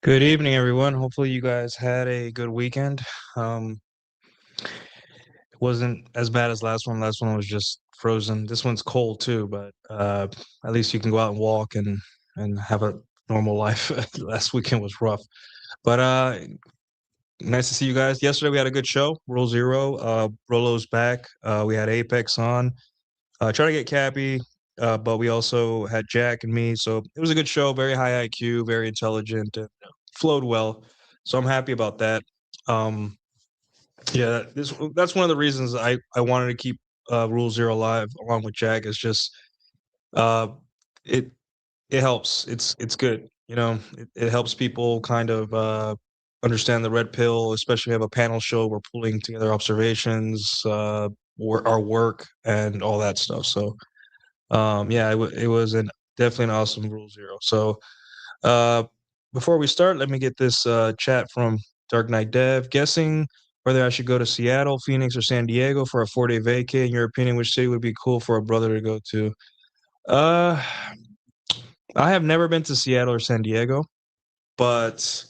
Good evening, everyone. Hopefully, you guys had a good weekend. It wasn't as bad as last one. Last one was just frozen. This one's cold too, but at least you can go out and walk and have a normal life. Last weekend was rough, but nice to see you guys. Yesterday we had a good show. Rule Zero. Rolo's back. We had Apex on. Try to get Cappy, but we also had Jack and me. So it was a good show. Very high IQ, very intelligent, and flowed well. So I'm happy about that. Um, yeah, that's one of the reasons I wanted to keep Rule Zero live along with Jack. Is just uh, it it helps. It's good. It helps people kind of understand the red pill, especially we have a panel show. We're pulling together observations, our work, and all that stuff. So yeah, it was definitely an awesome Rule Zero. So uh, before we start, let me get this chat from Dark Knight Dev. Guessing whether I should go to Seattle, Phoenix, or San Diego for a 4-day vacay. In your opinion, which city would be cool for a brother to go to? Uh, I have never been to Seattle or San Diego, but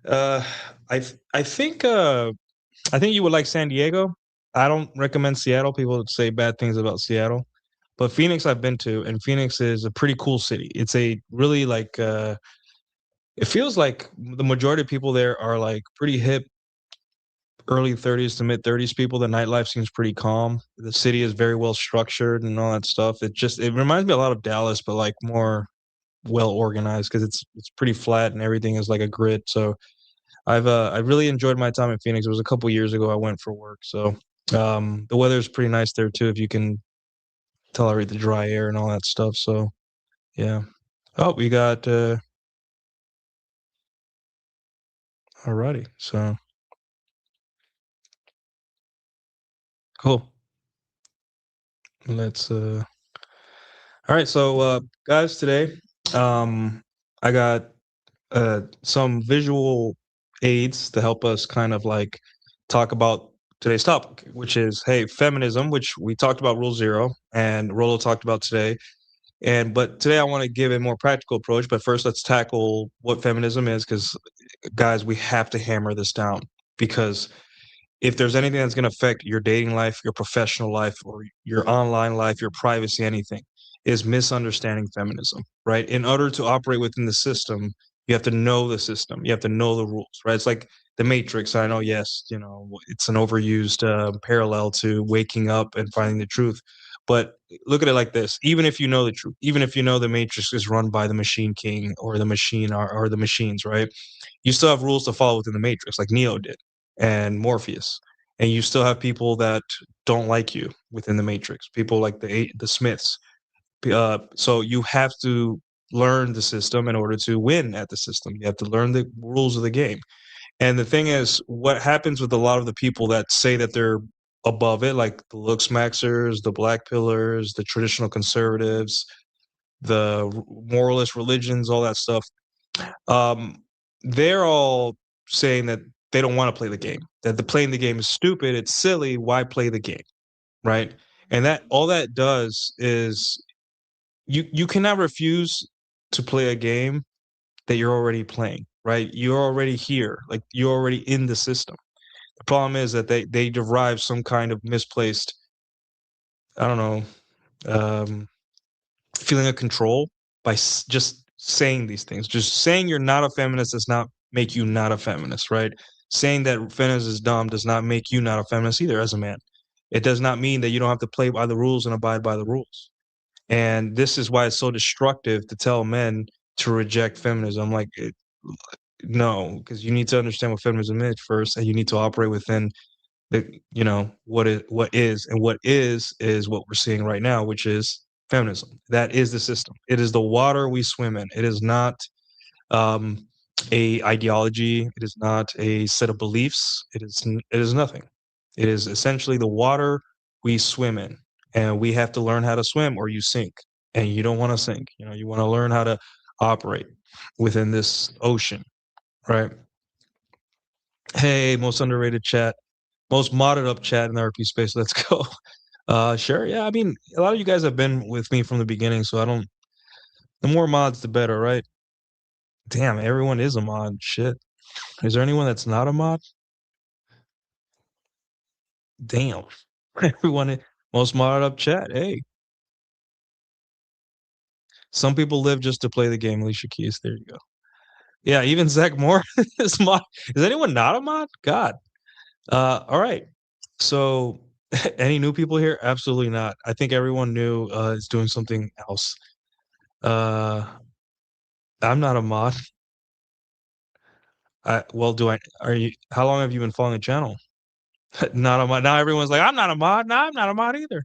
uh, I th- I think uh, I think you would like San Diego. I don't recommend Seattle. People say bad things about Seattle, but Phoenix I've been to, and Phoenix is a pretty cool city. It's a really like it feels like the majority of people there are like pretty hip, early 30s to mid 30s people. The nightlife seems pretty calm. The city is very well structured and all that stuff. It reminds me a lot of Dallas, but like more well organized because it's pretty flat and everything is like a grid. So I really enjoyed my time in Phoenix. It was a couple years ago I went for work. So the weather's pretty nice there too if you can tolerate the dry air and all that stuff. So yeah. Oh, we got alrighty. So cool. Let's all right, so guys, today I got some visual aids to help us kind of like talk about today's topic, which is hey, feminism, which we talked about Rule Zero and Rolo talked about today. But today I want to give a more practical approach. But first, let's tackle what feminism is, because guys, we have to hammer this down because if there's anything that's going to affect your dating life, your professional life, or your online life, your privacy, anything, is misunderstanding feminism, right? In order to operate within the system, you have to know the system. You have to know the rules, right? It's like the Matrix. I know, yes, it's an overused parallel to waking up and finding the truth. But look at it like this: even if you know the truth, even if you know the Matrix is run by the Machine King or the machine or the machines, right? You still have rules to follow within the Matrix, like Neo did and Morpheus, and you still have people that don't like you within the Matrix. People like the Smiths. So you have to learn the system in order to win at the system. You have to learn the rules of the game. And the thing is, what happens with a lot of the people that say that they're above it, like the looks maxers, the black pillars, the traditional conservatives, the moralist religions, all that stuff, um, they're all saying that they don't want to play the game, that the playing the game is stupid, it's silly, why play the game, right? And that all that does is you cannot refuse to play a game that you're already playing, right? You're already here, like you're already in the system. The problem is that they derive some kind of misplaced, I don't know, um, feeling of control by just saying these things. Just saying you're not a feminist does not make you not a feminist, right? Saying that feminism is dumb does not make you not a feminist either as a man. It does not mean that you don't have to play by the rules and abide by the rules. And this is why it's so destructive to tell men to reject feminism. Like, no, because you need to understand what feminism is first, and you need to operate within the, what is what we're seeing right now, which is feminism. That is the system. It is the water we swim in. It is not um, a ideology. It is not a set of beliefs. It is nothing. It is essentially the water we swim in, and we have to learn how to swim, or you sink. And you don't want to sink. You want to learn how to operate within this ocean, right? Hey, most underrated chat, most modded up chat in the RP space. Let's go. Sure. Yeah, I mean, a lot of you guys have been with me from the beginning, so I don't. The more mods, the better, right? Damn, everyone is a mod. Shit. Is there anyone that's not a mod? Damn. Everyone, most modded up chat. Hey, some people live just to play the game. Alicia Keys. There you go. Yeah, even Zach Moore is mod. Is anyone not a mod? God. All right. So, any new people here? Absolutely not. I think everyone new is doing something else. Uh, I'm not a mod. Well, do I? Are you? How long have you been following the channel? Not a mod. Now everyone's like, I'm not a mod. No, I'm not a mod either.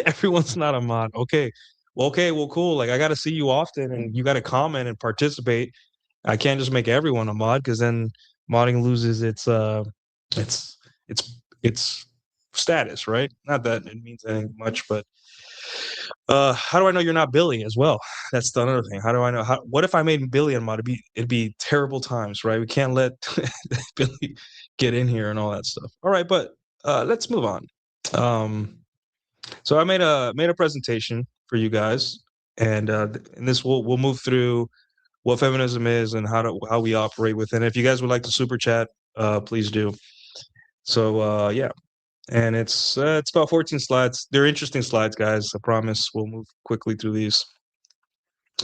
Everyone's not a mod. Okay. Well, okay. Well, cool. Like, I got to see you often, and you got to comment and participate. I can't just make everyone a mod, because then modding loses its its status, right? Not that it means anything much, but how do I know you're not Billy as well? That's the other thing. How do I know? What if I made Billy a mod? It'd be terrible times, right? We can't let Billy get in here and all that stuff. All right, but let's move on. So I made a presentation for you guys, and this we'll move through what feminism is and how we operate within it. If you guys would like to super chat, please do. So yeah, and it's about 14 slides. They're interesting slides, guys. I promise. We'll move quickly through these.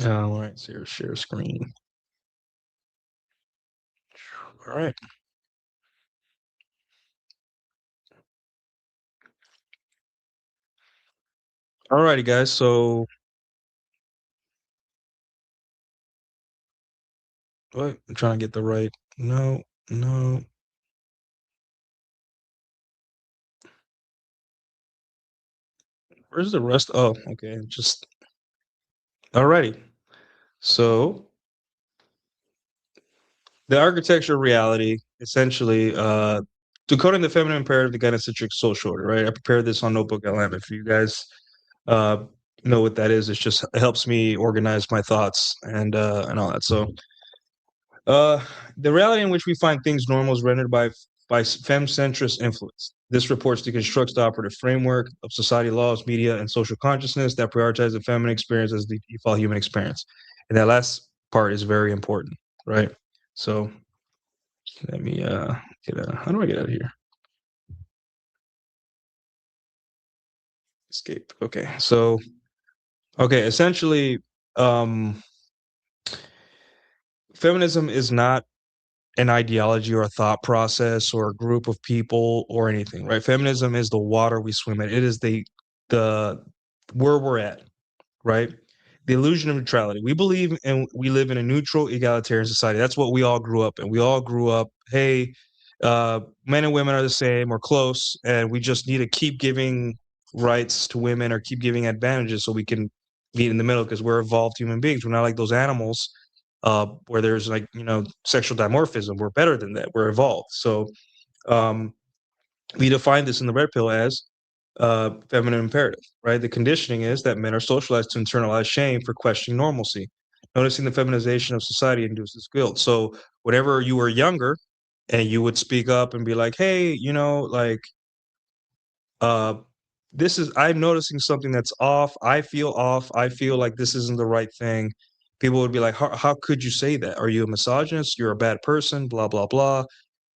All right, so share screen. All right. All righty, guys. So what? I'm trying to get the right. No, no. Where's the rest? Oh, okay. Just all righty. So the architecture of reality, essentially, decoding the feminine imperative, the gynocentric social order, right? I prepared this on Notebook LM. If you guys uh, know what that is, it helps me organize my thoughts and all that. So the reality in which we find things normal is rendered by fem-centrist influence. This reports deconstructs the operative framework of society laws, media, and social consciousness that prioritize the feminine experience as the default human experience. And that last part is very important, right? So let me how do I get out of here? Escape. Okay. So essentially, feminism is not an ideology or a thought process or a group of people or anything, right? Feminism is the water we swim in. It is the where we're at, right? The illusion of neutrality. We live in a neutral, egalitarian society. That's what we all grew up in. We all grew up, hey, men and women are the same or close, and we just need to keep giving rights to women or keep giving advantages so we can meet in the middle, because we're evolved human beings. We're not like those animals where there's like, sexual dimorphism. We're better than that. We're evolved. So um, we define this in the red pill as feminine imperative, right? The conditioning is that men are socialized to internalize shame for questioning normalcy. Noticing the feminization of society induces guilt. So whenever you were younger and you would speak up and be like, hey, uh, I'm noticing something that's off. I feel off. I feel like this isn't the right thing. People would be like, how could you say that? Are you a misogynist? You're a bad person, blah, blah, blah.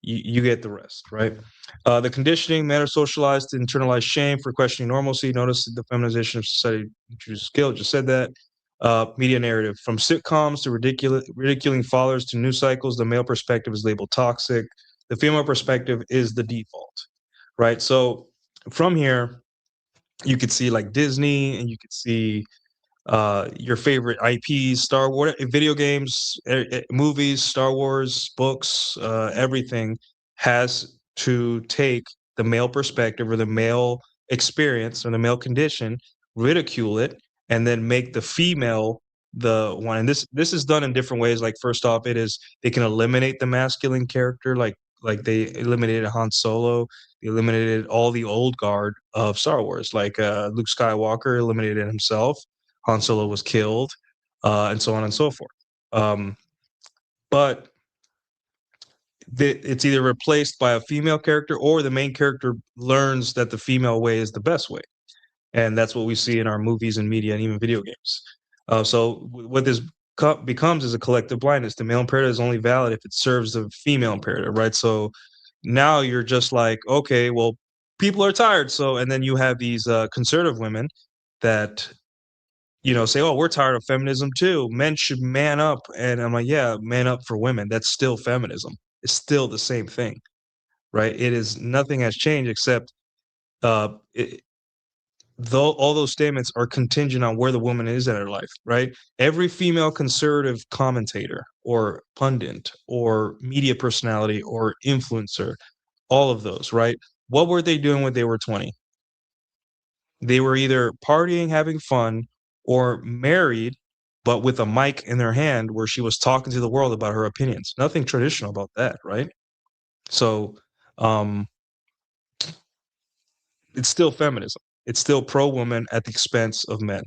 You get the rest, right? The conditioning, men are socialized to internalize shame for questioning normalcy. Notice the feminization of society introduces guilt. Just said that. media narrative. From sitcoms to ridiculing fathers to news cycles, the male perspective is labeled toxic. The female perspective is the default, right? So from here, you could see like Disney, and you could see your favorite IPs, Star Wars, video games, movies, Star Wars, books, everything has to take the male perspective or the male experience or the male condition, ridicule it, and then make the female the one. And this is done in different ways. Like first off, it is they can eliminate the masculine character, like they eliminated Han Solo, they eliminated all the old guard of Star Wars, like Luke Skywalker eliminated himself. Han Solo was killed, and so on and so forth. But it's either replaced by a female character or the main character learns that the female way is the best way. And that's what we see in our movies and media and even video games. So what this becomes is a collective blindness. The male imperative is only valid if it serves the female imperative, right? So now you're just like, okay, well, people are tired. So, and then you have these conservative women that say, "Oh, we're tired of feminism too. Men should man up." And I'm like, "Yeah, man up for women. That's still feminism. It's still the same thing, right? It is nothing has changed except it, though all those statements are contingent on where the woman is in her life, right? Every female conservative commentator or pundit or media personality or influencer, all of those, right? What were they doing when they were 20? They were either partying, having fun, or married, but with a mic in their hand where she was talking to the world about her opinions. Nothing traditional about that, right? So, um, it's still feminism. It's still pro woman at the expense of men,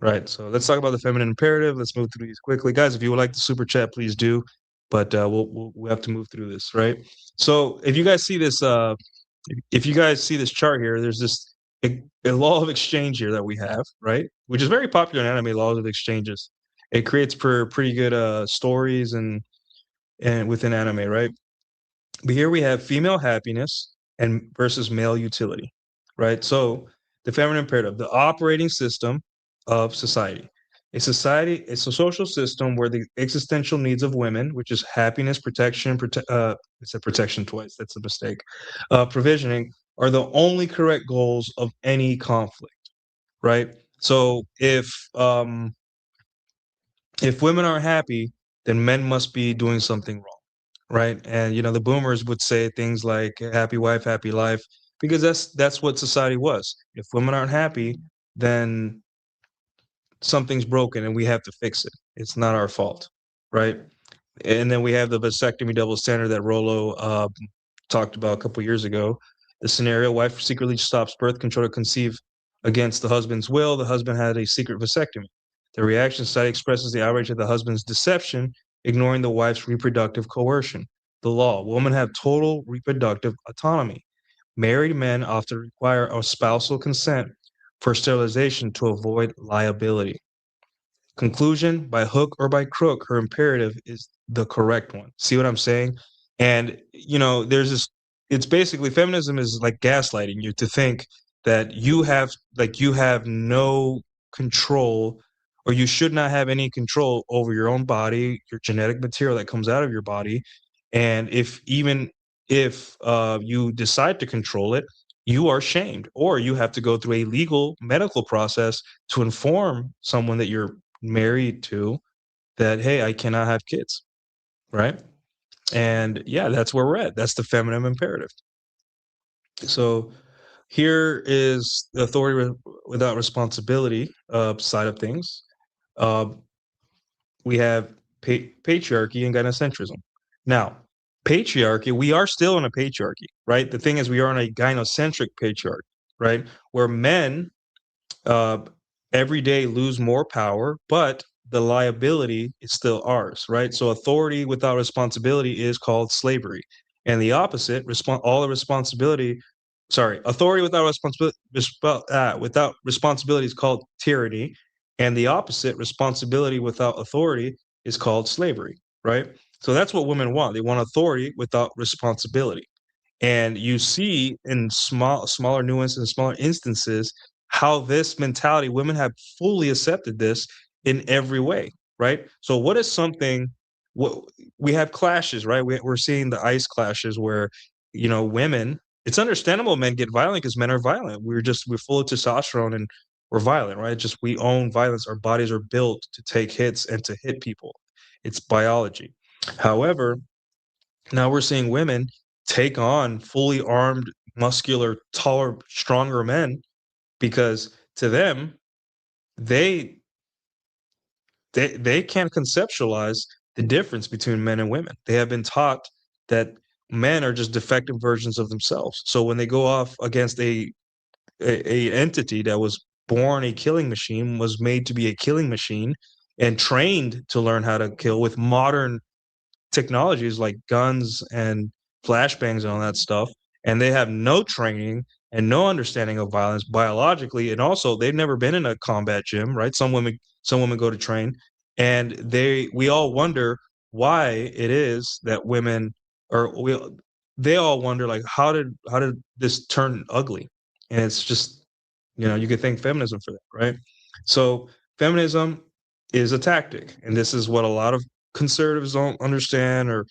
right? So let's talk about the feminine imperative. Let's move through these quickly, guys. If you would like the super chat, please do. But we'll have to move through this, right? So if you guys see this, if you guys see this chart here, there's this a law of exchange here that we have, right? Which is very popular in anime, laws of exchanges. It creates pretty good stories and within anime, right? But here we have female happiness and versus male utility, right? So the feminine imperative, the operating system of society. A society, it's a social system where the existential needs of women, which is happiness, protection, I said protection twice, that's a mistake, provisioning, are the only correct goals of any conflict, right? So if women are happy, then men must be doing something wrong, right? And the boomers would say things like "happy wife, happy life," because that's what society was. If women aren't happy, then something's broken and we have to fix it. It's not our fault, right? And then we have the vasectomy double standard that Rollo talked about a couple years ago. The scenario: wife secretly stops birth control to conceive against the husband's will. The husband had a secret vasectomy. The reaction society expresses the outrage at the husband's deception, ignoring the wife's reproductive coercion. The law: women have total reproductive autonomy. Married men often require a spousal consent for sterilization to avoid liability. Conclusion: by hook or by crook, her imperative is the correct one. See what I'm saying? And there's this. It's basically feminism is like gaslighting you to think that you have no control, or you should not have any control over your own body, your genetic material that comes out of your body, and if you decide to control it, you are shamed, or you have to go through a legal medical process to inform someone that you're married to that, hey, I cannot have kids, right? And yeah, that's where we're at. That's the feminine imperative. So here is the authority without responsibility side of things. Uh, we have patriarchy and gynocentrism. Now, patriarchy, we are still in a patriarchy, right? The thing is, we are in a gynocentric patriarchy, right? Where men uh, every day lose more power, but the liability is still ours, right? So authority without responsibility is called slavery, and the opposite, all the responsibility. Sorry, authority without responsibility without responsibility is called tyranny, and the opposite, responsibility without authority, is called slavery, right? So that's what women want. They want authority without responsibility. And you see in smaller nuances and smaller instances how this mentality, women have fully accepted this in every way, right? So what is something what we have clashes, right? We're seeing the ice clashes where, women, it's understandable men get violent because men are violent. We're full of testosterone and we're violent, right? Just we own violence. Our bodies are built to take hits and to hit people. It's biology. However, now we're seeing women take on fully armed, muscular, taller, stronger men because to them, they they can't conceptualize the difference between men and women. They have been taught that men are just defective versions of themselves. So when they go off against a entity that was born a killing machine, was made to be a killing machine, and trained to learn how to kill with modern technologies like guns and flashbangs and all that stuff, and they have no training and no understanding of violence biologically, and also they've never been in a combat gym, right? Some women go to train, and we all wonder why it is that women or we they all wonder like how did this turn ugly? And it's just you could thank feminism for that, right? So feminism is a tactic, and this is what a lot of conservatives don't understand, or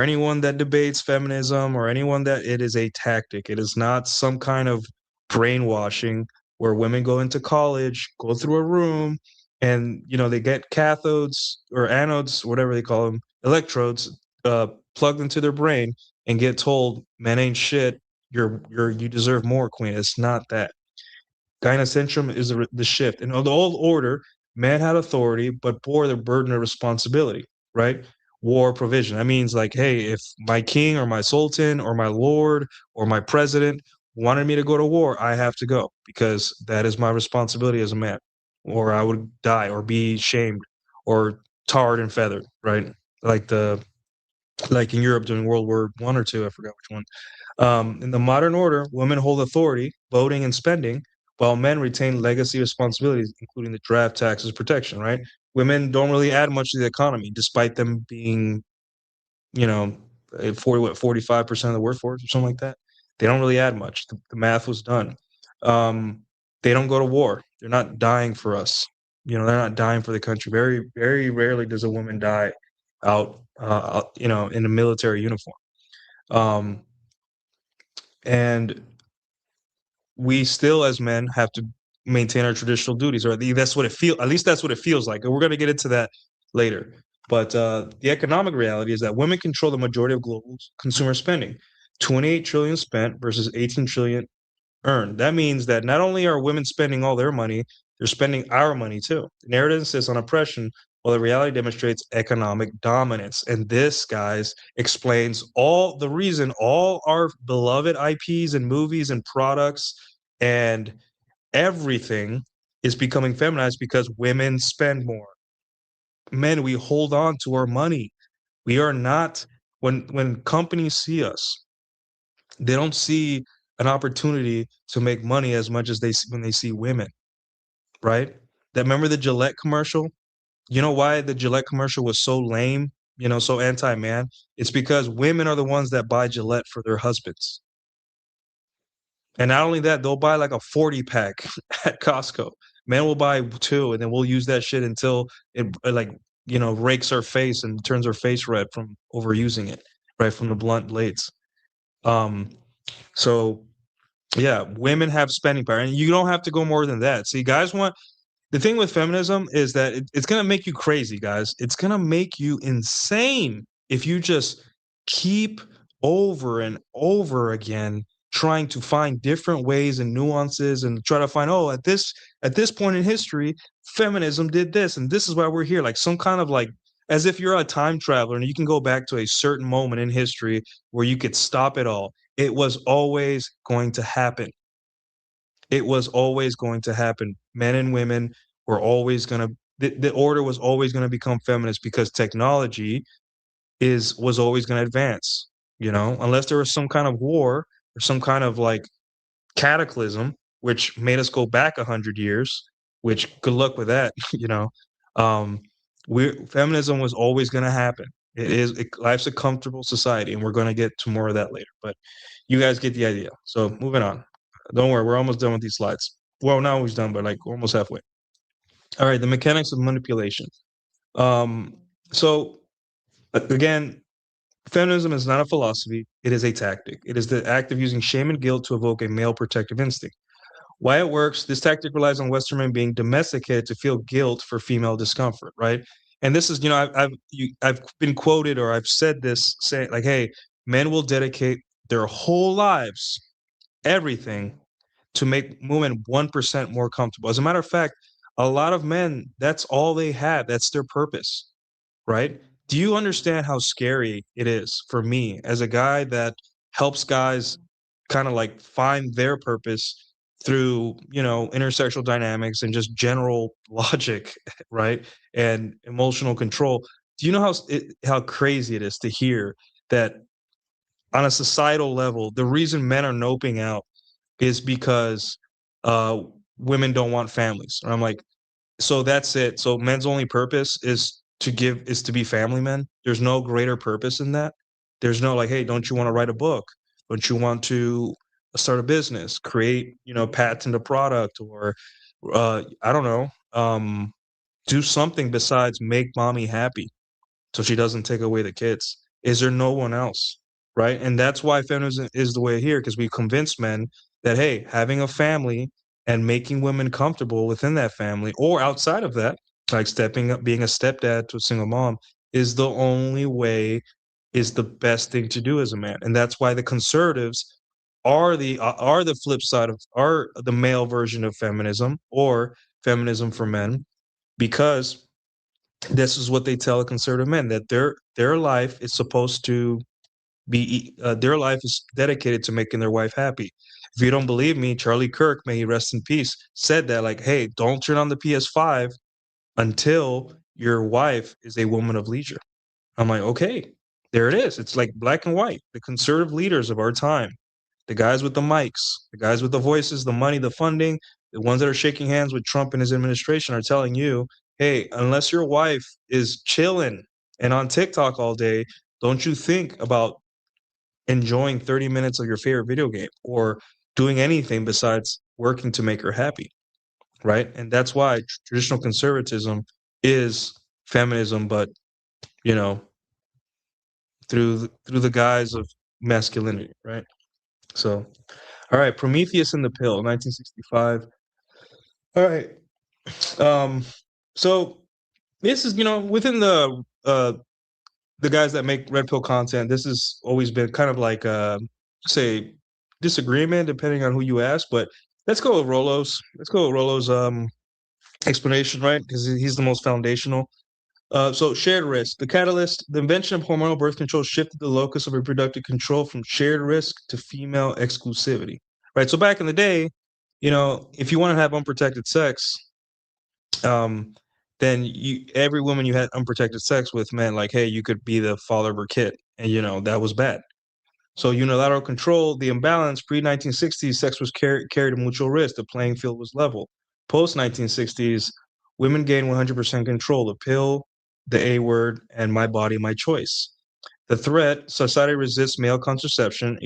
anyone that debates feminism, or anyone that it is a tactic. It is not some kind of brainwashing where women go into college, go through a room, and they get cathodes or anodes, whatever they call them, electrodes, plugged into their brain, and get told, "Man ain't shit. You deserve more, queen." It's not that. Gynocentrum is the shift. In the old order, man had authority but bore the burden of responsibility, right? War provision. That means like, hey, if my king or my sultan or my lord or my president wanted me to go to war, I have to go because that is my responsibility as a man, or I would die or be shamed or tarred and feathered, right? Like like in Europe during World War One or two, I forgot which one. In the modern order, women hold authority, voting and spending, while men retain legacy responsibilities, including the draft, taxes, protection, right? Women don't really add much to the economy, despite them being, you know, 45% of the workforce or something like that. They don't really add much. The math was done. They don't go to war. They're not dying for us. They're not dying for the country. Very, very rarely does a woman die in a military uniform. Um, and we still as men have to maintain our traditional duties, or that's what it feels. At least that's what it feels like. And we're going to get into that later. But the economic reality is that women control the majority of global consumer spending. 28 trillion spent versus 18 trillion earned. That means that not only are women spending all their money, they're spending our money too. The narrative insists on oppression, while the reality demonstrates economic dominance. And this, guys, explains all the reason all our beloved IPs and movies and products and everything is becoming feminized because women spend more. Men, we hold on to our money. We are not when companies see us, they don't see an opportunity to make money as much as when they see women, right? That remember the Gillette commercial? You know why the Gillette commercial was so lame, so anti-man? It's because women are the ones that buy Gillette for their husbands. And not only that, they'll buy like a 40 pack at Costco. Men will buy two, and then we'll use that shit until it like, rakes our face and turns our face red from overusing it, right? From the blunt blades. Um, so yeah, women have spending power, and you don't have to go more than that. See, guys want the thing with feminism is that it's gonna make you crazy, guys. It's gonna make you insane if you just keep over and over again trying to find different ways and nuances and try to find, oh, at this point in history, feminism did this, and this is why we're here. Like some kind of like as if you're a time traveler and you can go back to a certain moment in history where you could stop it all. It was always going to happen. It was always going to happen. Men and women were always going to the order was always going to become feminist because technology was always going to advance, unless there was some kind of war or some kind of like cataclysm which made us go back 100 years, which good luck with that. um we Feminism was always going to happen. Life's a comfortable society, and we're going to get to more of that later, but you guys get the idea. So moving on. Don't worry, we're almost done with these slides. well, now he's done, but like almost halfway. All right, the mechanics of manipulation. Um, so again, feminism is not a philosophy; it is a tactic. It is the act of using shame and guilt to evoke a male protective instinct. Why it works, this tactic relies on Western men being domesticated to feel guilt for female discomfort, right? And this is, I've been quoted or I've said this, saying like, hey, men will dedicate their whole lives, everything, to make women 1% more comfortable. As a matter of fact, a lot of men, that's all they have. That's their purpose, right? Do you understand how scary it is for me as a guy that helps guys kind of like find their purpose through, intersexual dynamics and just general logic, right? And emotional control. Do you know how crazy it is to hear that on a societal level, the reason men are noping out is because uh, women don't want families? And I'm like, so that's it. So men's only purpose is to be family men. There's no greater purpose in that. There's no like, hey, don't you want to write a book? Don't you want to start a business, create, patent a product, or I don't know, do something besides make mommy happy so she doesn't take away the kids? Is there no one else? Right. And that's why feminism is the way here, because we convince men that, hey, having a family and making women comfortable within that family or outside of that, like stepping up, being a stepdad to a single mom, is the only way, is the best thing to do as a man. And that's why the conservatives are the flip side of are the male version of feminism, or feminism for men, because this is what they tell conservative men, that their life is supposed to be their life is dedicated to making their wife happy. If you don't believe me, Charlie Kirk, may he rest in peace, said that, like, hey, don't turn on the PS5 until your wife is a woman of leisure. I'm like, okay, there it is. It's like black and white. The conservative leaders of our time, the guys with the mics, the guys with the voices, the money, the funding, the ones that are shaking hands with Trump and his administration are telling you, hey, unless your wife is chilling and on TikTok all day, don't you think about enjoying 30 minutes of your favorite video game or doing anything besides working to make her happy, right? And that's why traditional conservatism is feminism, but you know, through the guise of masculinity, right? So, all right, Prometheus and the Pill, 1965. All right, um, so this is, within the guys that make red pill content, this has always been kind of like say disagreement depending on who you ask. But let's go with Rolo's. Let's go with Rolo's explanation, right? Because he's the most foundational. So shared risk. The catalyst, the invention of hormonal birth control shifted the locus of reproductive control from shared risk to female exclusivity. Right. So back in the day, if you want to have unprotected sex, um, then every woman you had unprotected sex with meant like, hey, you could be the father of her kid, and that was bad. So unilateral control, the imbalance, pre-1960s, sex was carried a mutual risk. The playing field was level. Post-1960s, women gained 100% control. The pill, the A word, and my body, my choice. The threat, society resists male contraception,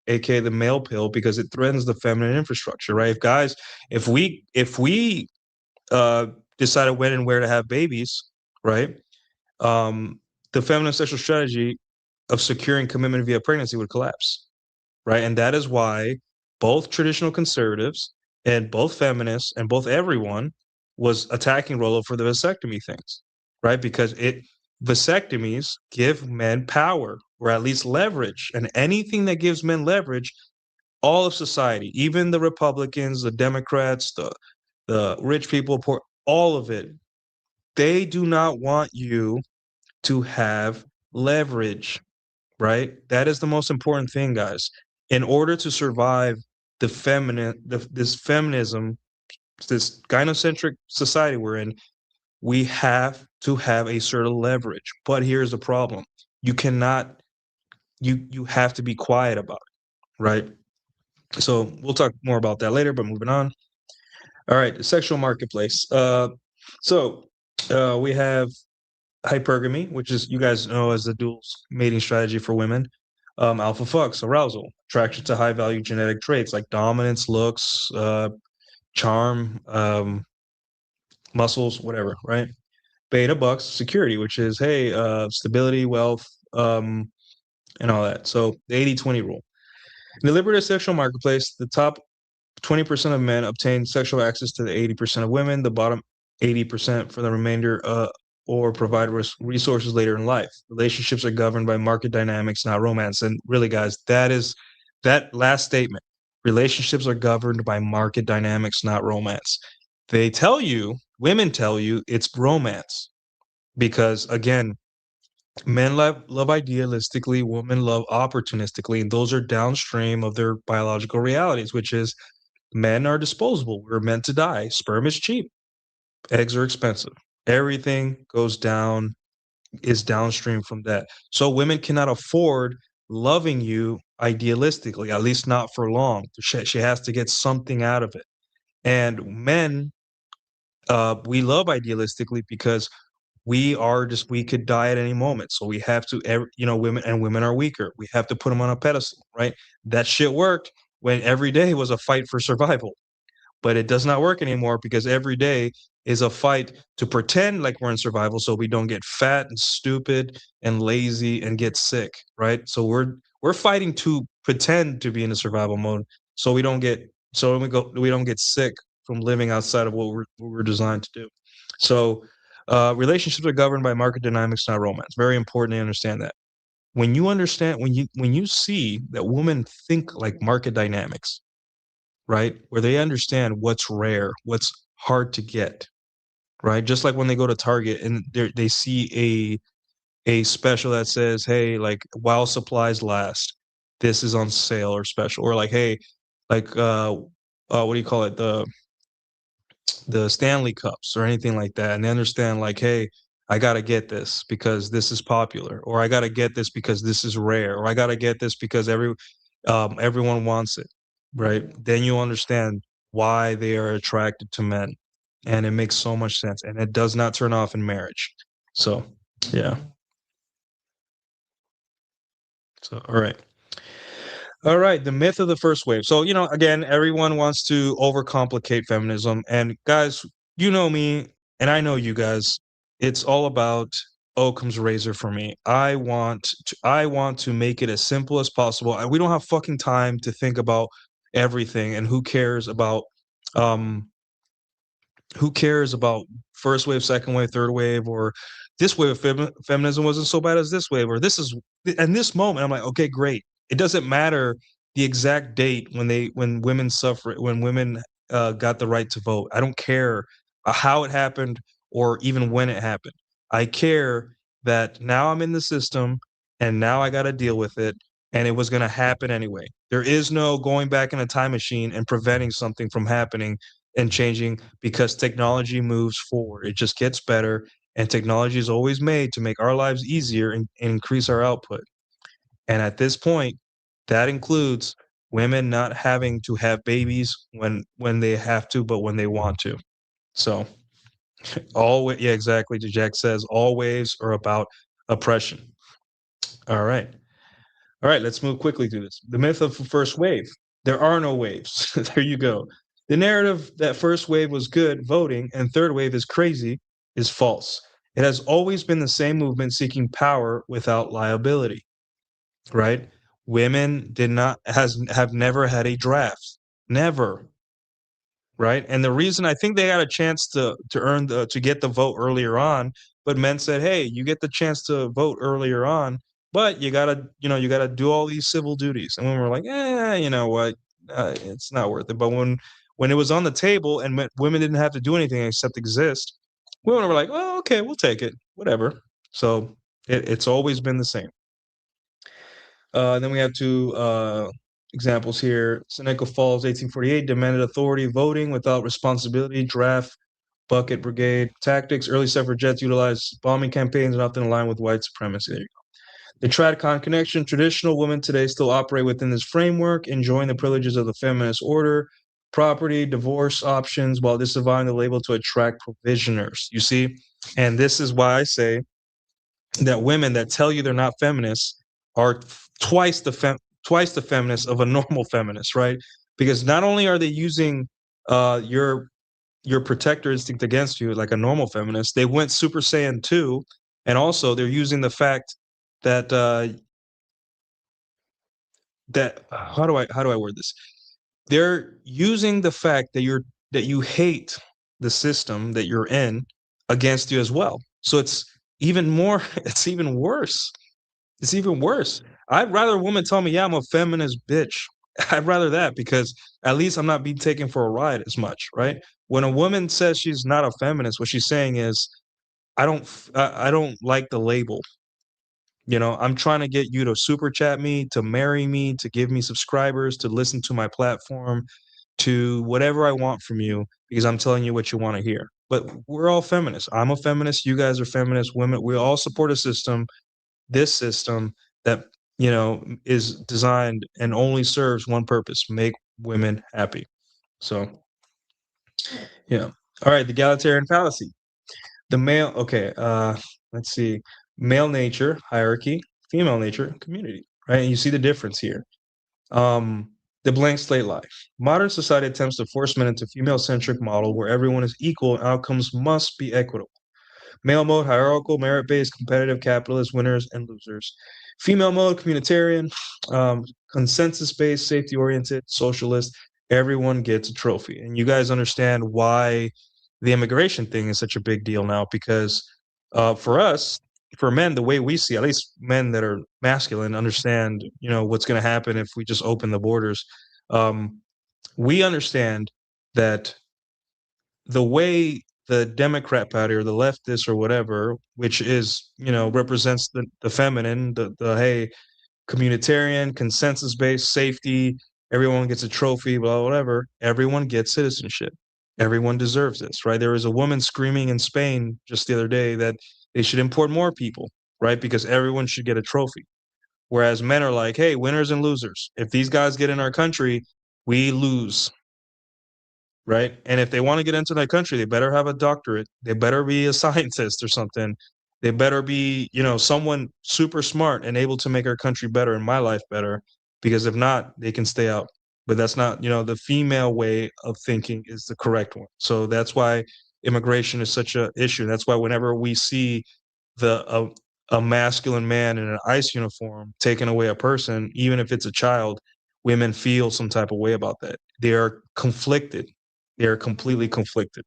aka the male pill, because it threatens the feminine infrastructure, right? If we uh, decided when and where to have babies, right? Um, the feminine sexual strategy of securing commitment via pregnancy would collapse, right? And that is why both traditional conservatives and both feminists and both everyone was attacking Rollo for the vasectomy things, right? Because vasectomies give men power, or at least leverage, and anything that gives men leverage, all of society, even the Republicans, the Democrats, the rich people, poor, all of it, they do not want you to have leverage, right? That is the most important thing, guys. In order to survive this feminism, this gynocentric society we're in, we have to have a certain leverage. But here's the problem: you cannot. You have to be quiet about it, right? So we'll talk more about that later. But moving on. All right, the sexual marketplace. We have hypergamy, which is, you guys know, as the dual mating strategy for women. Alpha fucks, arousal, attraction to high value genetic traits like dominance, looks, charm, muscles, whatever, right? Beta bucks, security, which is, hey, stability, wealth, and all that. So the 80-20 rule. In the liberated sexual marketplace, the top 20% of men obtain sexual access to the 80% of women, the bottom 80% for the remainder, or provide resources later in life. Relationships are governed by market dynamics, not romance. And really, guys, that last statement. Relationships are governed by market dynamics, not romance. They tell you, women tell you, it's romance because, again, men love idealistically, women love opportunistically, and those are downstream of their biological realities, which is men are disposable. We're meant to die. Sperm is cheap. Eggs are expensive. Everything is downstream from that. So women cannot afford loving you idealistically, at least not for long. She has to get something out of it. And men, we love idealistically because we could die at any moment. So we have to, women are weaker. We have to put them on a pedestal, right? That shit worked when every day was a fight for survival. But it does not work anymore because every day is a fight to pretend like we're in survival so we don't get fat and stupid and lazy and get sick, right? So we're fighting to pretend to be in a survival mode so we don't get sick from living outside of what we're designed to do. So relationships are governed by market dynamics, not romance. Very important to understand that. When you see that women think like market dynamics, right? Where they understand what's rare, what's hard to get, right? Just like when they go to Target and they see a special that says, "Hey, like while supplies last, this is on sale or special," or like, "Hey, like what do you call it? The Stanley Cups or anything like that," and they understand like, "Hey, I gotta get this because this is popular, or I gotta get this because this is rare, or I gotta get this because everyone wants it," right? Then you understand why they are attracted to men, and it makes so much sense, and it does not turn off in marriage. So, yeah. So, all right. All right, the myth of the first wave. So, again, everyone wants to overcomplicate feminism. And guys, you know me, and I know you guys. It's all about Occam's razor for me. I want to make it as simple as possible. We don't have fucking time to think about everything, and um who cares about first wave, second wave, third wave, or this wave of feminism wasn't so bad as this wave, or this is in this moment. I'm like, okay, great. It doesn't matter the exact date when women got the right to vote. I don't care how it happened or even when it happened. I care that now I'm in the system and now I got to deal with it, and it was going to happen anyway. There is no going back in a time machine and preventing something from happening and changing because technology moves forward. It just gets better, and technology is always made to make our lives easier and increase our output. And at this point, that includes women not having to have babies when they have to, but when they want to. So yeah, exactly. Jack says all waves are about oppression. All right. All right, let's move quickly through this. The myth of the first wave. There are no waves. There you go. The narrative that first wave was good voting and third wave is crazy is false. It has always been the same movement seeking power without liability, right? Women did not has have never had a draft. Never, right? And the reason I think they got a chance to get the vote earlier on, but men said, "Hey, you get the chance to vote earlier on, but you gotta do all these civil duties." And when we're like, you know what, it's not worth it. But when it was on the table and women didn't have to do anything except exist, women were like, "Oh, okay, we'll take it, whatever." So it's always been the same. Then we have two examples here. Seneca Falls, 1848, demanded authority, voting without responsibility, draft, bucket brigade tactics. Early suffragettes utilized bombing campaigns and often aligned with white supremacy. There you go. The Tradcon connection. Traditional women today still operate within this framework, enjoying the privileges of the feminist order, property, divorce options, while disavowing the label to attract provisioners. You see? And this is why I say that women that tell you they're not feminists are twice the feminists of a normal feminist, right? Because not only are they using your protector instinct against you, like a normal feminist. They went Super Saiyan 2, and also they're using the fact that how do I word this? They're using the fact that you hate the system that you're in against you as well. So it's even more it's even worse. It's even worse. I'd rather a woman tell me, "Yeah, I'm a feminist bitch." I'd rather that because at least I'm not being taken for a ride as much, right? When a woman says she's not a feminist, what she's saying is, I don't like the label. I'm trying to get you to super chat me, to marry me, to give me subscribers, to listen to my platform, to whatever I want from you because I'm telling you what you want to hear. But we're all feminists. I'm a feminist. You guys are feminist women. We all support a system, this system that, is designed and only serves one purpose: make women happy. So, yeah. All right. The egalitarian fallacy. The male, okay, let's see. Male nature, hierarchy, female nature, community, right? And you see the difference here. The blank slate life. Modern society attempts to force men into female-centric model where everyone is equal and outcomes must be equitable. Male mode, hierarchical, merit-based, competitive, capitalist, winners and losers. Female mode, communitarian, consensus-based, safety-oriented, socialist. Everyone gets a trophy. And you guys understand why the immigration thing is such a big deal now, because for us, for men, the way we see, at least men that are masculine, understand, what's going to happen if we just open the borders. Um, we understand that the way the Democrat Party or the leftists or whatever, which is, represents the feminine, the hey, communitarian, consensus based, safety, everyone gets a trophy, blah, whatever, everyone gets citizenship. Everyone deserves this, right? There was a woman screaming in Spain just the other day that they should import more people, right? Because everyone should get a trophy. Whereas men are like, hey, winners and losers. If these guys get in our country, we lose, right? And if they want to get into that country, they better have a doctorate. They better be a scientist or something. They better be, someone super smart and able to make our country better and my life better. Because if not, they can stay out. But that's not, the female way of thinking is the correct one. So that's why immigration is such a issue. That's why whenever we see the a masculine man in an ICE uniform taking away a person, even if it's a child, women feel some type of way about that. They are conflicted. They are completely conflicted.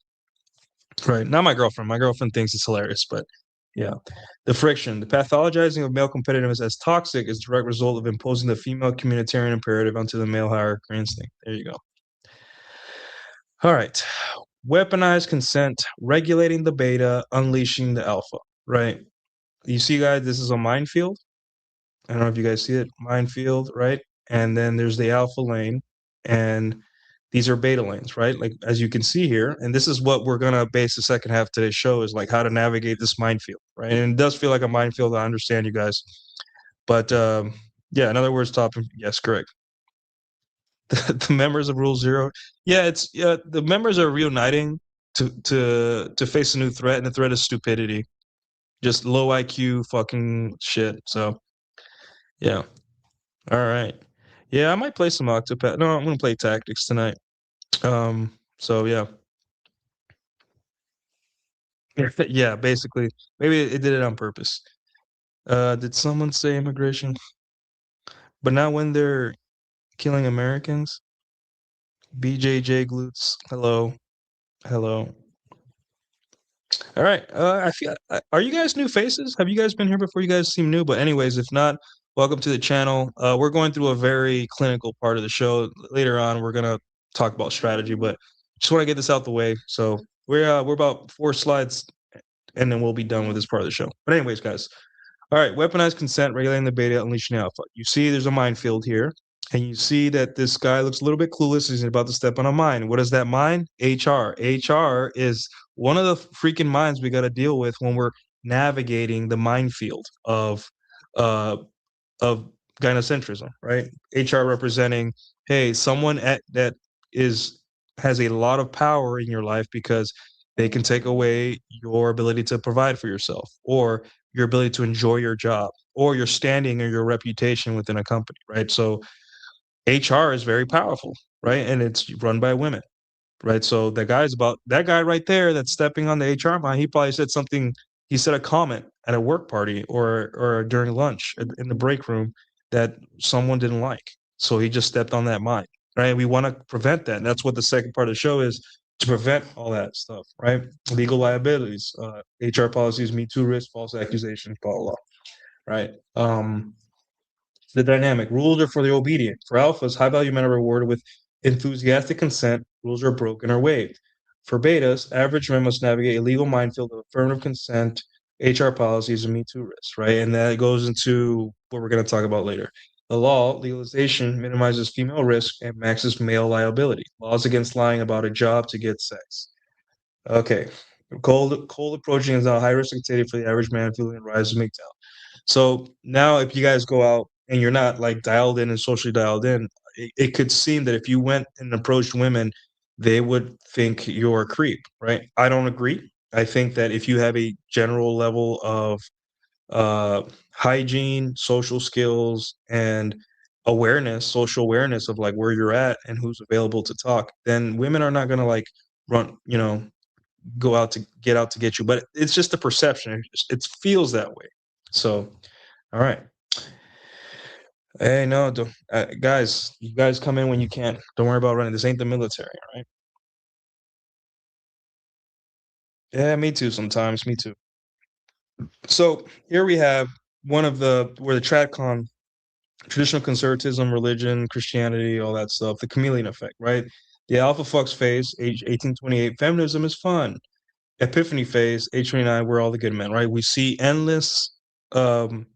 Right. Not my girlfriend. My girlfriend thinks it's hilarious, but yeah. The friction, the pathologizing of male competitiveness as toxic is a direct result of imposing the female communitarian imperative onto the male hierarchy instinct. There you go. All right. Weaponized consent, regulating the beta, unleashing the alpha. Right. You see, guys, this is a minefield. I don't know if you guys see it, minefield, right? And then there's the alpha lane, and these are beta lanes, right? Like as you can see here, and this is what we're gonna base the second half of today's show is like how to navigate this minefield, right? And it does feel like a minefield. I understand you guys, but yeah. In other words, top. Yes, correct. The members of Rule Zero, yeah, the members are reuniting to face a new threat, and the threat is stupidity, just low IQ fucking shit. So yeah. All right. Yeah, I might play some Octopath. No, I'm gonna play Tactics tonight. So yeah. Yeah, basically. Maybe it did it on purpose. Did someone say immigration? But not when they're killing Americans. BJJ glutes. Hello. Hello. All right. I feel. Are you guys new faces? Have you guys been here before? You guys seem new, but anyways, if not, welcome to the channel. We're going through a very clinical part of the show. Later on, we're gonna talk about strategy, but just want to get this out the way. So we're about 4 slides, and then we'll be done with this part of the show. But anyways, guys. All right. Weaponized consent, regulating the beta, unleashing the alpha. You see, there's a minefield here. And you see that this guy looks a little bit clueless. He's about to step on a mine. What is that mine? HR. HR is one of the freaking mines we got to deal with when we're navigating the minefield uh, of gynocentrism, right? HR representing, hey, someone that is has a lot of power in your life because they can take away your ability to provide for yourself, or your ability to enjoy your job, or your standing or your reputation within a company, right? So HR is very powerful, right? And it's run by women. right? So that guy right there that's stepping on the HR line. He probably said something. He said a comment at a work party or during lunch in the break room that someone didn't like. So he just stepped on that mine, right? We want to prevent that. And that's what the second part of the show is, to prevent all that stuff, right? Legal liabilities, HR policies, Me Too risk, false accusations, blah, blah, blah, right? The dynamic rules are for the obedient. For alphas, high value men are rewarded with enthusiastic consent. Rules are broken or waived. For betas, average men must navigate a legal minefield of affirmative consent, HR policies, and Me Too risks, right? And that goes into what we're going to talk about later. The law, legalization, minimizes female risk and maxes male liability. Laws against lying about a job to get sex. Okay. Cold approaching is now high risk activity for the average man feeling a rise of MGTOW. So now if you guys go out and you're not like dialed in and socially dialed in, it could seem that if you went and approached women, they would think you're a creep, right? I don't agree. I think that if you have a general level of hygiene, social skills, and awareness, social awareness of like where you're at and who's available to talk, then women are not gonna like run, go out to get you. But it's just a perception. It feels that way. So, all right. Hey, no, guys, you guys come in when you can. Don't worry about running. This ain't the military, all right? Yeah, me too. Sometimes, me too. So here we have one of where the TradCon, traditional conservatism, religion, Christianity, all that stuff, the chameleon effect, right? The alpha fucks phase, age 1828, feminism is fun. Epiphany phase, age 29, we're all the good men, right? We see um,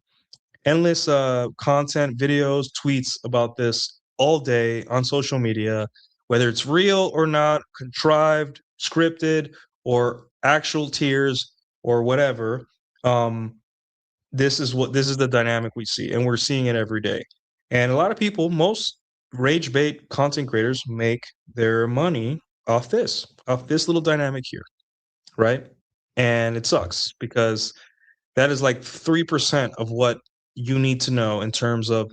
endless content, videos, tweets about this all day on social media, whether it's real or not, contrived, scripted, or actual tears or whatever. Um, this is the dynamic we see, and we're seeing it every day. And a lot of people, most rage bait content creators, make their money off this little dynamic here, right? And it sucks because that is like 3% of what you need to know in terms of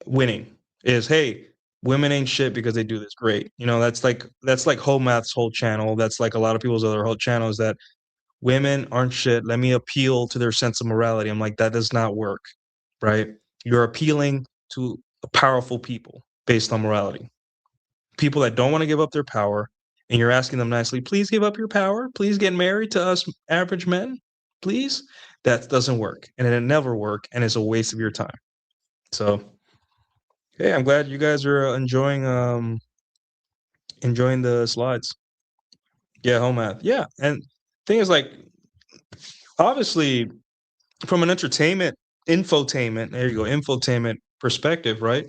winning is, hey, women ain't shit because they do this great. That's like Whole Math's whole channel. That's like a lot of people's other whole channels, that women aren't shit. Let me appeal to their sense of morality. I'm like, that does not work, right? You're appealing to powerful people based on morality. People that don't want to give up their power, and you're asking them nicely, please give up your power. Please get married to us average men, please. That doesn't work, and it'll never work, and it's a waste of your time. So, hey, I'm glad you guys are enjoying the slides. Yeah, home math. Yeah, and thing is, like, obviously, from an infotainment. There you go, infotainment perspective, right?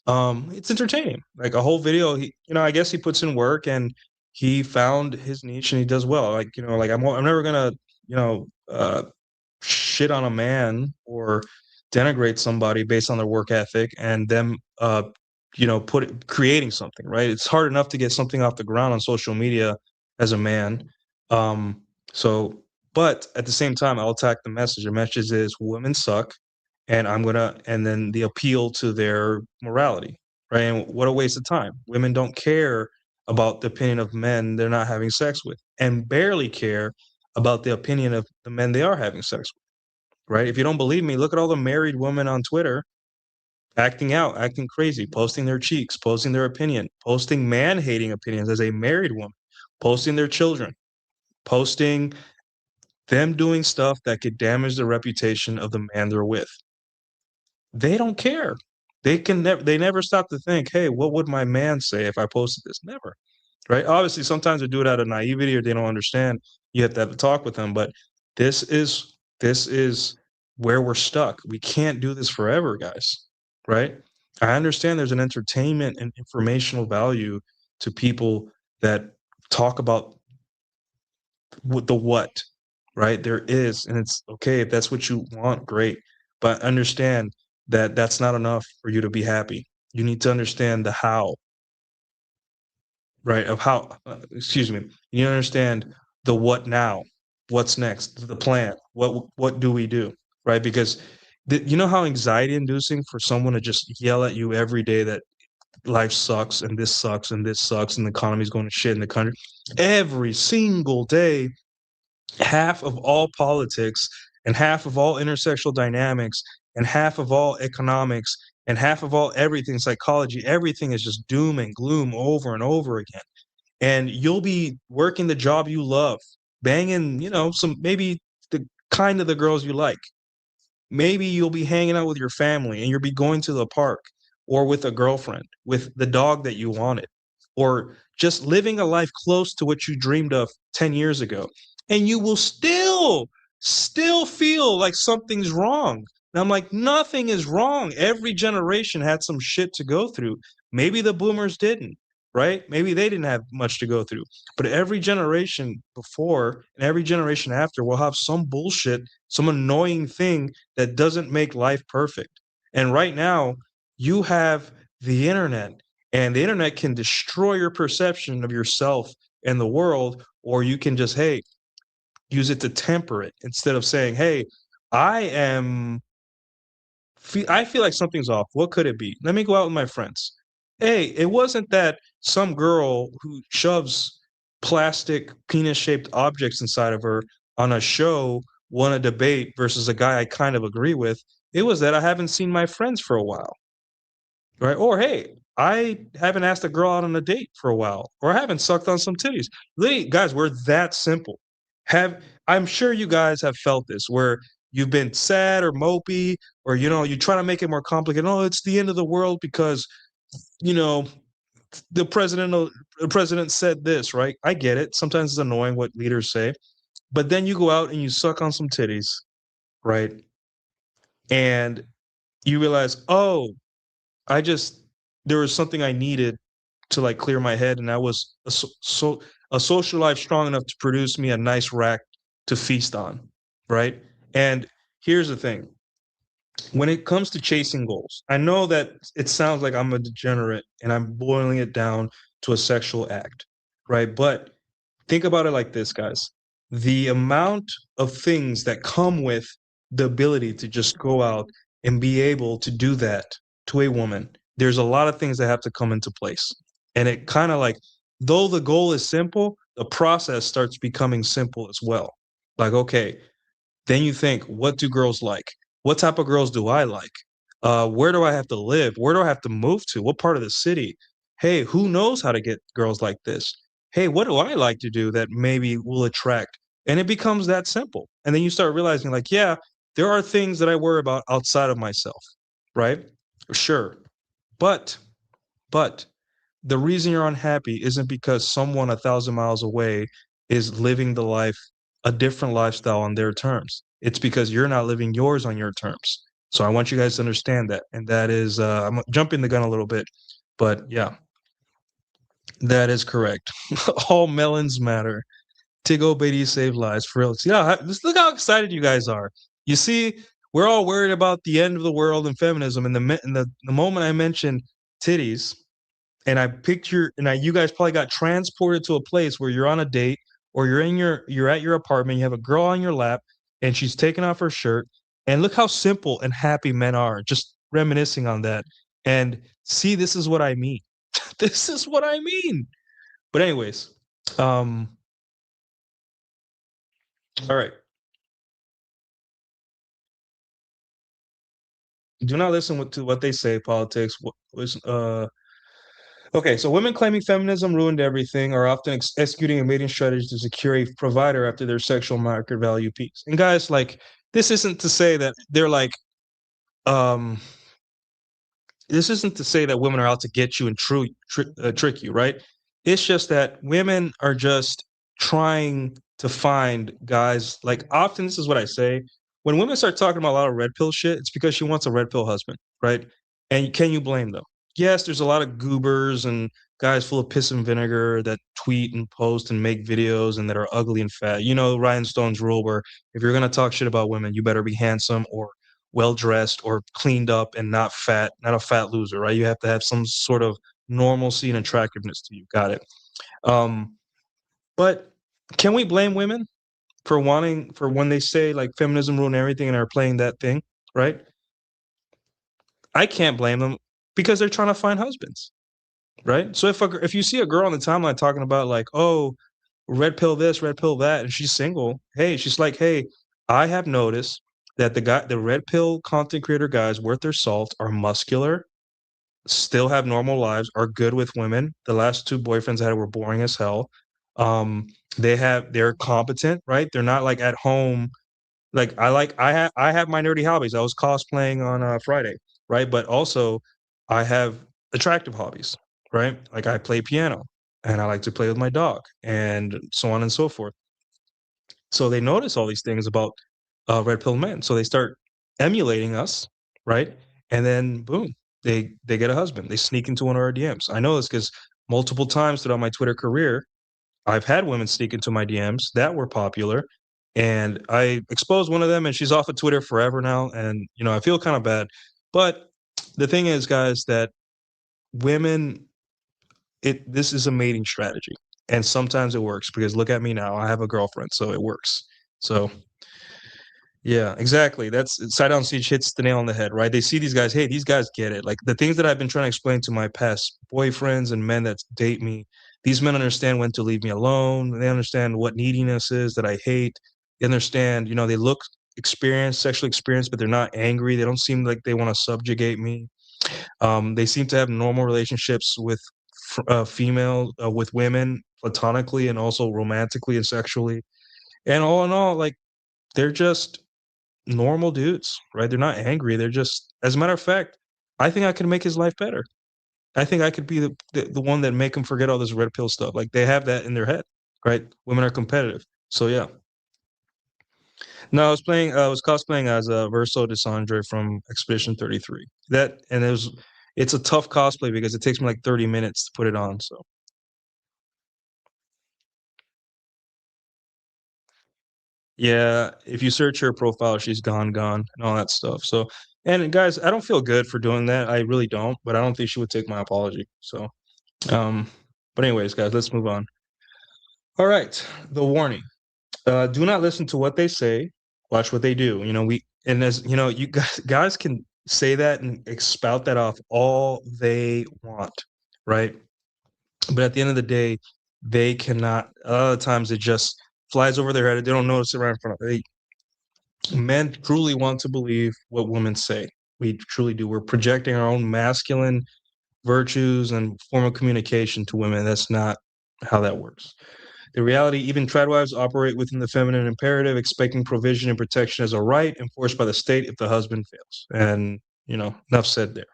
It's entertaining. Like a whole video, I guess he puts in work and he found his niche and he does well. Like, like I'm never gonna, you know, uh, shit on a man or denigrate somebody based on their work ethic and them, creating something, right? It's hard enough to get something off the ground on social media as a man. Um, so, but at the same time, I'll attack the message. The message is women suck, and then the appeal to their morality, right? And what a waste of time. Women don't care about the opinion of men they're not having sex with, and barely care about the opinion of the men they are having sex with, right? If you don't believe me, look at all the married women on Twitter acting out, acting crazy, posting their cheeks, posting their opinion, posting man-hating opinions as a married woman, posting their children, posting them doing stuff that could damage the reputation of the man they're with. They don't care. They never stop to think, hey, what would my man say if I posted this? Never. Right? Obviously, sometimes they do it out of naivety or they don't understand. You have to talk with them, but this is where we're stuck. We can't do this forever, guys. Right? I understand there's an entertainment and informational value to people that talk about the what, right? There is, and it's okay if that's what you want, great. But understand that that's not enough for you to be happy. You need to understand the how, right? Of how, excuse me. You need to understand the what now, what's next, the plan. What do we do, right? Because you know how anxiety inducing for someone to just yell at you every day that life sucks and this sucks and this sucks and the economy's going to shit in the country. Every single day, half of all politics and half of all intersectional dynamics and half of all economics and half of all everything, psychology, everything is just doom and gloom over and over again. And you'll be working the job you love, banging, some maybe the kind of the girls you like. Maybe you'll be hanging out with your family and you'll be going to the park or with a girlfriend, with the dog that you wanted, or just living a life close to what you dreamed of 10 years ago. And you will still feel like something's wrong. And I'm like, nothing is wrong. Every generation had some shit to go through. Maybe the boomers didn't, right? Maybe they didn't have much to go through. But every generation before and every generation after will have some bullshit, some annoying thing that doesn't make life perfect. And right now, you have the internet, and the internet can destroy your perception of yourself and the world, or you can just, hey, use it to temper it instead of saying, hey, I am I feel like something's off. What could it be? Let me go out with my friends. Hey, it wasn't that some girl who shoves plastic penis-shaped objects inside of her on a show won a debate versus a guy I kind of agree with. It was that I haven't seen my friends for a while, right? Or hey, I haven't asked a girl out on a date for a while, or I haven't sucked on some titties. Literally, guys, we're that simple. Have I'm sure you guys have felt this where you've been sad or mopey, or you try to make it more complicated. Oh, it's the end of the world because you know the president said this, right? I get it. Sometimes it's annoying what leaders say, but then you go out and you suck on some titties, right? And you realize, oh, I just there was something I needed to like clear my head, and that was a social life strong enough to produce me a nice rack to feast on, right? And here's the thing: when it comes to chasing goals, I know that it sounds like I'm a degenerate and I'm boiling it down to a sexual act, right? But think about it like this, guys. The amount of things that come with the ability to just go out and be able to do that to a woman, there's a lot of things that have to come into place. And it kind of like, though the goal is simple, the process starts becoming simple as well. Like, okay, then you think, what do girls like? What type of girls do I like? Where do I have to live? Where do I have to move to? What part of the city? Hey, who knows how to get girls like this? Hey, what do I like to do that maybe will attract? And it becomes that simple. And then you start realizing, like, yeah, there are things that I worry about outside of myself, right? Sure. But, but the reason you're unhappy isn't because someone 1,000 miles away is living the life, a different lifestyle on their terms. It's because you're not living yours on your terms. So I want you guys to understand that. And that is, I'm jumping the gun a little bit, but yeah, that is correct. All melons matter. Tigo Beatty save lives for real. See, just look how excited you guys are. You see, we're all worried about the end of the world and feminism. And the moment I mentioned titties, and I picture and you guys probably got transported to a place where you're on a date or you're at your apartment, you have a girl on your lap and she's taking off her shirt, and look how simple and happy men are, just reminiscing on that. And see, this is what I mean. This is what I mean. But anyways, um all right. Do not listen to what they say, politics. Okay, so women claiming feminism ruined everything are often executing a mating strategy to secure a provider after their sexual market value peaks. And guys, like, this isn't to say that they're like, um, this isn't to say that women are out to get you and trick you, right? It's just that women are just trying to find guys. Like, often, this is what I say: when women start talking about a lot of red pill shit, it's because she wants a red pill husband, right? And can you blame them? Yes, there's a lot of goobers and guys full of piss and vinegar that tweet and post and make videos and that are ugly and fat. You know, Ryan Stone's rule where if you're gonna talk shit about women, you better be handsome or well dressed or cleaned up and not fat, not a fat loser, right? You have to have some sort of normalcy and attractiveness to you. Got it. Um, but can we blame women for wanting for when they say like feminism ruined everything and are playing that thing, right? I can't blame them because they're trying to find husbands. right? So if you see a girl on the timeline talking about like, oh, red pill this, red pill that, and she's single, hey, she's like, hey, I have noticed that the red pill content creator guys worth their salt are muscular, still have normal lives, are good with women. The last two boyfriends I had were boring as hell. Um, they're competent, right? They're not like at home. Like I have my nerdy hobbies. I was cosplaying on Friday, right? But also I have attractive hobbies, right? Like I play piano and I like to play with my dog and so on and so forth. So they notice all these things about red pill men. So they start emulating us, right? And then boom, they get a husband. They sneak into one of our DMs. I know this because multiple times throughout my Twitter career, I've had women sneak into my DMs that were popular, and I exposed one of them, and she's off of Twitter forever now. And I feel kind of bad. But the thing is, guys, that women, this is a mating strategy, and sometimes it works because look at me now. I have a girlfriend, so it works. So yeah, exactly. That's side down siege hits the nail on the head, right? They see these guys, hey, these guys get it. Like the things that I've been trying to explain to my past boyfriends and men that date me, these men understand when to leave me alone. They understand what neediness is that I hate. They understand, they look experienced, sexually experienced, but they're not angry. They don't seem like they want to subjugate me. They seem to have normal relationships with with women platonically and also romantically and sexually. And all in all, like they're just normal dudes, right? They're not angry. They're just, as a matter of fact, I think I could make his life better. I think I could be the one that make him forget all this red pill stuff. Like they have that in their head, right? Women are competitive. So yeah. No, I was cosplaying as Verso Desandre from Expedition 33. It's a tough cosplay because it takes me like 30 minutes to put it on. So yeah, if you search her profile, she's gone, and all that stuff. So, and guys, I don't feel good for doing that. I really don't, but I don't think she would take my apology. So, um, but anyways, guys, let's move on. All right, the warning: do not listen to what they say. Watch what they do. As you guys can say that and expout that off all they want, right? But at the end of the day, they cannot. A lot of times, it just flies over their head. They don't notice it right in front of them. Men truly want to believe what women say. We truly do. We're projecting our own masculine virtues and form of communication to women. That's not how that works. The reality, even tradwives operate within the feminine imperative, expecting provision and protection as a right enforced by the state if the husband fails. And, enough said there.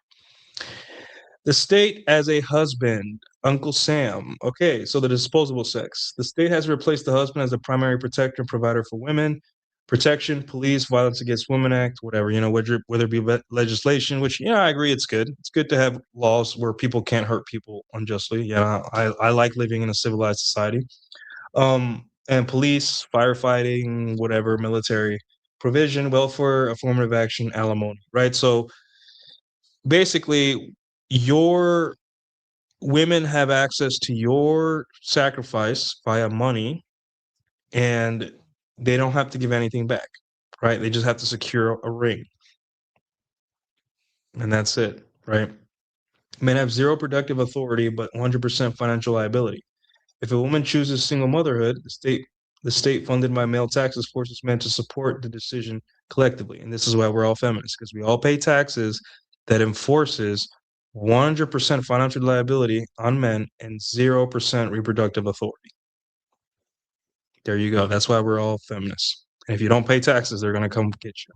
The state as a husband, Uncle Sam. Okay, so the disposable sex. The state has replaced the husband as the primary protector and provider for women. Protection, police, violence against women act, whatever, whether it be legislation, which, I agree it's good. It's good to have laws where people can't hurt people unjustly. Yeah, I like living in a civilized society. And police, firefighting, whatever, military, provision, welfare, affirmative action, alimony, right? So basically, your women have access to your sacrifice via money and they don't have to give anything back, right? They just have to secure a ring and that's it, right? Men have zero productive authority but 100% financial liability. If a woman chooses single motherhood, the state funded by male taxes forces men to support the decision collectively. And this is why we're all feminists, because we all pay taxes that enforces 100% financial liability on men and 0% reproductive authority. There you go. That's why we're all feminists. And if you don't pay taxes, they're going to come get you.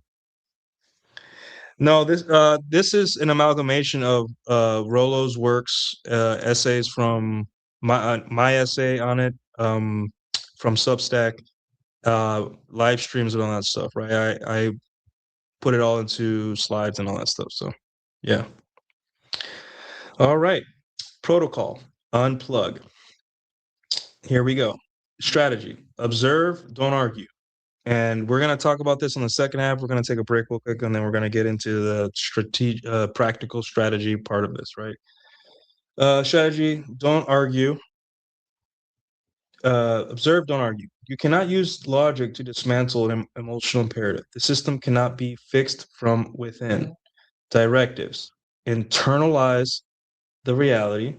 No, this is an amalgamation of Rollo's works, essays from my essay on it, from Substack, live streams and all that stuff, right? I put it all into slides and all that stuff. So, yeah. All right. Protocol, unplug. Here we go. Strategy, observe, don't argue. And we're going to talk about this in the second half. We're going to take a break real quick, and then we're going to get into the practical strategy part of this, right? Strategy, don't argue. Observe, don't argue. You cannot use logic to dismantle an emotional imperative. The system cannot be fixed from within. Directives, internalize the reality,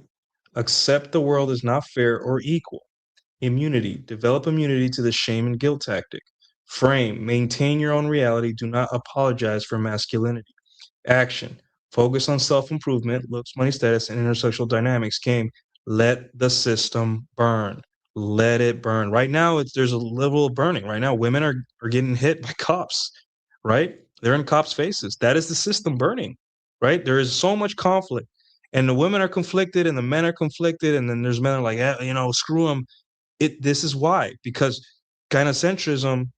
Accept the world is not fair or equal. Immunity. Develop immunity to the shame and guilt tactic. Frame. Maintain your own reality. Do not apologize for masculinity. Action. Focus on self-improvement, looks, money, status, and intersexual dynamics. Game. Let the system burn. Let it burn. Right now, there's a level of burning. Right now, women are getting hit by cops, right? They're in cops' faces. That is the system burning, right? There is so much conflict. And the women are conflicted and the men are conflicted. And then there's men are like, screw them. This is why, because gynocentrism,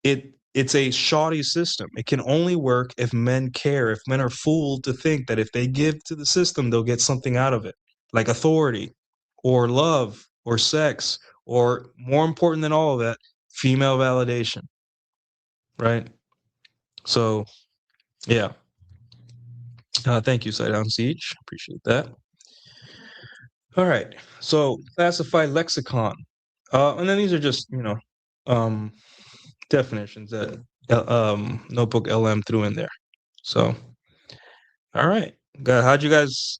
it's a shoddy system. It can only work if men care, if men are fooled to think that if they give to the system, they'll get something out of it, like authority or love or sex, or more important than all of that, female validation, right? So, yeah. Thank you, Sidedown Siege. Appreciate that. All right. So, classified lexicon. And then these are just, um, definitions that Notebook LM threw in there. So, all right. How'd you guys,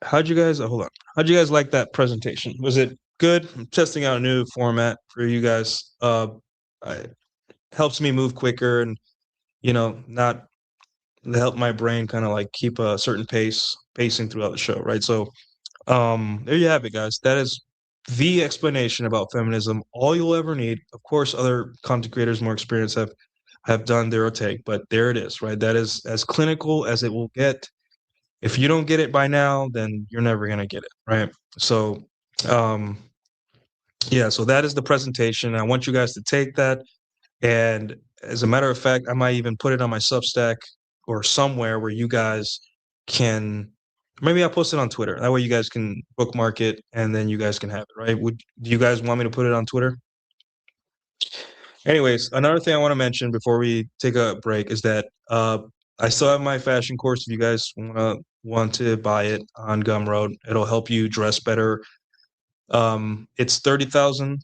hold on. How'd you guys like that presentation? Was it good? I'm testing out a new format for you guys. It helps me move quicker and, not help my brain kind of like keep a certain pacing throughout the show, right? So, there you have it, guys. That is the explanation about feminism. All you'll ever need. Of course, other content creators more experienced have done their take, but there it is, right? That is as clinical as it will get. If you don't get it by now, then you're never gonna get it, right? So, um, yeah. So that is the presentation. I want you guys to take that, and as a matter of fact, I might even put it on my Substack or somewhere where you guys can. Maybe I'll post it on Twitter. That way you guys can bookmark it and then you guys can have it, right? Do you guys want me to put it on Twitter? Anyways, another thing I want to mention before we take a break is that I still have my fashion course. If you guys want to buy it on Gumroad, it'll help you dress better. It's 30,000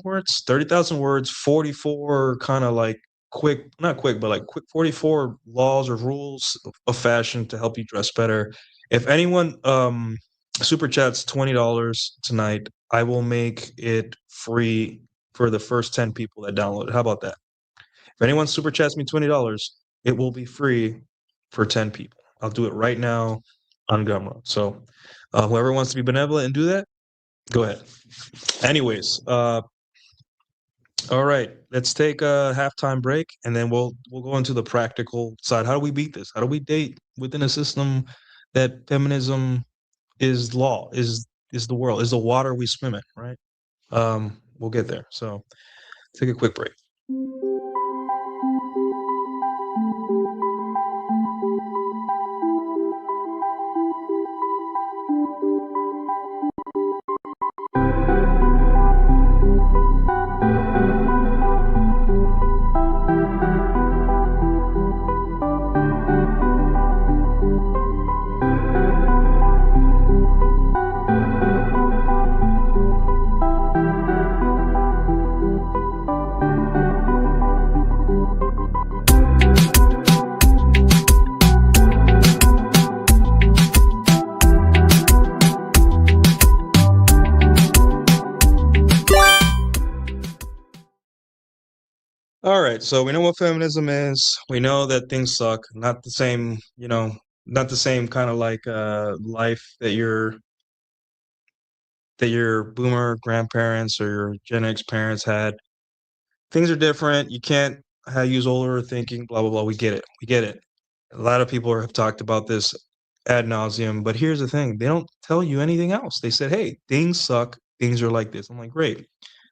words, 30,000 words, 44 kind of like not quick, but like quick 44 laws or rules of fashion to help you dress better. If anyone super chats $20 tonight, I will make it free for the first 10 people that download it. How about that? If anyone super chats me $20, it will be free for 10 people. I'll do it right now on Gumroad. So whoever wants to be benevolent and do that, go ahead. Anyways, all right, let's take a halftime break and then we'll go into the practical side. How do we beat this? How do we date within a system that feminism is law, is the world, is the water we swim in, right? We'll get there. So take a quick break. All right, so we know what feminism is. We know that things suck. Not the same, not the same kind of like life that your boomer grandparents or your Gen X parents had. Things are different. You can't use older thinking, blah blah blah. We get it. We get it. A lot of people have talked about this ad nauseum, but here's the thing: they don't tell you anything else. They said, "Hey, things suck. Things are like this." I'm like, "Great.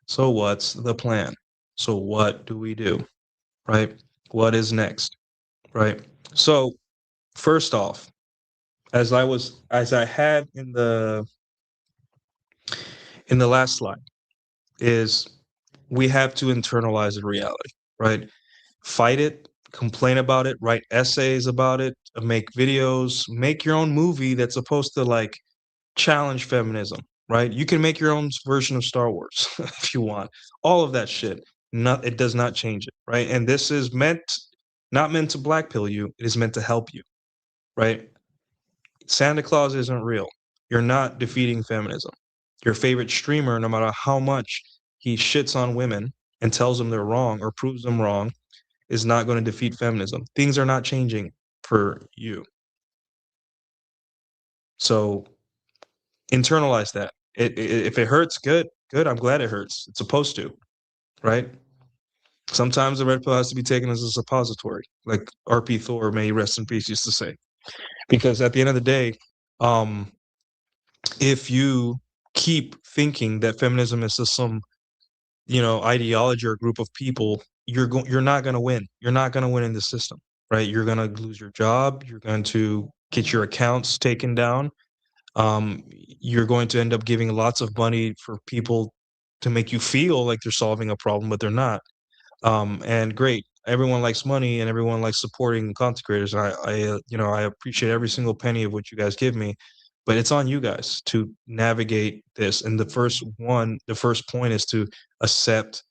So what's the plan? So what do we do?" Right? What is next? Right? So first off, as I had in the last slide, is we have to internalize the reality, right? Fight it, complain about it, write essays about it, make videos, make your own movie that's supposed to like challenge feminism, right? You can make your own version of Star Wars if you want. All of that shit. It does not change it, right? And this is not meant to black pill you. It is meant to help you, right? Santa Claus isn't real. You're not defeating feminism. Your favorite streamer, no matter how much he shits on women and tells them they're wrong or proves them wrong, is not going to defeat feminism. Things are not changing for you. So internalize that. If it hurts, good. I'm glad it hurts. It's supposed to, right? Sometimes the red pill has to be taken as a suppository, like RP Thor, may he rest in peace, used to say. Because at the end of the day, um, if you keep thinking that feminism is just some, ideology or group of people, you're not going to win. You're not going to win in the system, right? You're going to lose your job. You're going to get your accounts taken down. You're going to end up giving lots of money for people to make you feel like they're solving a problem, but they're not. And great, everyone likes money and everyone likes supporting content creators. And I appreciate every single penny of what you guys give me, but it's on you guys to navigate this. And the first point is to accept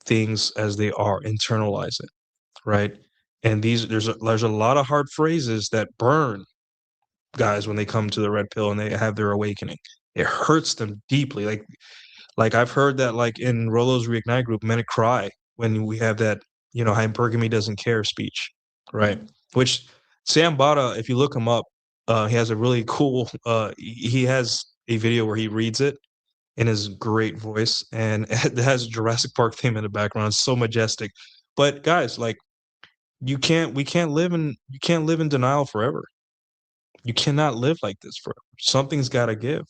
things as they are, internalize it, right? And there's a lot of hard phrases that burn guys when they come to the red pill and they have their awakening. It hurts them deeply. Like I've heard that like in Rolo's Reignite group, men cry when we have that, hypergamy doesn't care speech, right? Which Sam Bada, if you look him up, he has a really cool he has a video where he reads it in his great voice, and it has a Jurassic Park theme in the background. It's so majestic. But guys, like you can't live in denial forever. You cannot live like this forever. Something's got to give,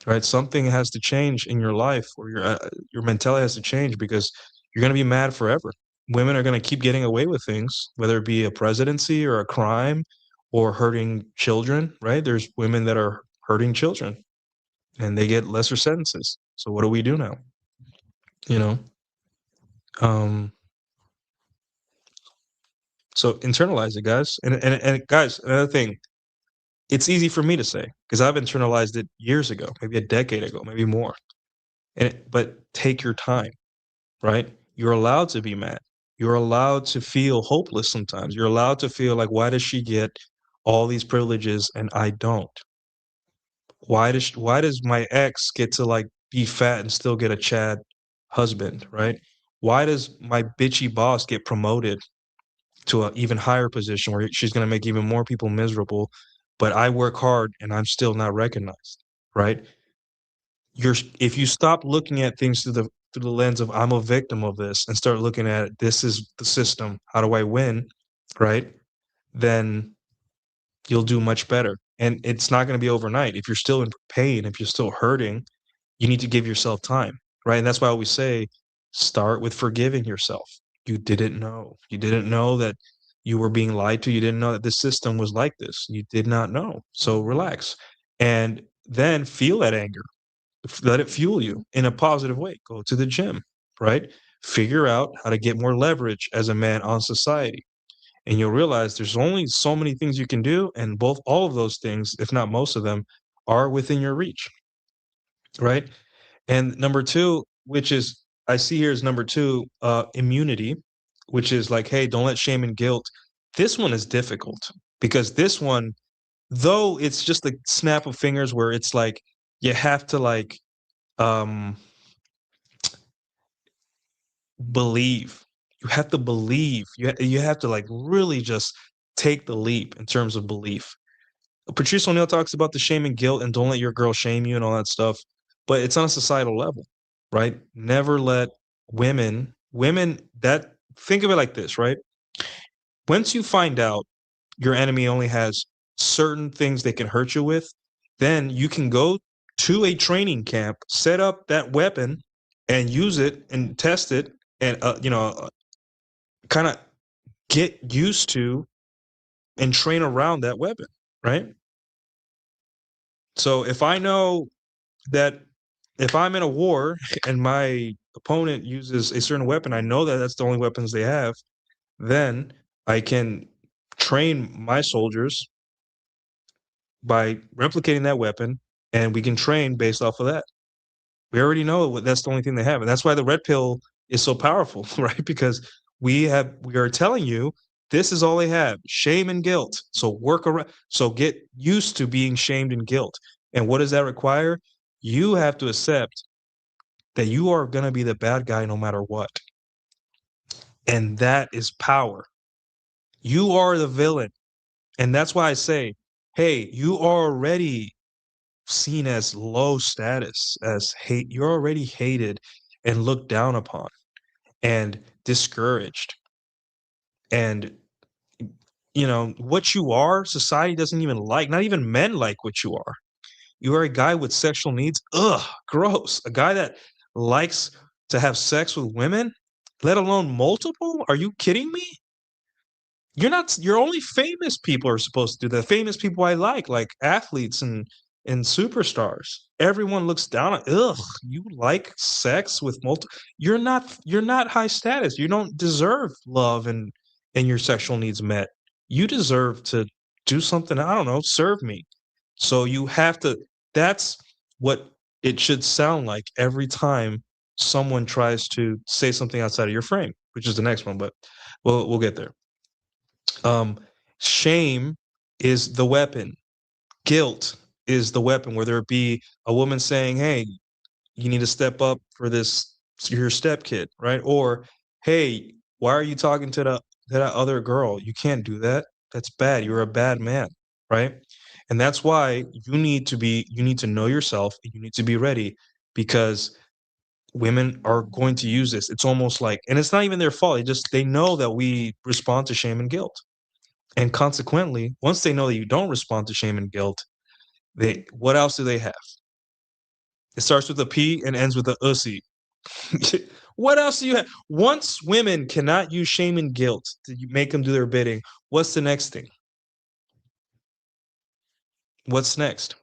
right? Something has to change in your life, or your mentality has to change, because you're going to be mad forever. Women are going to keep getting away with things, whether it be a presidency or a crime or hurting children, right? There's women that are hurting children and they get lesser sentences. So what do we do now? You know? Um, so internalize it, guys. And guys, another thing, it's easy for me to say because I've internalized it years ago, maybe a decade ago, maybe more. But take your time, right? You're allowed to be mad. You're allowed to feel hopeless sometimes. You're allowed to feel like, why does she get all these privileges and I don't? Why does my ex get to like be fat and still get a Chad husband, right? Why does my bitchy boss get promoted to an even higher position where she's going to make even more people miserable, but I work hard and I'm still not recognized, right? If you stop looking at things through the lens of I'm a victim of this and start looking at this is the system, how do I win, right? Then you'll do much better. And it's not going to be overnight. If you're still in pain, if you're still hurting, you need to give yourself time, right? And that's why I always say start with forgiving yourself. You didn't know. You didn't know that you were being lied to. You didn't know that the system was like this. You did not know. So relax. And then feel that anger. Let it fuel you in a positive way. Go to the gym, right? Figure out how to get more leverage as a man on society. And you'll realize there's only so many things you can do. And all of those things, if not most of them, are within your reach, right? And number two, which is I see here is number two, immunity, which is like, hey, don't let shame and guilt. This one is difficult because this one, though it's just a snap of fingers where it's like you have to like um believe. You have to believe. You have to like really just take the leap in terms of belief. Patrice O'Neill talks about the shame and guilt and don't let your girl shame you and all that stuff, but it's on a societal level, right? Never let women that think of it like this, right? Once you find out your enemy only has certain things they can hurt you with, then you can go to a training camp, set up that weapon, and use it and test it, and kind of get used to and train around that weapon, right? So if I know that if I'm in a war and my opponent uses a certain weapon, I know that that's the only weapons they have, then I can train my soldiers by replicating that weapon, and we can train based off of that. We already know that's the only thing they have, and that's why the red pill is so powerful, right? Because we are telling you This is all they have: shame and guilt. So work around. So get used to being shamed and guilt. And what does that require? You have to accept that you are going to be the bad guy no matter what. And that is power. You are the villain. And that's why I say, hey, you are already seen as low status, as hate. You're already hated and looked down upon and discouraged. And what you are, society doesn't even like. Not even men like what you are. You are a guy with sexual needs. Ugh, gross. A guy that likes to have sex with women, let alone multiple? Are you kidding me? You're only famous people are supposed to do that. Famous people I like athletes and superstars. Everyone looks down on, ugh, you like sex with multiple. You're not high status. You don't deserve love and your sexual needs met. You deserve to do something, I don't know, serve me. So you have to, that's what it should sound like every time someone tries to say something outside of your frame, which is the next one, but we'll get there. Um, Shame is the weapon. Guilt is the weapon, whether it be a woman saying, "Hey, you need to step up for this your stepkid," right? Or, "Hey, why are you talking to that other girl? You can't do that. That's bad. You're a bad man," right? And that's why you need to know yourself and you need to be ready, because women are going to use this. It's almost like, and it's not even their fault. They know that we respond to shame and guilt. And consequently, once they know that you don't respond to shame and guilt, what else do they have? It starts with a P and ends with a ussy. What else do you have? Once women cannot use shame and guilt to make them do their bidding, what's the next thing? What's next?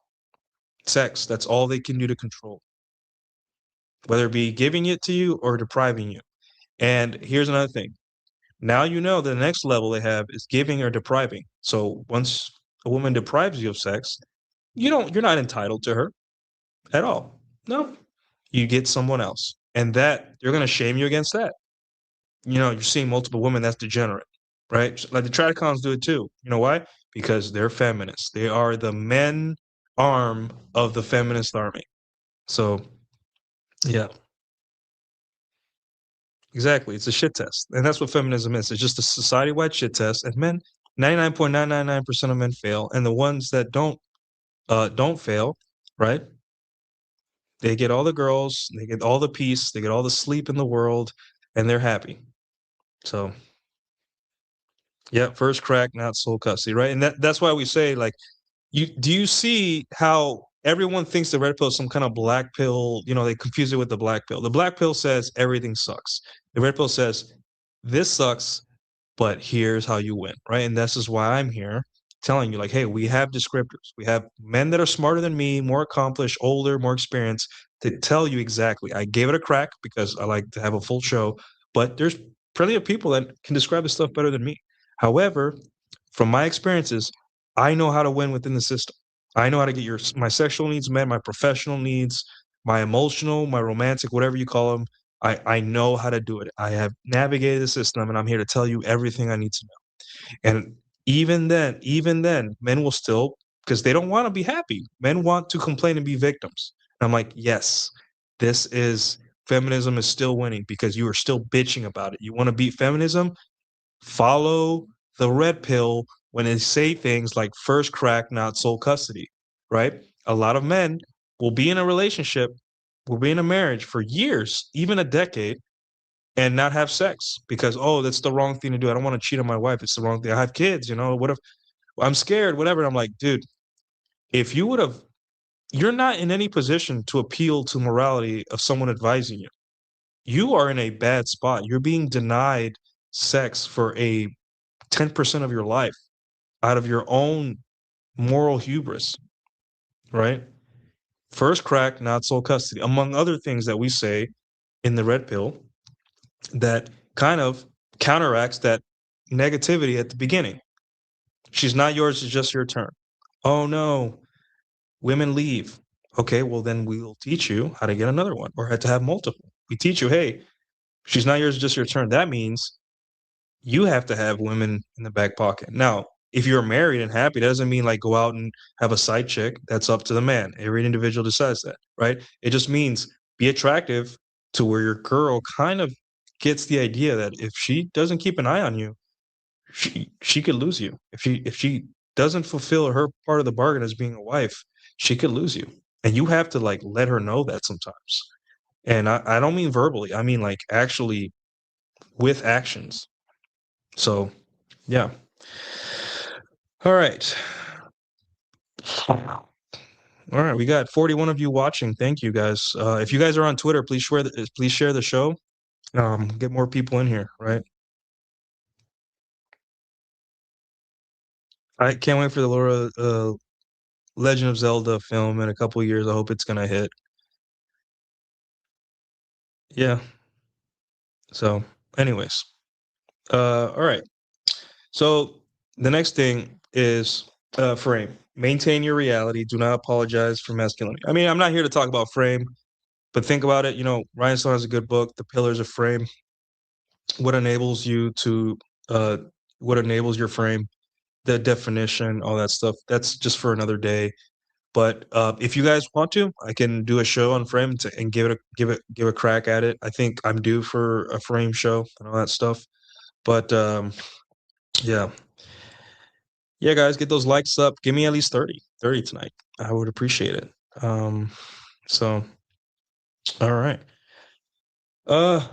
Sex. That's all they can do to control, whether it be giving it to you or depriving you. And here's another thing. Now you know the next level they have is giving or depriving. So once a woman deprives you of sex, you're not entitled to her at all. No, you get someone else. And that they're gonna shame you against that. You're seeing multiple women, that's degenerate, right? Like the Tradicons do it too. You know why? Because they're feminists. They are the men arm of the feminist army. So yeah, exactly. It's a shit test. And that's what feminism is. It's just a society-wide shit test. And men, 99.999% of men fail. And the ones that don't fail, right? They get all the girls, they get all the peace, they get all the sleep in the world, and they're happy. So, yeah, first crack, not soul custody, right? And that's why we say, like, do you see how everyone thinks the red pill is some kind of black pill? They confuse it with the black pill. The black pill says everything sucks. The red pill says this sucks, but here's how you win, right? And this is why I'm here telling you, like, hey, we have descriptors. We have men that are smarter than me, more accomplished, older, more experienced to tell you exactly. I gave it a crack because I like to have a full show, but there's plenty of people that can describe this stuff better than me. However, from my experiences, I know how to win within the system. I know how to get my sexual needs met, my professional needs, my emotional, my romantic, whatever you call them. I know how to do it. I have navigated the system, and I'm here to tell you everything I need to know. And even then, men will still, because they don't want to be happy. Men want to complain and be victims. And I'm like, yes, this is feminism is still winning because you are still bitching about it. You want to beat feminism? Follow the red pill when they say things like first crack, not sole custody, right? A lot of men will be in a relationship, will be in a marriage for years, even a decade, and not have sex because, oh, that's the wrong thing to do. I don't want to cheat on my wife. It's the wrong thing. I have kids, what if I'm scared, whatever. I'm like, dude, if you would have, you're not in any position to appeal to morality of someone advising you. You are in a bad spot. You're being denied sex for a 10% of your life out of your own moral hubris, right? First crack, not sole custody, among other things that we say in the red pill that kind of counteracts that negativity at the beginning. She's not yours, it's just your turn. Oh no, women leave. Okay, well then we will teach you how to get another one or how to have multiple. We teach you, hey, she's not yours, just your turn. That means you have to have women in the back pocket. Now, if you're married and happy, that doesn't mean like go out and have a side chick. That's up to the man. Every individual decides that, right? It just means be attractive to where your girl kind of gets the idea that if she doesn't keep an eye on you, she could lose you. If she doesn't fulfill her part of the bargain as being a wife, she could lose you. And you have to like let her know that sometimes. And I don't mean verbally, I mean like actually with actions. So yeah. All right. All right. We got 41 of you watching. Thank you guys. If you guys are on Twitter, please share the show. Get more people in here, right? I can't wait for the Laura Legend of Zelda film in a couple of years. I hope it's gonna hit. Yeah. So, anyways. All right. So the next thing is frame. Maintain your reality. Do not apologize for masculinity. I mean, I'm not here to talk about frame, but think about it. You know, Ryan Stone has a good book, The Pillars of Frame. What enables you to, uh, what enables your frame, the definition, all that stuff. That's just for another day. But if you guys want to, I can do a show on frame and give a crack at it. I think I'm due for a frame show and all that stuff. But yeah, yeah, guys, get those likes up. Give me at least 30 tonight. I would appreciate it. So all right. Uh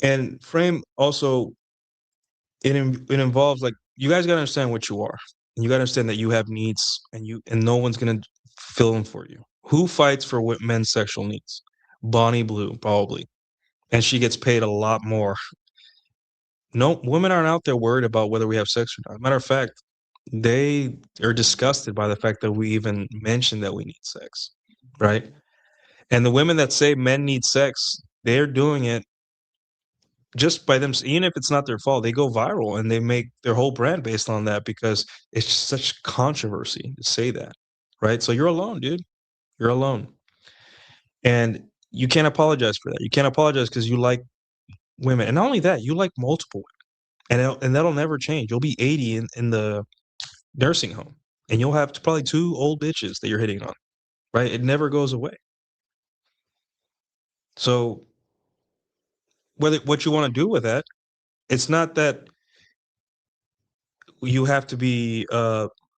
and frame also it involves like you guys gotta understand what you are. And you gotta understand that you have needs and no one's gonna fill them for you. Who fights for what men's sexual needs? Bonnie Blue, probably. And she gets paid a lot more. No, women aren't out there worried about whether we have sex or not. Matter of fact, they are disgusted by the fact that we even mention that we need sex, right? And the women that say men need sex, they're doing it just by them. Even if it's not their fault, they go viral and they make their whole brand based on that because it's just such controversy to say that, right? So you're alone, dude. You're alone, and you can't apologize for that. You can't apologize because you like women, and not only that, you like multiple women, and that'll never change. You'll be 80 in the nursing home, and you'll have probably 2 old bitches that you're hitting on, right? It never goes away. So whether what you wanna do with that, it's not that you have to be,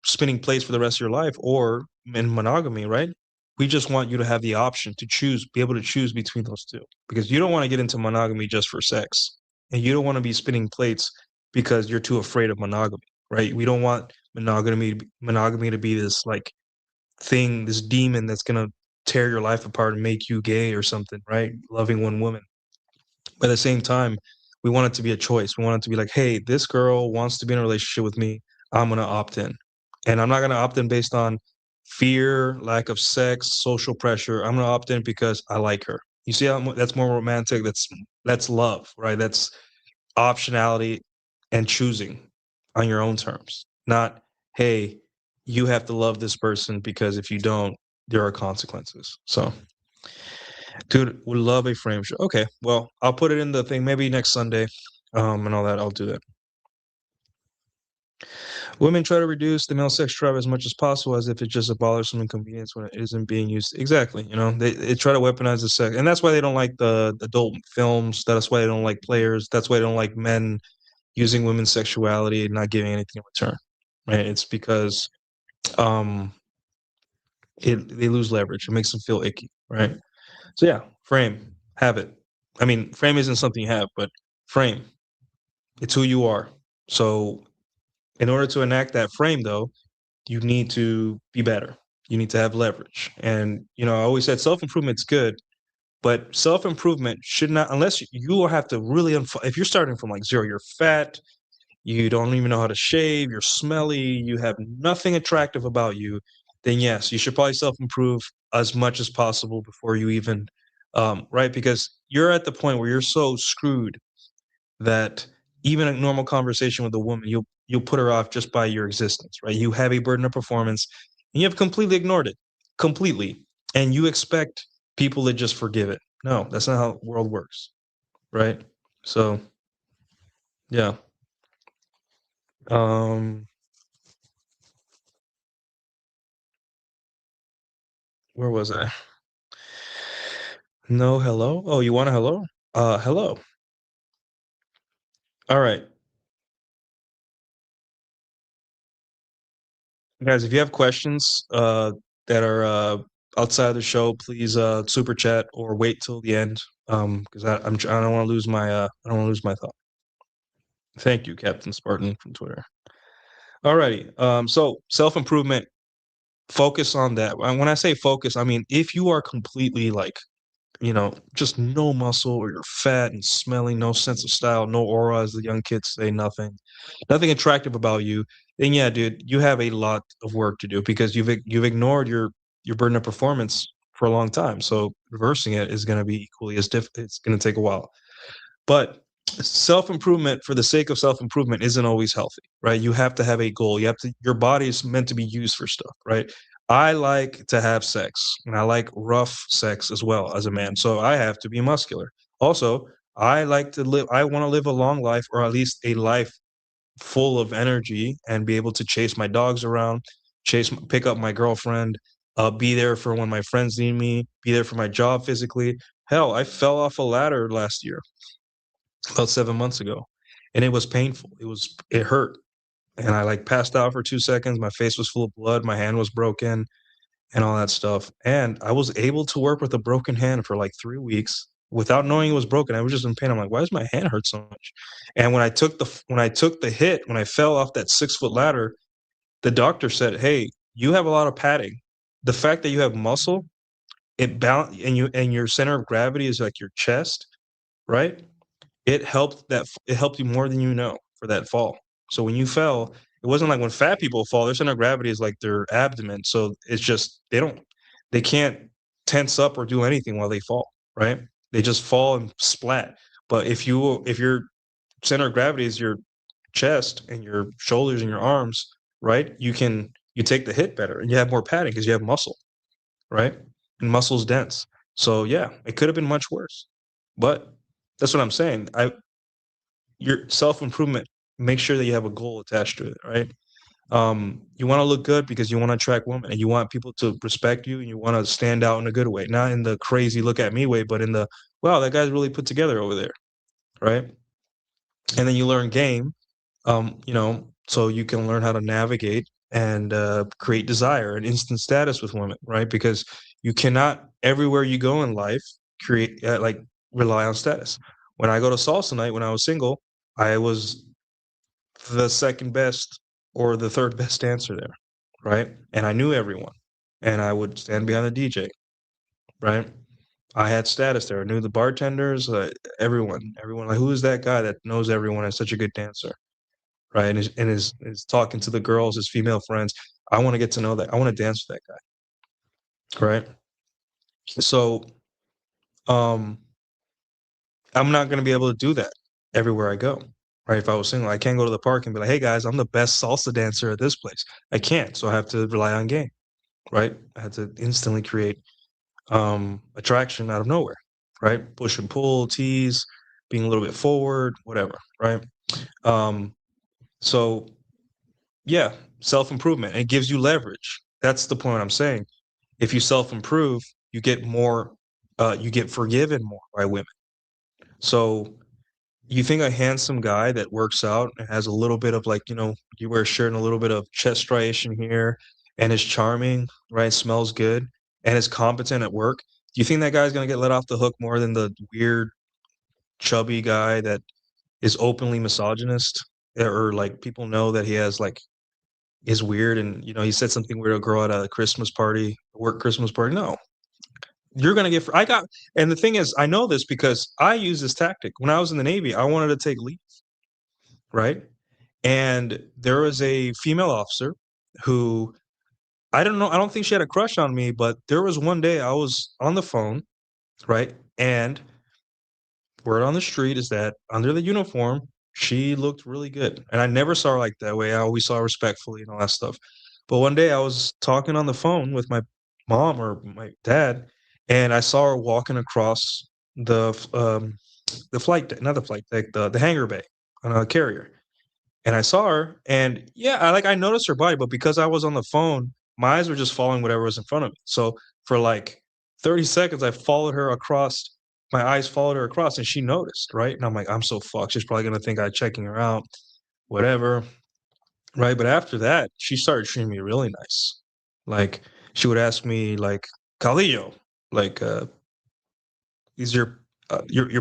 spinning plates for the rest of your life or in monogamy, right? We just want you to have the option to choose be able to choose between those 2, because you don't wanna get into monogamy just for sex, and you don't wanna be spinning plates because you're too afraid of monogamy, right? We don't want monogamy to be this, like, thing, this demon that's gonna tear your life apart and make you gay or something, right? Loving one woman. But at the same time, we want it to be a choice. We want it to be like, hey, this girl wants to be in a relationship with me. I'm gonna opt in. And I'm not gonna opt in based on fear, lack of sex, social pressure. I'm gonna opt in because I like her. You see how that's more romantic? That's love, right? That's optionality and choosing on your own terms. Not, hey, you have to love this person because if you don't, there are consequences. So dude, would love a frame show. Okay, well, I'll put it in the thing maybe next Sunday, and all that. I'll do that. Women try to reduce the male sex drive as much as possible, as if it's just a bothersome inconvenience when it isn't being used. Exactly, you know, they try to weaponize the sex, and that's why they don't like the adult films. That's why they don't like players. That's why they don't like men using women's sexuality and not giving anything in return. Right? It's because um, they lose leverage. It makes them feel icky. Right? So yeah, frame, have it. I mean, frame isn't something you have, but frame, it's who you are. So in order to enact that frame, though, you need to be better. You need to have leverage. And you know, I always said self-improvement's good, but self-improvement should not, unless you will have to really if you're starting from like zero, you're fat, you don't even know how to shave, you're smelly, you have nothing attractive about you, then yes, you should probably self-improve as much as possible before you even right, because you're at the point where you're so screwed that even a normal conversation with a woman, you'll put her off just by your existence, right? You have a burden of performance, and you have completely ignored it, completely, and you expect people to just forgive it. No, that's not how the world works, right? So Yeah. Um, where was I? No, hello. Oh, you want a hello? Hello. All right, guys. If you have questions that are outside the show, please super chat or wait till the end. Because I don't want to lose my I don't want to lose my thought. Thank you, Captain Spartan from Twitter. Alrighty. So self improvement, focus on that. And when I say focus, I mean if you are completely like, just no muscle or you're fat and smelly, no sense of style, no aura, as the young kids say, nothing attractive about you, then yeah, dude, you have a lot of work to do because you've ignored your burden of performance for a long time. So reversing it is going to be equally as it's going to take a while. But self-improvement for the sake of self-improvement isn't always healthy, right? You have to have a goal. Your body is meant to be used for stuff, right? I like to have sex and I like rough sex as well as a man. So I have to be muscular. Also, I want to live a long life or at least a life full of energy and be able to chase my dogs around, pick up my girlfriend, be there for when my friends need me, be there for my job physically. Hell, I fell off a ladder last year about 7 months ago, and it was painful. It hurt, and I, like, passed out for 2 seconds, my face was full of blood, my hand was broken, and all that stuff, and I was able to work with a broken hand for, like, 3 weeks without knowing it was broken. I was just in pain. I'm like, "Why does my hand hurt so much?" And when I took the hit, when I fell off that 6-foot ladder, the doctor said, "Hey, you have a lot of padding. The fact that you have muscle, and your center of gravity is, like, your chest, right? It helped you more than you know for that fall. So when you fell, it wasn't like when fat people fall, their center of gravity is like their abdomen. So it's just they can't tense up or do anything while they fall, right? They just fall and splat. But if your center of gravity is your chest and your shoulders and your arms, right? You take the hit better and you have more padding because you have muscle, right? And muscle's dense. So yeah, it could have been much worse. But that's what I'm saying. Your self-improvement, make sure that you have a goal attached to it, right? You want to look good because you want to attract women and you want people to respect you and you want to stand out in a good way, not in the crazy look at me way, but in the wow, that guy's really put together over there, right? And then you learn game, so you can learn how to navigate and create desire and instant status with women, right? Because you cannot everywhere you go in life create rely on status. When I go to salsa night when I was single, I was the second best or the third best dancer there, right? And I knew everyone, and I would stand behind the DJ, right? I had status there. I knew the bartenders, everyone. Like, who is that guy that knows everyone and is such a good dancer, right? And is talking to the girls, his female friends. I want to get to know that. I want to dance with that guy, right? So, um, I'm not going to be able to do that everywhere I go. Right. If I was single, I can't go to the park and be like, hey guys, I'm the best salsa dancer at this place. I can't. So I have to rely on game. Right. I had to instantly create attraction out of nowhere. Right. Push and pull, tease, being a little bit forward, whatever. Right. Um, so yeah, self-improvement. It gives you leverage. That's the point I'm saying. If you self-improve, you get forgiven more by women. So you think a handsome guy that works out and has a little bit of like, you wear a shirt and a little bit of chest striation here and is charming, right? Smells good and is competent at work. Do you think that guy's going to get let off the hook more than the weird, chubby guy that is openly misogynist or like people know that he has like is weird and he said something weird to a girl at a Christmas party, work Christmas party? No, you're going to get. I got, and the thing is, I know this because I use this tactic when I was in the Navy. I wanted to take leave, right? And there was a female officer who I don't know, I don't think she had a crush on me, but there was one day I was on the phone, right? And word on the street is that under the uniform, she looked really good. And I never saw her like that way. I always saw her respectfully and all that stuff. But one day I was talking on the phone with my mom or my dad, and I saw her walking across the flight deck, not the flight deck, the hangar bay. on a carrier. And I saw her, and yeah, I noticed her body, but because I was on the phone, my eyes were just following whatever was in front of me. So for like 30 seconds, I followed her across. My eyes followed her across, and she noticed, right? And I'm like, I'm so fucked. She's probably gonna think I'm checking her out, whatever, right? But after that, she started treating me really nice. Like she would ask me, like, Caudillo, like, is your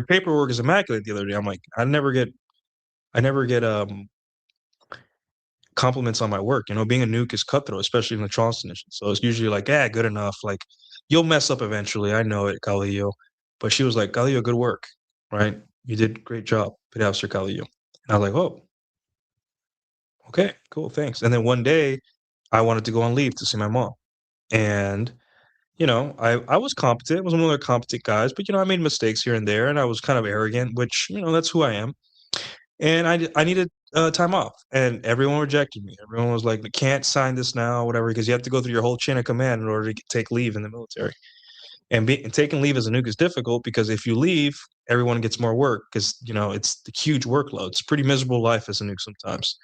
paperwork is immaculate the other day. I'm like, I never get compliments on my work. You know, being a nuke is cutthroat, especially in the Charleston issue. So it's usually like, yeah, good enough. Like, you'll mess up eventually. I know it, Caudillo. But she was like, Caudillo, good work, right? You did great job. Good job, Sir Caudillo. And I was like, oh, okay, cool, thanks. And then one day, I wanted to go on leave to see my mom, and I was competent. I was one of the competent guys, but I made mistakes here and there, and I was kind of arrogant, which that's who I am. And I needed time off, and everyone rejected me. Everyone was like, "We can't sign this now, whatever," because you have to go through your whole chain of command in order to take leave in the military. And taking leave as a nuke is difficult because if you leave, everyone gets more work because it's the huge workload. It's a pretty miserable life as a nuke sometimes.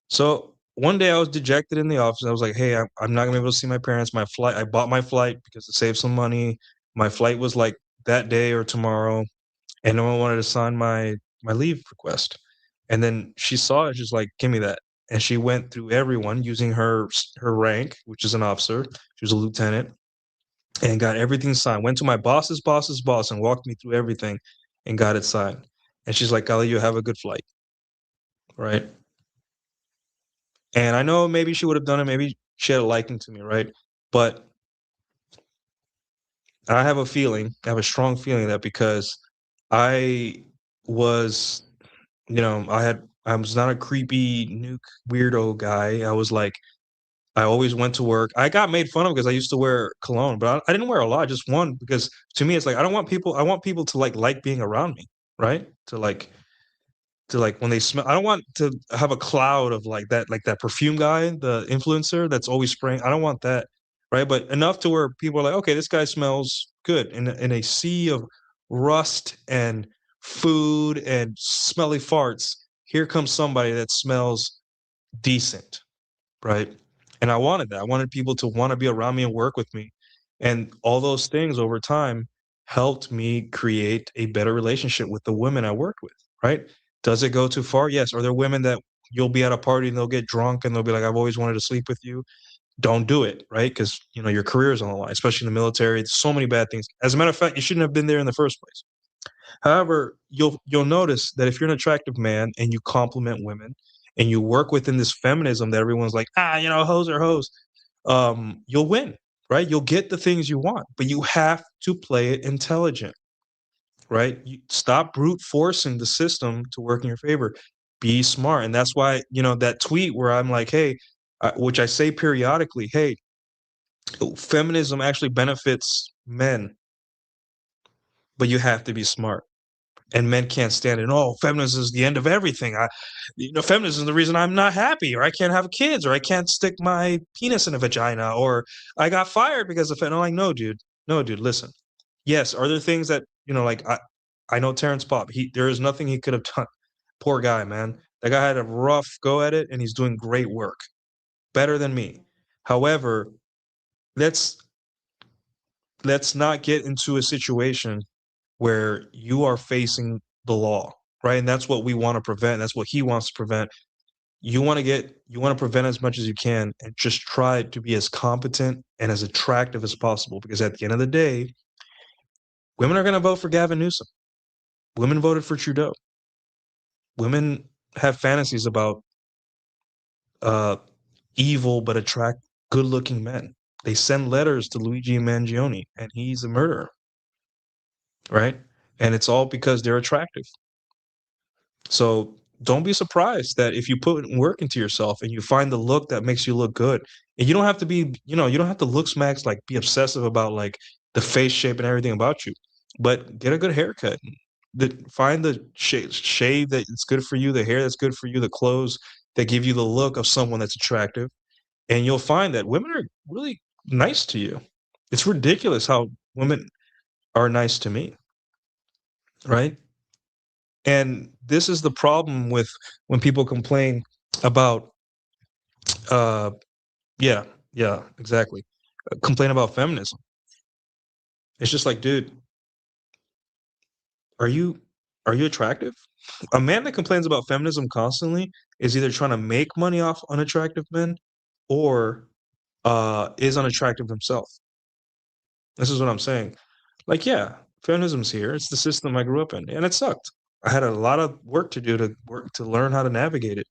So one day I was dejected in the office. I was like, "Hey, I'm not gonna be able to see my parents. My flight. I bought my flight because to save some money. My flight was like that day or tomorrow, and no one wanted to sign my leave request." And then she saw it, she's like, "Give me that." And she went through everyone using her rank, which is an officer. She was a lieutenant, and got everything signed. Went to my boss's boss and walked me through everything and got it signed. And she's like, "Golly, you have a good flight," right? And I know maybe she would have done it, maybe she had a liking to me, right? But I have a feeling, I have a strong feeling that because I was I was not a creepy nuke weirdo guy. I was like, I always went to work. I got made fun of because I used to wear cologne, but I didn't wear a lot, just one because to me it's like I want people to like being around me, right? To like when they smell, I don't want to have a cloud of like that perfume guy, the influencer that's always spraying. I don't want that, right? But enough to where people are like, okay, this guy smells good in a sea of rust and food and smelly farts. Here comes somebody that smells decent, right? And I wanted that. I wanted people to want to be around me and work with me. And all those things over time helped me create a better relationship with the women I worked with, right? Does it go too far? Yes. Are there women that you'll be at a party and they'll get drunk and they'll be like, I've always wanted to sleep with you? Don't do it, right? Because your career is on the line, especially in the military. There's so many bad things. As a matter of fact, you shouldn't have been there in the first place. However, you'll notice that if you're an attractive man and you compliment women and you work within this feminism that everyone's like, hoes are hoes, you'll win, right? You'll get the things you want, but you have to play it intelligent, right? You stop brute forcing the system to work in your favor. Be smart, and that's why that tweet where I'm like, hey, which I say periodically, hey, feminism actually benefits men, but you have to be smart. And men can't stand it. Oh, feminism is the end of everything. Feminism is the reason I'm not happy, or I can't have kids, or I can't stick my penis in a vagina, or I got fired because of it. And I'm like, no, dude, listen. Yes, are there things that like I know Terrence Popp. There is nothing he could have done. Poor guy, man. That guy had a rough go at it, and he's doing great work, better than me. However, let's let's not get into a situation where you are facing the law, right? And that's what we want to prevent. That's what he wants to prevent. You want to prevent as much as you can and just try to be as competent and as attractive as possible. Because at the end of the day, women are going to vote for Gavin Newsom. Women voted for Trudeau. Women have fantasies about uh, evil but attract good-looking men. They send letters to Luigi Mangione, and he's a murderer, right? And it's all because they're attractive. So don't be surprised that if you put work into yourself and you find the look that makes you look good, and you don't have to be, you don't have to look smacks like be obsessive about like the face shape and everything about you, but get a good haircut. Find the shave that is good for you, the hair that's good for you, the clothes that give you the look of someone that's attractive, and you'll find that women are really nice to you. It's ridiculous how women are nice to me, right? And this is the problem with when people complain about uh yeah, yeah, exactly. Complain about feminism. It's just like, dude, are you are you attractive? A man that complains about feminism constantly is either trying to make money off unattractive men or is unattractive himself. This is what I'm saying. Like, yeah, feminism's here. It's the system I grew up in, and it sucked. I had a lot of work to do to work to learn how to navigate it.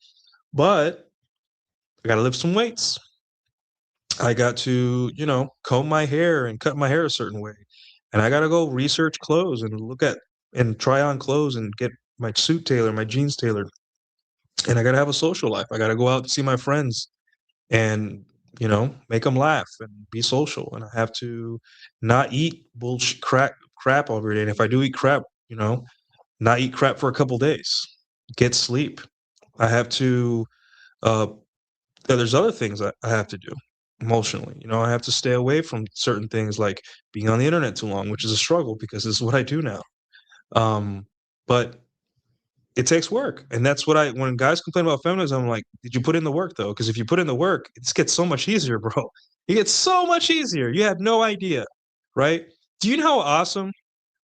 But I got to lift some weights. I got to, comb my hair and cut my hair a certain way. And I got to go research clothes and look at and try on clothes and get my suit tailored, my jeans tailored. And I got to have a social life. I got to go out and see my friends and, make them laugh and be social. And I have to not eat bullshit crap every day. And if I do eat crap, not eat crap for a couple days. Get sleep. I have to uh there's other things that I have to do emotionally. I have to stay away from certain things like being on the internet too long, which is a struggle because this is what I do now. But it takes work. And that's what when guys complain about feminism, I'm like, did you put in the work though? Because if you put in the work, it gets so much easier, bro. It gets so much easier. You have no idea, right? Do you know how awesome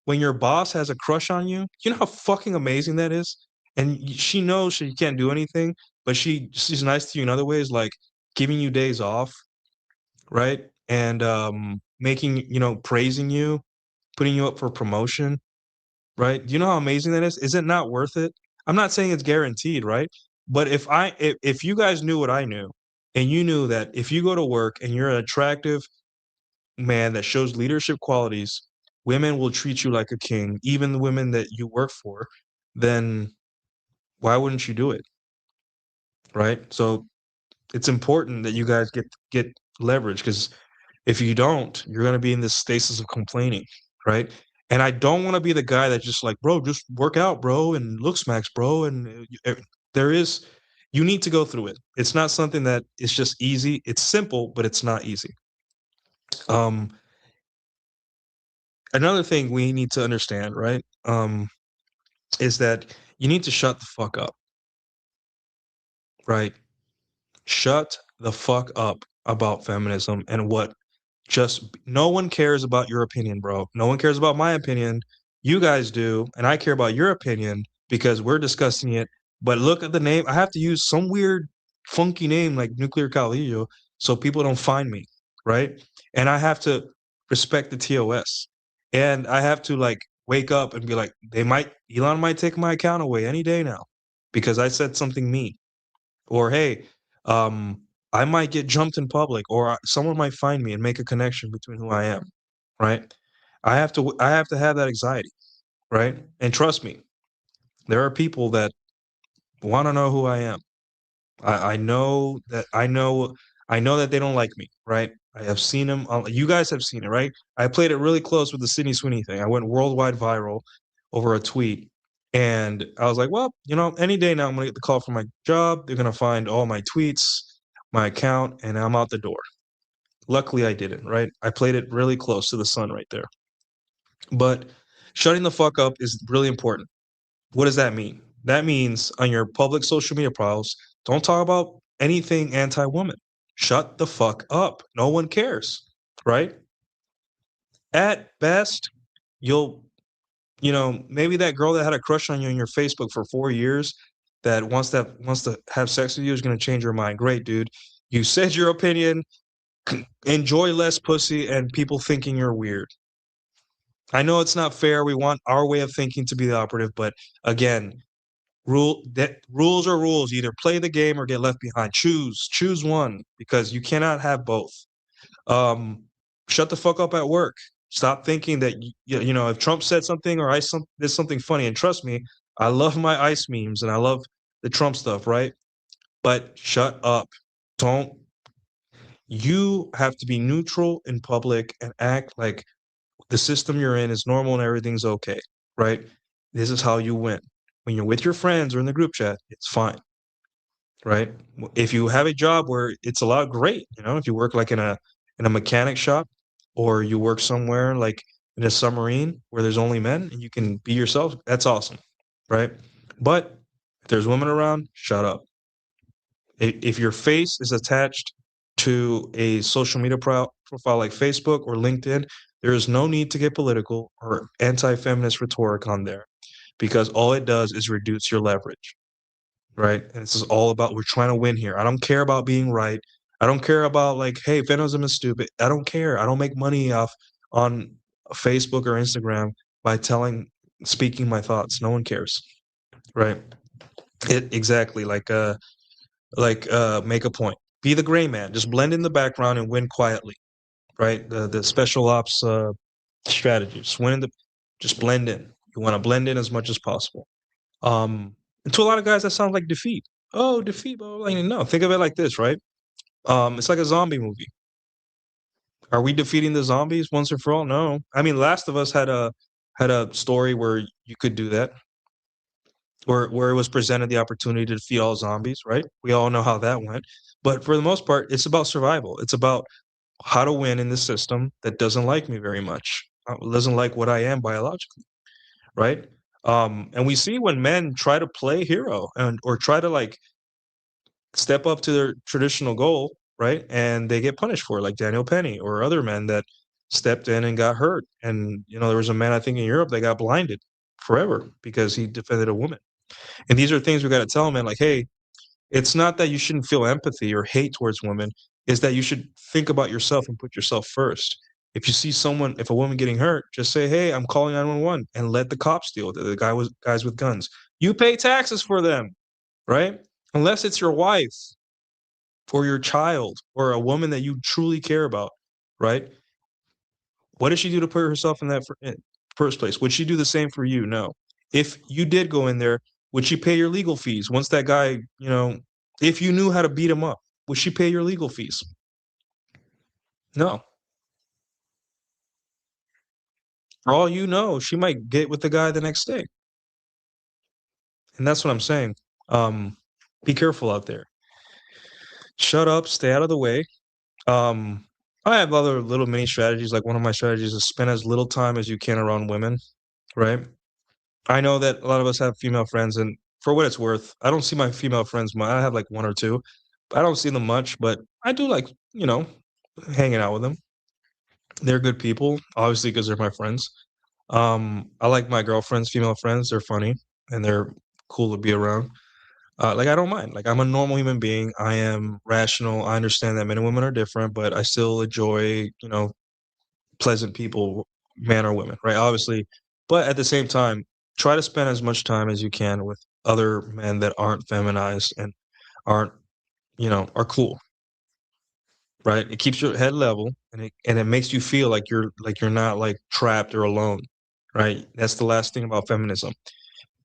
when your boss has a crush on you? You know how fucking amazing that is? And she knows she can't do anything, but she's nice to you in other ways, like giving you days off, right? And making, praising you, putting you up for promotion, right? Do you know how amazing that is? Is it not worth it? I'm not saying it's guaranteed, right? But if you guys knew what I knew, and you knew that if you go to work and you're an attractive man that shows leadership qualities, women will treat you like a king, even the women that you work for, then why wouldn't you do it? Right? So it's important that you guys get leverage because if you don't, you're gonna be in this stasis of complaining, right? And I don't want to be the guy that's just like, bro, just work out, bro, and look smacks, bro. And there is, you need to go through it. It's not something that is just easy. It's simple, but it's not easy. Um, Another thing we need to understand, right, is that you need to shut the fuck up, right? Shut the fuck up about feminism and what no one cares about your opinion, bro. No one cares about my opinion. You guys do, and I care about your opinion because we're discussing it. But look at the name. I have to use some weird, funky name like Nuclear Caudillo so people don't find me, right? And I have to respect the TOS. And I have to like wake up and be like, Elon might take my account away any day now because I said something mean. Or hey, I might get jumped in public, or someone might find me and make a connection between who I am, right? I have to have that anxiety, right? And trust me, there are people that want to know who I am. I know that I know that they don't like me, right? I have seen them. You guys have seen it, right? I played it really close with the Sydney Sweeney thing. I went worldwide viral over a tweet, and I was like, well, any day now I'm gonna get the call from my job. They're gonna find all my tweets, my account, and I'm out the door. Luckily, I didn't, right? I played it really close to the sun right there. But shutting the fuck up is really important. What does that mean? That means on your public social media profiles, don't talk about anything anti-woman. Shut the fuck up. No one cares, right? At best, you'll, maybe that girl that had a crush on you in your Facebook for 4 years that wants to have sex with you is going to change your mind. Great, dude. You said your opinion. Enjoy less pussy and people thinking you're weird. I know it's not fair. We want our way of thinking to be the operative, but again, rules are rules. You either play the game or get left behind. Choose one because you cannot have both. Um, Shut the fuck up at work. Stop thinking that if Trump said something or did something funny, and trust me, I love my ice memes and I love the Trump stuff, right? But shut up. Don't. You have to be neutral in public and act like the system you're in is normal and everything's okay, right? This is how you win. When you're with your friends or in the group chat, it's fine, right? If you have a job where it's a lot, great. If you work like in a mechanic shop, or you work somewhere like in a submarine where there's only men and you can be yourself, that's awesome. right? But if there's women around, shut up. If your face is attached to a social media profile like Facebook or LinkedIn, there is no need to get political or anti-feminist rhetoric on there, because all it does is reduce your leverage, right? And this is all about, we're trying to win here. I don't care about being right. I don't care about like, hey, feminism is stupid. I don't care. I don't make money off on Facebook or Instagram by speaking my thoughts. No one cares, right? It exactly make a point. Be the gray man. Just blend in the background and win quietly, right? The special ops strategy. Just blend in. You want to blend in as much as possible. And to a lot of guys, that sounds like defeat. Oh, defeat. Blah, blah, blah. No, think of it like this, right? It's like a zombie movie. Are we defeating the zombies once and for all? No. I mean, Last of Us had a story where you could do that, where it was presented the opportunity to defeat all zombies, right? We all know how that went. But for the most part, it's about survival. It's about how to win in this system that doesn't like me very much, doesn't like what I am biologically, right? And we see when men try to play hero and or try to like step up to their traditional goal, right? And they get punished for it, like Daniel Penny or other men that stepped in and got hurt. And there was a man I think in Europe that got blinded forever because he defended a woman. And these are things we got to tell men, like, hey, it's not that you shouldn't feel empathy or hate towards women, is that you should think about yourself and put yourself first. If you see if a woman getting hurt, just say, hey, I'm calling 911, and let the cops deal with it. Guys with guns. You pay taxes for them, right? Unless it's your wife or your child or a woman that you truly care about, right? What did she do to put herself in that first place? Would she do the same for you? No. If you did go in there, would she pay your legal fees? Once that guy, if you knew how to beat him up, would she pay your legal fees? No. For all you know, she might get with the guy the next day. And that's what I'm saying. Um, be careful out there. Shut up, stay out of the way. Um, I have other little mini strategies. Like one of my strategies is spend as little time as you can around women, right? I know that a lot of us have female friends, and for what it's worth, I don't see my female friends much. I have like one or two, but I don't see them much, but I do like, hanging out with them. They're good people, obviously, because they're my friends. I like my girlfriends, female friends. They're funny and they're cool to be around. Like I don't mind. Like I'm a normal human being. I am rational. I understand that men and women are different, but I still enjoy, pleasant people, man or women, right? Obviously, but at the same time, try to spend as much time as you can with other men that aren't feminized and aren't, are cool, right? It keeps your head level and it makes you feel like you're not like trapped or alone, right? That's the last thing about feminism.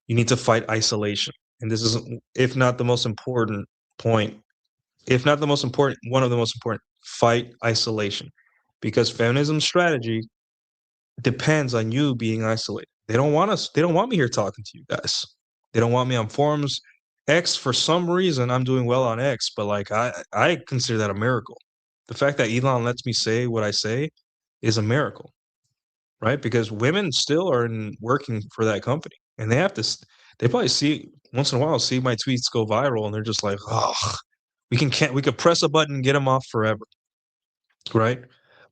You need to fight isolation. And this is, if not the most important point, if not the most important, one of the most important, fight isolation. Because feminism strategy depends on you being isolated. They don't want me here talking to you guys. They don't want me on forums. X, for some reason, I'm doing well on X, but like I consider that a miracle. The fact that Elon lets me say what I say is a miracle, right? Because women still are working for that company, and they probably see once in a while see my tweets go viral, and they're just like, oh, we could press a button and get them off forever, right?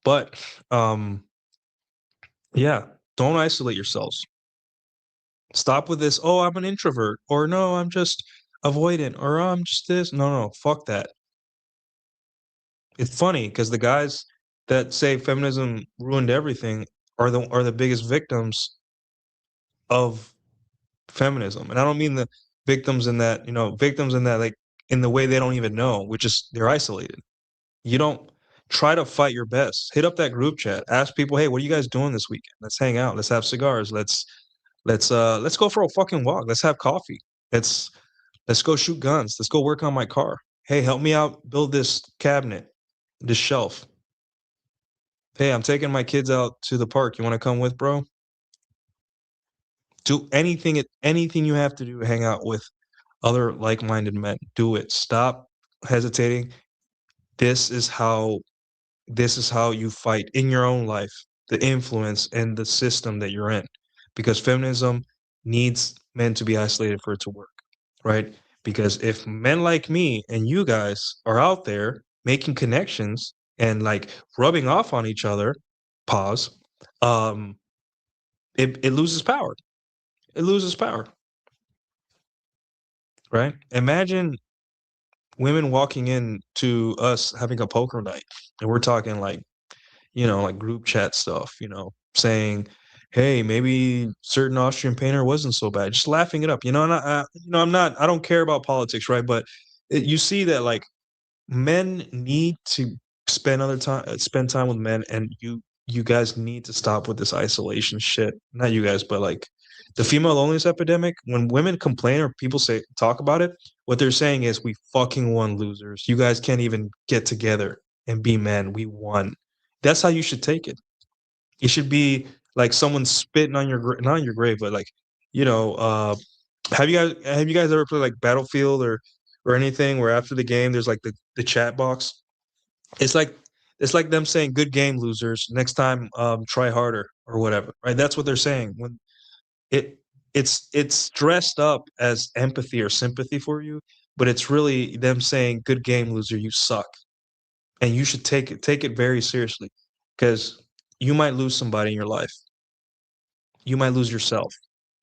But yeah, don't isolate yourselves. Stop with this, "Oh, I'm an introvert," or "No, I'm just avoidant," or "Oh, I'm just this." No, no, fuck that. It's funny because the guys that say feminism ruined everything are the biggest victims of feminism. And I don't mean the victims in that like in the way they don't even know, which is they're isolated. You don't try to fight your best. Hit up that group chat. Ask people, "Hey, what are you guys doing this weekend? Let's hang out. Let's have cigars. Let's go for a fucking walk. Let's have coffee. Let's let's go shoot guns. Let's go work on my car. Hey, help me out build this cabinet, this shelf. Hey, I'm taking my kids out to the park. You want to come with, bro?" Do anything you have to do to hang out with other like-minded men. Do it. Stop hesitating. This is how this is how you fight in your own life, the influence and the system that you're in. Because feminism needs men to be isolated for it to work, right? Because if men like me and you guys are out there making connections and like rubbing off on each other, pause, um, it loses power. It loses power, right? Imagine women walking in to us having a poker night, and we're talking like, like group chat stuff, saying, "Hey, maybe certain Austrian painter wasn't so bad." Just laughing it up, And I don't care about politics, right? But you see that like men need to spend time with men, and you guys need to stop with this isolation shit. Not you guys, but like the female loneliness epidemic. When women complain or people say talk about it, what they're saying is, "We fucking won, losers. You guys can't even get together and be men. We won." That's how you should take it. It should be like someone spitting on not on your grave, but like, you know, uh, have you guys ever played like Battlefield or anything where after the game there's like the chat box? It's like it's like them saying, "Good game, losers. Next time, try harder," or whatever. Right? That's what they're saying. When it it's dressed up as empathy or sympathy for you, but it's really them saying, "Good game, loser. You suck." And you should take it very seriously, because you might lose somebody in your life. You might lose yourself,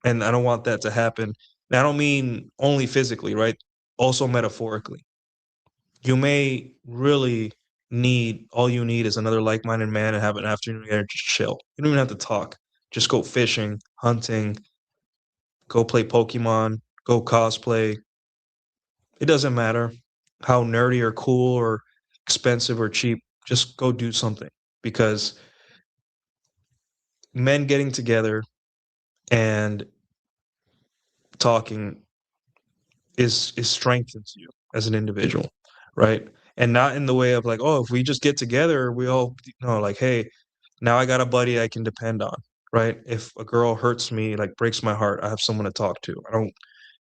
and I don't want that to happen. And I don't mean only physically, right? Also metaphorically. You may really need all you need is another like-minded man and have an afternoon together, just chill. You don't even have to talk. Just go fishing, hunting, go play Pokemon, go cosplay. It doesn't matter how nerdy or cool or expensive or cheap. Just go do something, because men getting together and talking is strengthens you as an individual, right? And not in the way of like, oh, if we just get together, we all like, hey, now I got a buddy I can depend on, right? If a girl hurts me, like breaks my heart, I have someone to talk to. I don't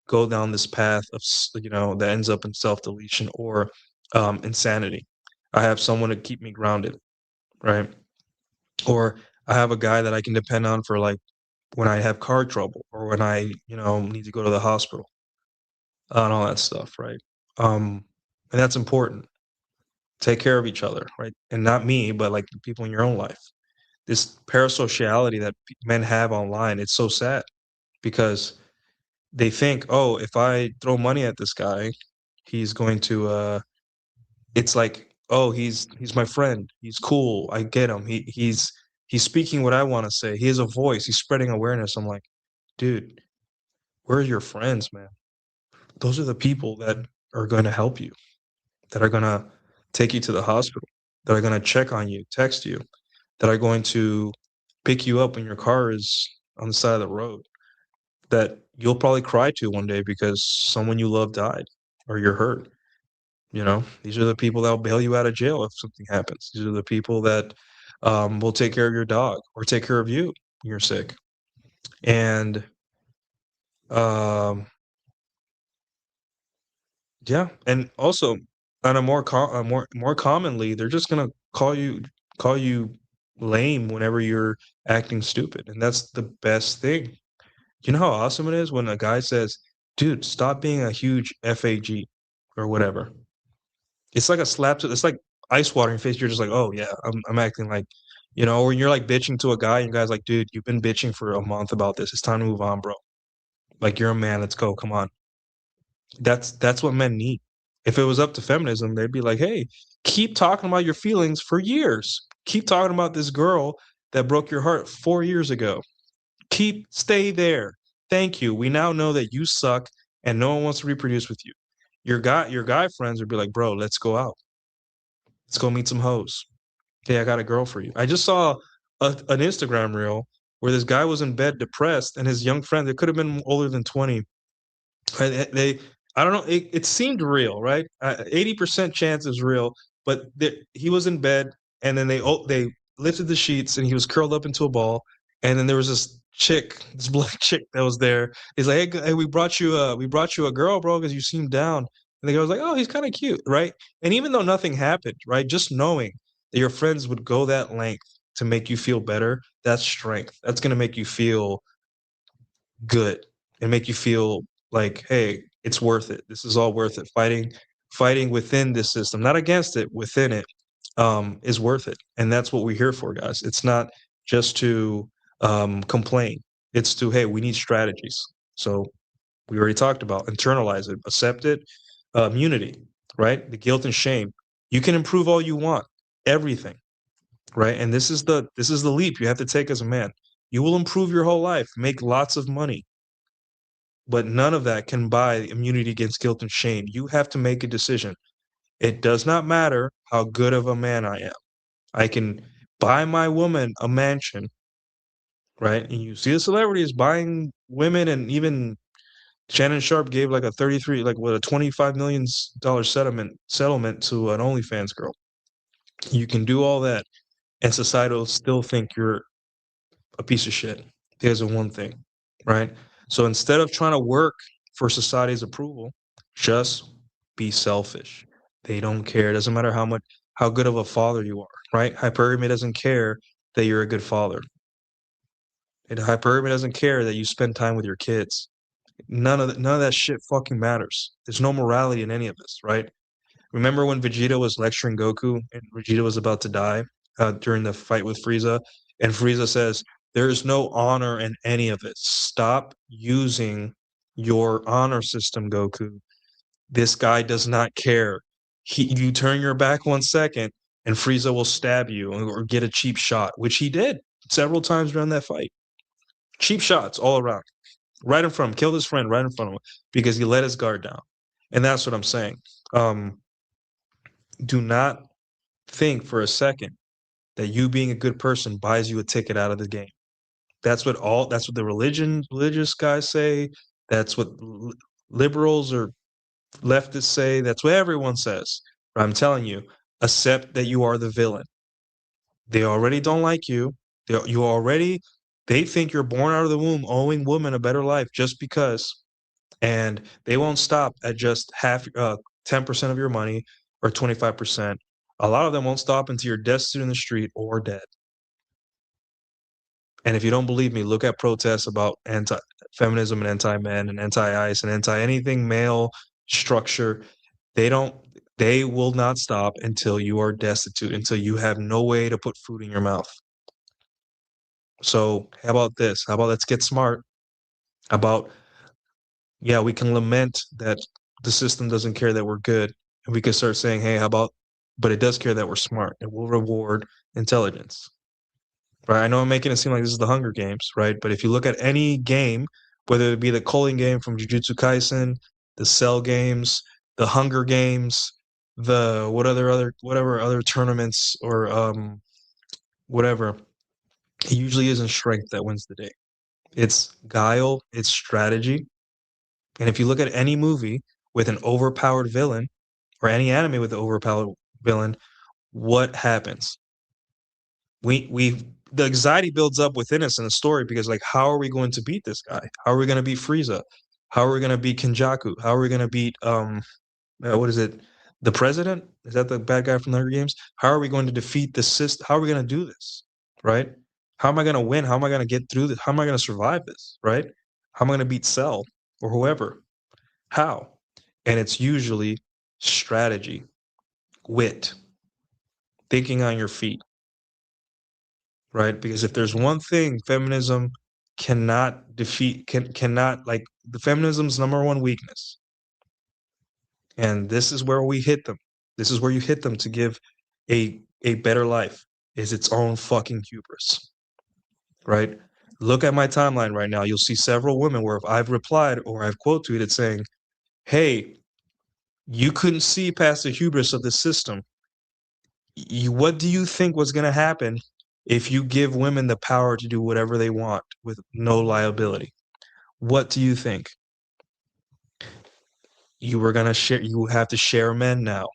go down this path of that ends up in self-deletion or insanity. I have someone to keep me grounded, right? Or I have a guy that I can depend on for like when I have car trouble or when I, need to go to the hospital and all that stuff, right? And that's important. Take care of each other, right? And not me, but like the people in your own life. This parasociality that men have online, it's so sad, because they think, oh, if I throw money at this guy, he's going to it's like, oh, he's my friend. He's cool. I get him. He's speaking what I want to say. He has a voice. He's spreading awareness. I'm like, dude, where are your friends, man? Those are the people that are going to help you, that are going to take you to the hospital, that are going to check on you, text you, that are going to pick you up when your car is on the side of the road, that you'll probably cry to one day because someone you love died or you're hurt. These are the people that will bail you out of jail if something happens. These are the people that will take care of your dog or take care of you when you're sick. And um, yeah, and also on a more commonly, they're just gonna call you lame whenever you're acting stupid, and that's the best thing. You know how awesome it is when a guy says, "Dude, stop being a huge fag," or whatever. It's like a slap to it's like ice water in your face. You're just like, "Oh yeah, I'm acting like," or you're like bitching to a guy, and the guy's like, "Dude, you've been bitching for a month about this. It's time to move on, bro. Like you're a man. Let's go. Come on." That's what men need. If it was up to feminism, they'd be like, "Hey, keep talking about your feelings for years. Keep talking about this girl that broke your heart 4 years ago. Stay there. Thank you. We now know that you suck and no one wants to reproduce with you." Your guy friends would be like, "Bro, let's go out. Let's go meet some hoes. Hey, I got a girl for you." I just saw an Instagram reel where this guy was in bed depressed and his young friend, that could have been older than 20. They I don't know, it seemed real, right? 80% chance is real, but he was in bed, and then they lifted the sheets, and he was curled up into a ball, and then there was this black chick that was there. He's like, "Hey, we brought you a girl, bro, because you seem down." And the guy was like, "Oh, he's kind of cute," right? And even though nothing happened, right, just knowing that your friends would go that length to make you feel better, that's strength. That's gonna make you feel good. and make you feel like, hey, it's worth it. This is all worth it. Fighting within this system, not against it, within it, is worth it. And that's what we're here for, guys. It's not just to complain. It's to, hey, we need strategies. So we already talked about internalize it, accept it, immunity, right? The guilt and shame. You can improve all you want, everything, right? And this is the leap you have to take as a man. You will improve your whole life, make lots of money, but none of that can buy immunity against guilt and shame. You have to make a decision. It does not matter how good of a man I am. I can buy my woman a mansion, right? And you see the celebrities buying women, and even Shannon Sharp gave like a 33, like what, a $25 million settlement to an OnlyFans girl. You can do all that, and society will still think you're a piece of shit. Here's the one thing, right? So instead of trying to work for society's approval, just be selfish. They don't care. It doesn't matter how good of a father you are, right? Hypergamy doesn't care that you're a good father. And hypergamy doesn't care that you spend time with your kids. None of that shit fucking matters. There's no morality in any of this, right? Remember when Vegeta was lecturing Goku and Vegeta was about to die during the fight with Frieza, and Frieza says, "There's no honor in any of it. Stop using your honor system, Goku. This guy does not care. You turn your back 1 second, and Frieza will stab you or get a cheap shot," which he did several times during that fight. Cheap shots all around, right in front of him, killed his friend right in front of him because he let his guard down. And that's what I'm saying. Um, do not think for a second that you being a good person buys you a ticket out of the game. That's what the religious guys say. That's what liberals or leftists say. That's what everyone says. But I'm telling you, accept that you are the villain. They already don't like you. They think you're born out of the womb owing women a better life just because, and they won't stop at just 10% of your money or 25%. A lot of them won't stop until you're destitute in the street or dead. And if you don't believe me, look at protests about anti-feminism and anti-men and anti-ICE and anti-anything male structure. They don't. They will not stop until you are destitute, until you have no way to put food in your mouth. So how about this? How about let's get smart? How about, yeah, we can lament that the system doesn't care that we're good, and we can start saying, hey, how about, but it does care that we're smart, and we'll reward intelligence. Right? I know I'm making it seem like this is the Hunger Games, right? But if you look at any game, whether it be the Culling game from Jujutsu Kaisen, the Cell games, the Hunger Games, the whatever other tournaments or whatever, it usually isn't strength that wins the day. It's guile, it's strategy. And if you look at any movie with an overpowered villain, or any anime with an overpowered villain, what happens? We the anxiety builds up within us in the story because, like, how are we going to beat this guy? How are we going to beat Frieza? How are we going to beat Kenjaku? How are we going to beat what is it? The president? Is that the bad guy from the Hunger Games? How are we going to defeat the system? How are we going to do this? Right? How am I going to win? How am I going to get through this? How am I going to survive this? Right? How am I going to beat Cell or whoever? How? And it's usually strategy, wit, thinking on your feet, right? Because if there's one thing feminism cannot defeat, cannot, like, the feminism's number one weakness, and this is where we hit them. This is where you hit them to give a better life, is its own fucking hubris, right? Look at my timeline right now. You'll see several women where if I've replied or I've quote tweeted saying, "Hey, you couldn't see past the hubris of the system. What do you think was going to happen if you give women the power to do whatever they want with no liability? What do you think? You were going to share, you have to share men now,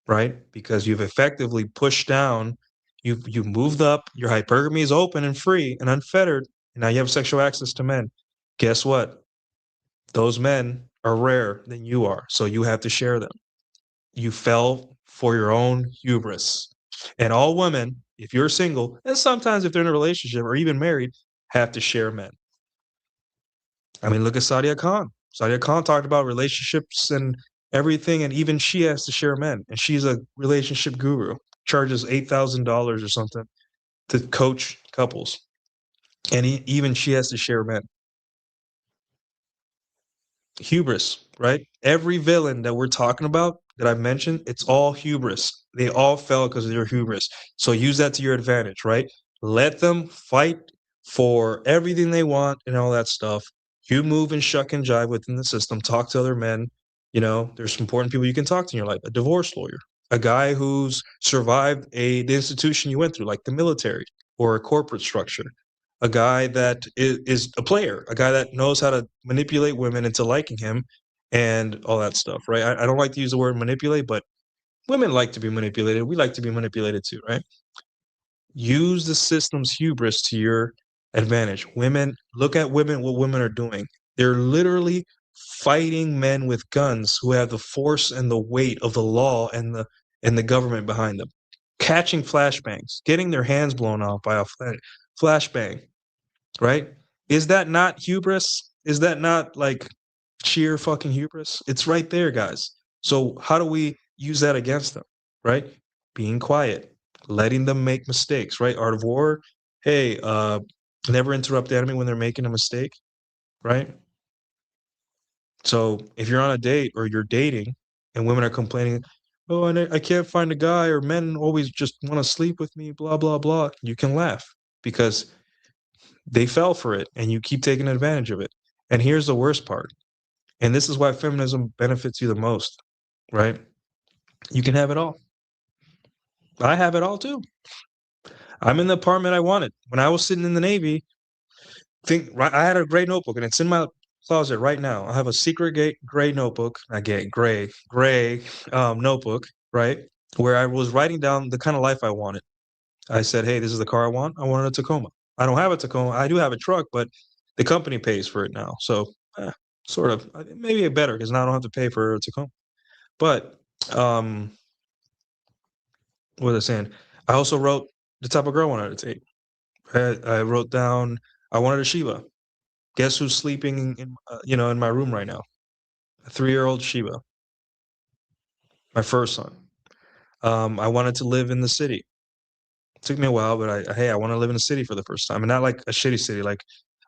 right? Because you've effectively pushed down, you've moved up, your hypergamy is open and free and unfettered, and now you have sexual access to men. Guess what? Those men are rare than you are, so you have to share them. You fell for your own hubris. And all women, if you're single, and sometimes if they're in a relationship or even married, have to share men. I mean, look at Sadia Khan. Sadia Khan talked about relationships and everything, and even she has to share men. And she's a relationship guru, charges $8,000 or something to coach couples. And even she has to share men. Hubris, right? Every villain that we're talking about that I've mentioned, it's all hubris. They all fell because of their hubris. So use that to your advantage, right? Let them fight for everything they want and all that stuff. You move and shuck and jive within the system. Talk to other men. You know, there's important people you can talk to in your life. A divorce lawyer, a guy who's survived the institution you went through, like the military or a corporate structure, a guy that is a player, a guy that knows how to manipulate women into liking him and all that stuff, right? I don't like to use the word manipulate, but women like to be manipulated. We like to be manipulated too, right? Use the system's hubris to your advantage. Women, look at women, what women are doing. They're literally fighting men with guns who have the force and the weight of the law and the government behind them. Catching flashbangs, getting their hands blown off by a flashbang, right? Is that not hubris? Is that not like sheer fucking hubris? It's right there, guys. So how do we use that against them, right? Being quiet, letting them make mistakes, right? Art of War. Hey, never interrupt the enemy when they're making a mistake, right? So if you're on a date or you're dating and women are complaining, oh, and I can't find a guy, or men always just want to sleep with me, blah, blah, blah, you can laugh because they fell for it and you keep taking advantage of it. And here's the worst part. And this is why feminism benefits you the most, right? You can have it all. I have it all too. I'm in the apartment I wanted. When I was sitting in the Navy, I had a gray notebook and it's in my closet right now. I have a secret gray notebook, not gray notebook, right? Where I was writing down the kind of life I wanted. I said, hey, this is the car I want. I wanted a Tacoma. I don't have a Tacoma. I do have a truck, but the company pays for it now. So, sort of, maybe better because now I don't have to pay for a Tacoma. But um, what was I saying? I also wrote the type of girl I wanted to date. I wrote down I wanted a Shiba. Guess who's sleeping in in my room right now? A 3-year-old Shiba, my first son. I wanted to live in the city. It took me a while, but I want to live in a city for the first time, and not like a shitty city, like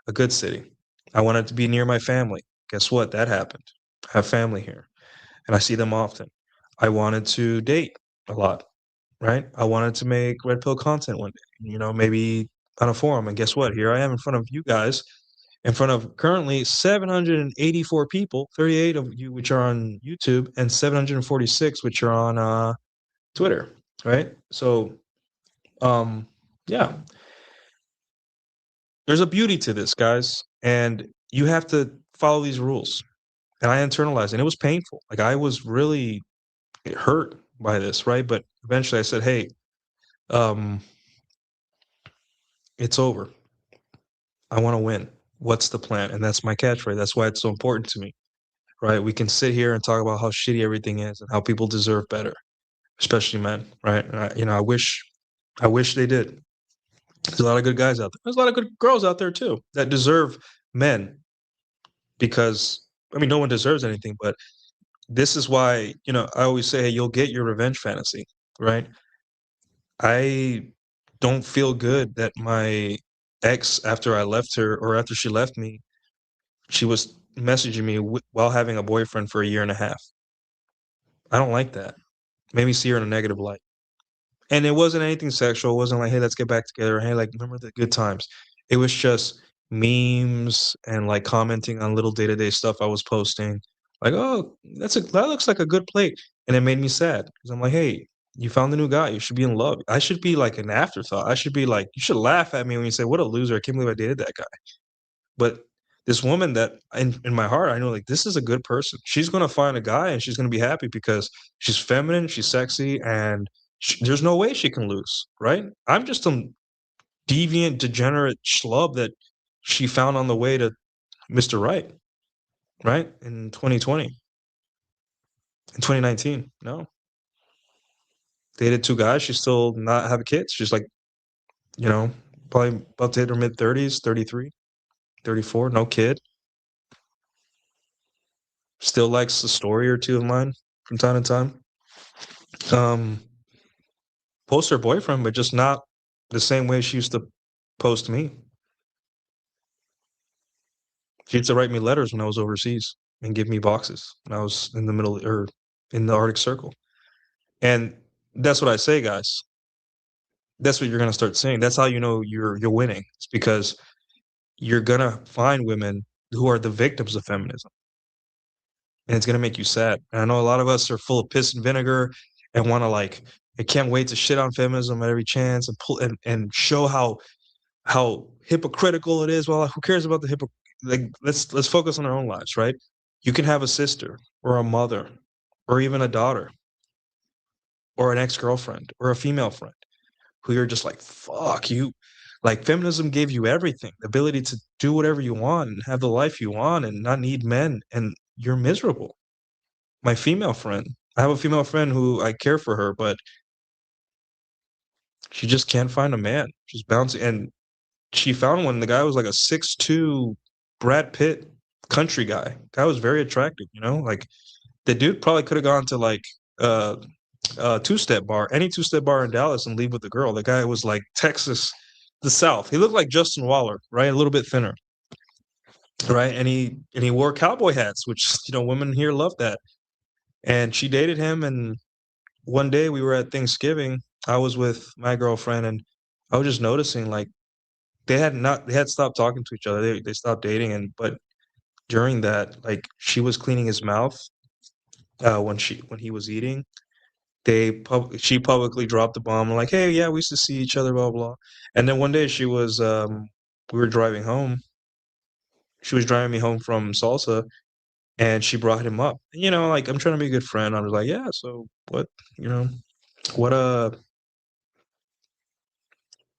a good city. I wanted to be near my family. Guess what? That happened. I have family here, and I see them often. I wanted to date a lot, right? I wanted to make red pill content one day, maybe on a forum. And guess what? Here I am in front of you guys, in front of currently 784 people, 38 of you which are on YouTube, and 746 which are on Twitter, right? So, um, yeah, there's a beauty to this, guys, and you have to follow these rules. And I internalized, and it was painful. Like I was really hurt by this, right? But eventually, I said, "Hey, um, it's over. I want to win. What's the plan?" And that's my catchphrase. That's why it's so important to me, right? We can sit here and talk about how shitty everything is and how people deserve better, especially men, right? And I wish they did. There's a lot of good guys out there. There's a lot of good girls out there too that deserve men because I mean, no one deserves anything, but this is why I always say, hey, you'll get your revenge fantasy, right? I don't feel good that my ex, after I left her or after she left me, she was messaging me while having a boyfriend for a year and a half. I don't like that. Made me see her in a negative light. And it wasn't anything sexual. It wasn't like, hey, let's get back together. Hey, like, remember the good times. It was just memes and like commenting on little day-to-day stuff I was posting. Like, oh, that looks like a good plate. And it made me sad because I'm like, hey, you found a new guy. You should be in love. I should be like an afterthought. I should be like, you should laugh at me when you say, what a loser. I can't believe I dated that guy. But this woman that in my heart, I know like this is a good person. She's going to find a guy and she's going to be happy because she's feminine, she's sexy, and there's no way she can lose, right? I'm just some deviant, degenerate schlub that she found on the way to Mr. Right, right? In 2020, in 2019. No. Dated 2 guys. She still not have kids. She's like, you know, probably about to hit her mid 30s, 33, 34, no kid. still likes a story or two of mine from time to time. Um, Post her boyfriend, but just not the same way she used to post me. She used to write me letters when I was overseas and give me boxes when I was in the middle or in the Arctic Circle. And that's what I say, guys. That's what you're gonna start saying. That's how you know you're winning. It's because you're gonna find women who are the victims of feminism, and it's gonna make you sad. And I know a lot of us are full of piss and vinegar and want to like, I can't wait to shit on feminism at every chance and pull and show how hypocritical it is. Well, who cares about the like let's focus on our own lives, right? You can have a sister or a mother or even a daughter or an ex-girlfriend or a female friend who you're just like, fuck you. Like feminism gave you everything, the ability to do whatever you want and have the life you want and not need men, and you're miserable. My female friend, I have a female friend who I care for her, but she just can't find a man. She's bouncing, and she found one. The guy was like a 6'2" Brad Pitt country guy. Guy was very attractive, you know? Like the dude probably could have gone to like uh two-step bar, any two-step bar in Dallas and leave with the girl. The guy was like Texas, the South. He looked like Justin Waller, right? A little bit thinner, right? And he wore cowboy hats, which women here love that. And she dated him, and one day we were at Thanksgiving. I was with my girlfriend, and I was just noticing like they had stopped talking to each other. They stopped dating, and but during that, like she was cleaning his mouth when he was eating. She publicly dropped the bomb like, hey, yeah, we used to see each other, blah blah. And then one day we were driving home. She was driving me home from salsa, and she brought him up. Like I'm trying to be a good friend. I was like, yeah, so what, you know, what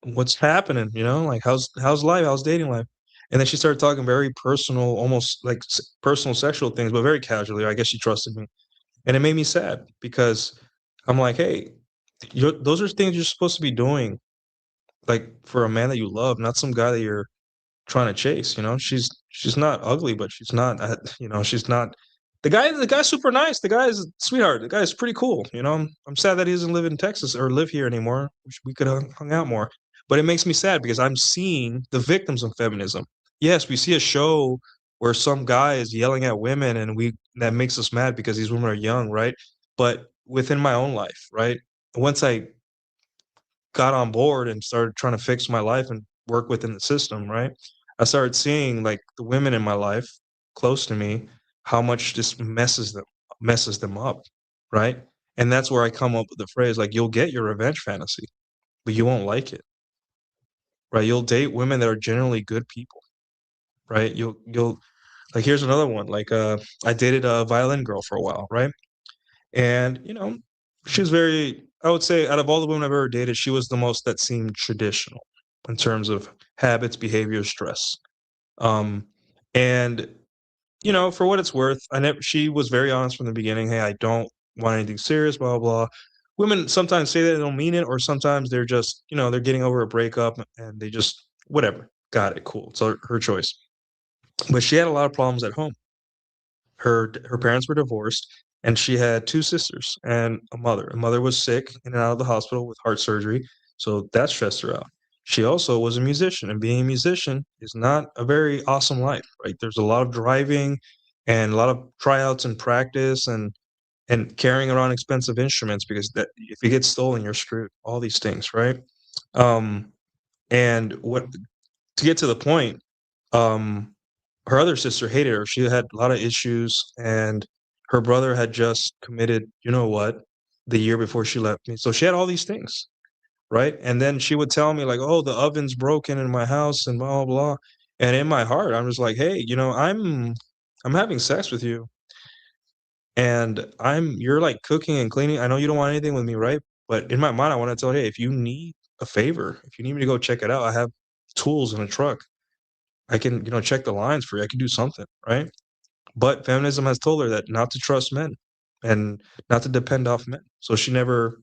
what's happening? Like how's life? How's dating life? And then she started talking very personal, almost like personal sexual things, but very casually. I guess she trusted me, and it made me sad because I'm like, hey, those are things you're supposed to be doing, like for a man that you love, not some guy that you're trying to chase. She's not ugly, but she's not, she's not. The guy's super nice. The guy is a sweetheart. The guy is pretty cool. I'm sad that he doesn't live in Texas or live here anymore. Wish we could have hung out more. But it makes me sad because I'm seeing the victims of feminism. Yes, we see a show where some guy is yelling at women, and we that makes us mad because these women are young, right? But within my own life, right? Once I got on board and started trying to fix my life and work within the system, right? I started seeing like the women in my life close to me, how much this messes them up, right? And that's where I come up with the phrase like you'll get your revenge fantasy, but you won't like it, right? You'll date women that are generally good people, right? You'll like here's another one. Like I dated a violin girl for a while, right? And she was very, I would say, out of all the women I've ever dated, she was the most that seemed traditional in terms of habits, behavior, stress. Um, and for what it's worth, she was very honest from the beginning. Hey, I don't want anything serious, blah, blah. Women sometimes say that they don't mean it, or sometimes they're just, they're getting over a breakup and they just, whatever. Got it. Cool. It's her choice. But she had a lot of problems at home. Her parents were divorced, and she had two sisters and a mother. A mother was sick in and out of the hospital with heart surgery, so that stressed her out. She also was a musician, and being a musician is not a very awesome life, right? There's a lot of driving and a lot of tryouts and practice and carrying around expensive instruments because that if it gets stolen, you're screwed. All these things, right? Um, and what to get to the point, um, her other sister hated her. She had a lot of issues, and her brother had just committed, you know what, the year before she left me. So she had all these things, right? And then she would tell me like, "Oh, the oven's broken in my house," and blah blah blah. And in my heart, I'm just like, "Hey, I'm having sex with you, and you're like cooking and cleaning. I know you don't want anything with me, right? But in my mind, I want to tell her, hey, if you need a favor, if you need me to go check it out, I have tools in a truck. I can, check the lines for you. I can do something, right?" But feminism has told her that not to trust men and not to depend off men. So she never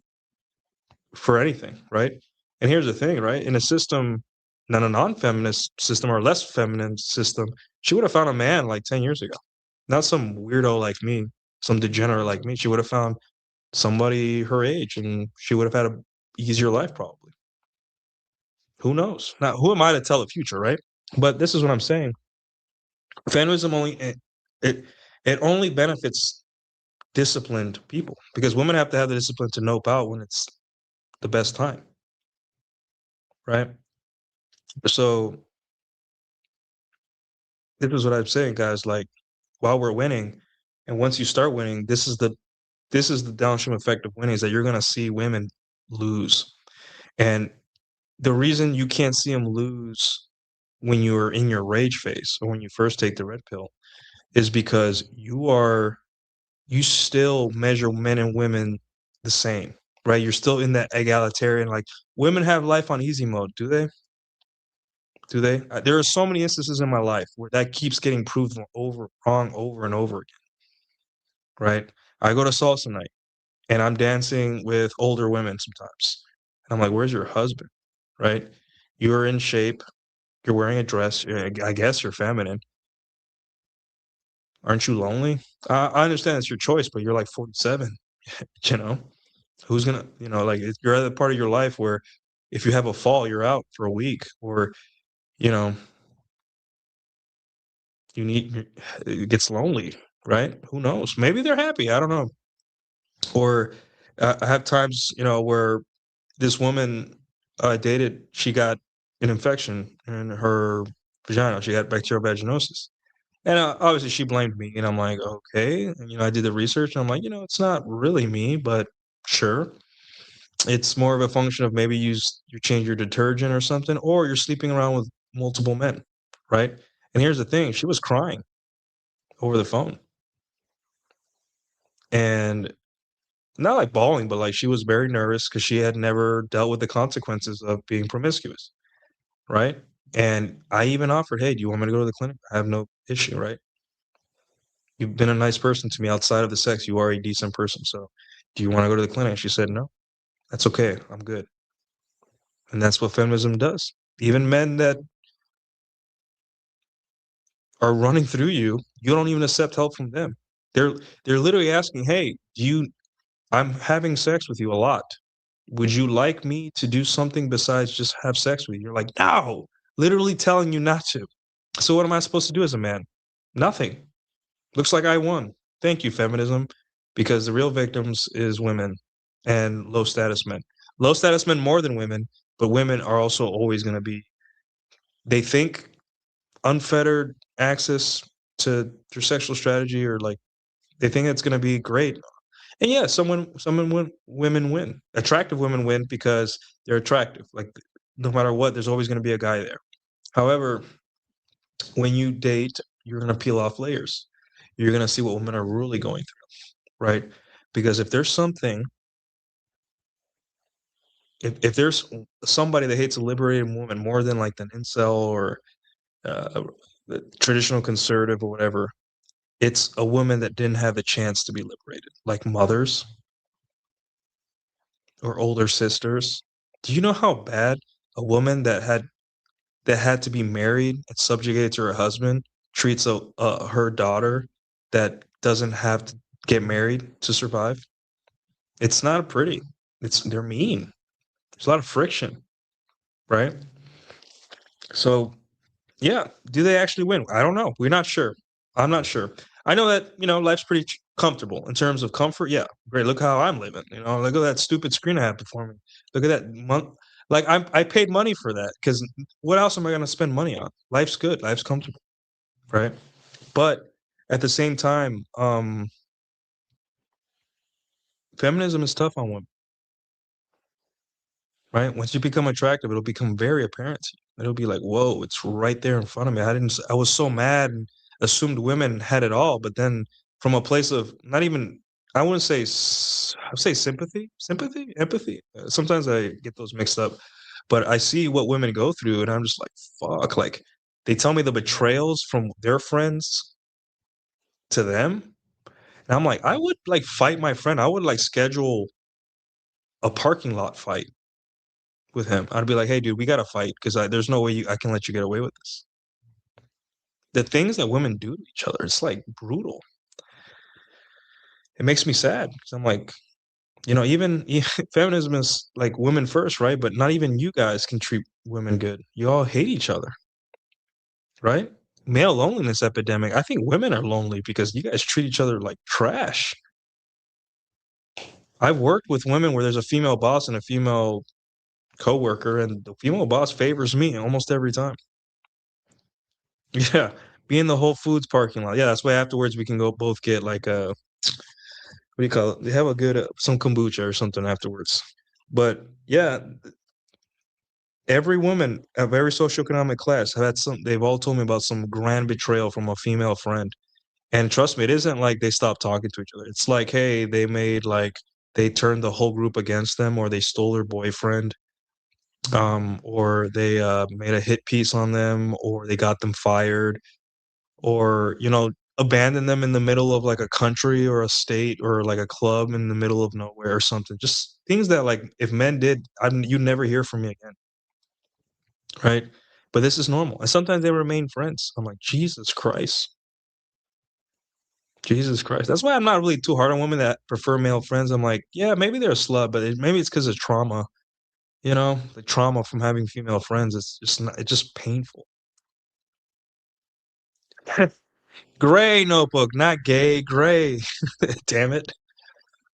for anything, right? And here's the thing, right? In a system, not a non-feminist system or less feminine system, she would have found a man like 10 years ago. not some weirdo like me, some degenerate like me. She would have found somebody her age, and she would have had a easier life probably. Who knows? Now, who am I to tell the future, right? But this is what I'm saying. Feminism only it it only benefits disciplined people because women have to have the discipline to nope out when it's the best time, right? So this is what I'm saying, guys. Like while we're winning, and once you start winning, this is the downstream effect of winning is that you're gonna see women lose. And the reason you can't see them lose when you're in your rage phase or when you first take the red pill is because you still measure men and women the same, right? You're still in that egalitarian, like women have life on easy mode, do they? Do they? There are so many instances in my life where that keeps getting proved wrong over and over again, right? I go to salsa night and I'm dancing with older women sometimes. And I'm like, where's your husband? Right? You're in shape, you're wearing a dress, I guess you're feminine. Aren't you lonely? I understand it's your choice, but you're like 47, you know? Who's gonna, like you're at a part of your life where if you have a fall, you're out for a week, or you know, it gets lonely, right? Who knows? Maybe they're happy. I don't know. Or I have times, where this woman I dated, she got an infection in her vagina. She had bacterial vaginosis. And obviously she blamed me. And I'm like, okay. And, I did the research and I'm like, it's not really me, but sure. It's more of a function of maybe you change your detergent or something, or you're sleeping around with multiple men, right? And here's the thing, she was crying over the phone. And not like bawling, but like she was very nervous because she had never dealt with the consequences of being promiscuous, right? And I even offered, hey, do you want me to go to the clinic? I have no issue, right? You've been a nice person to me outside of the sex. You are a decent person. So do you want to go to the clinic? She said, no, that's okay. I'm good. And that's what feminism does. Even men that are running through you, you don't even accept help from them. They're they're literally asking, "Hey, I'm having sex with you a lot. Would you like me to do something besides just have sex with you?" You're like, "No." Literally telling you not to. So what am I supposed to do as a man? Nothing. Looks like I won. Thank you, feminism, because the real victims is women and low status men. Low status men more than women, but women are also always going to be they think unfettered access to their sexual strategy or like they think it's going to be great. And yeah, women win. Attractive women win because they're attractive. Like no matter what, there's always going to be a guy there. However, when you date, you're going to peel off layers. You're going to see what women are really going through, right? Because if there's somebody that hates a liberated woman more than like an incel or the traditional conservative or whatever, it's a woman that didn't have the chance to be liberated, like mothers or older sisters. Do you know how bad a woman that had to be married and subjugated to her husband treats her daughter that doesn't have to get married to survive? It's not pretty. They're mean. There's a lot of friction, right? So yeah. Do they actually win? I don't know. We're not sure. I'm not sure. I know that, life's pretty comfortable in terms of comfort. Yeah. Great. Look how I'm living. Look at that stupid screen I have before me. Look at that month. Like I paid money for that because what else am I going to spend money on? Life's good. Life's comfortable. Right. But at the same time, feminism is tough on women. Right? Once you become attractive, it'll become very apparent to you. It'll be like, whoa, it's right there in front of me. I was so mad and assumed women had it all, but then from a place of not even, I wouldn't say, I would say sympathy, empathy. Sometimes I get those mixed up, but I see what women go through and I'm just like, fuck, like they tell me the betrayals from their friends to them. And I'm like, I would like fight my friend. I would like schedule a parking lot fight with him. I'd be like, "Hey, dude, we gotta fight because there's no way I can let you get away with this." the things that women do to each other, it's like brutal. It makes me sad because I'm like, even feminism is like women first, right? But not even you guys can treat women good. You all hate each other, right? Male loneliness epidemic. I think women are lonely because you guys treat each other like trash. I've worked with women where there's a female boss and a female coworker, and the female boss favors me almost every time. Yeah, be in the Whole Foods parking lot. Yeah, that's why afterwards we can go both get like a what do you call it? They have a good some kombucha or something afterwards. But yeah, every woman of every socioeconomic class have had some. They've all told me about some grand betrayal from a female friend. And trust me, it isn't like they stopped talking to each other. It's like, hey, they turned the whole group against them, or they stole their boyfriend, or they made a hit piece on them, or they got them fired, or abandoned them in the middle of like a country or a state or like a club in the middle of nowhere or something. Just things that like if men did, you'd never hear from me again, right? But this is normal, and sometimes they remain friends. I'm like, Jesus Christ. Jesus Christ. That's why I'm not really too hard on women that prefer male friends. I'm like, yeah, maybe they're a slut, but maybe it's because of trauma, the trauma from having female friends. It's just not, it's just painful. Gray notebook, not gay, gray. Damn it.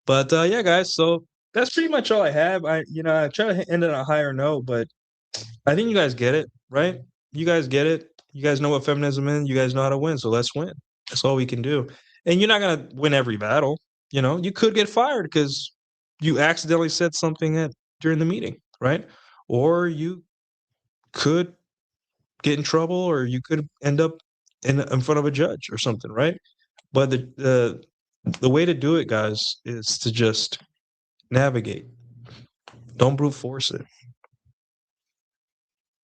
But yeah, guys, so that's pretty much all I have. I try to end on a higher note, but I think you guys get it, right? You guys get it. You guys know what feminism is. You guys know how to win, so let's win. That's all we can do. And you're not gonna win every battle. You could get fired because you accidentally said something during the meeting, right? Or you could get in trouble, or you could end up in front of a judge or something, right? But the way to do it, guys, is to just navigate. Don't brute force it.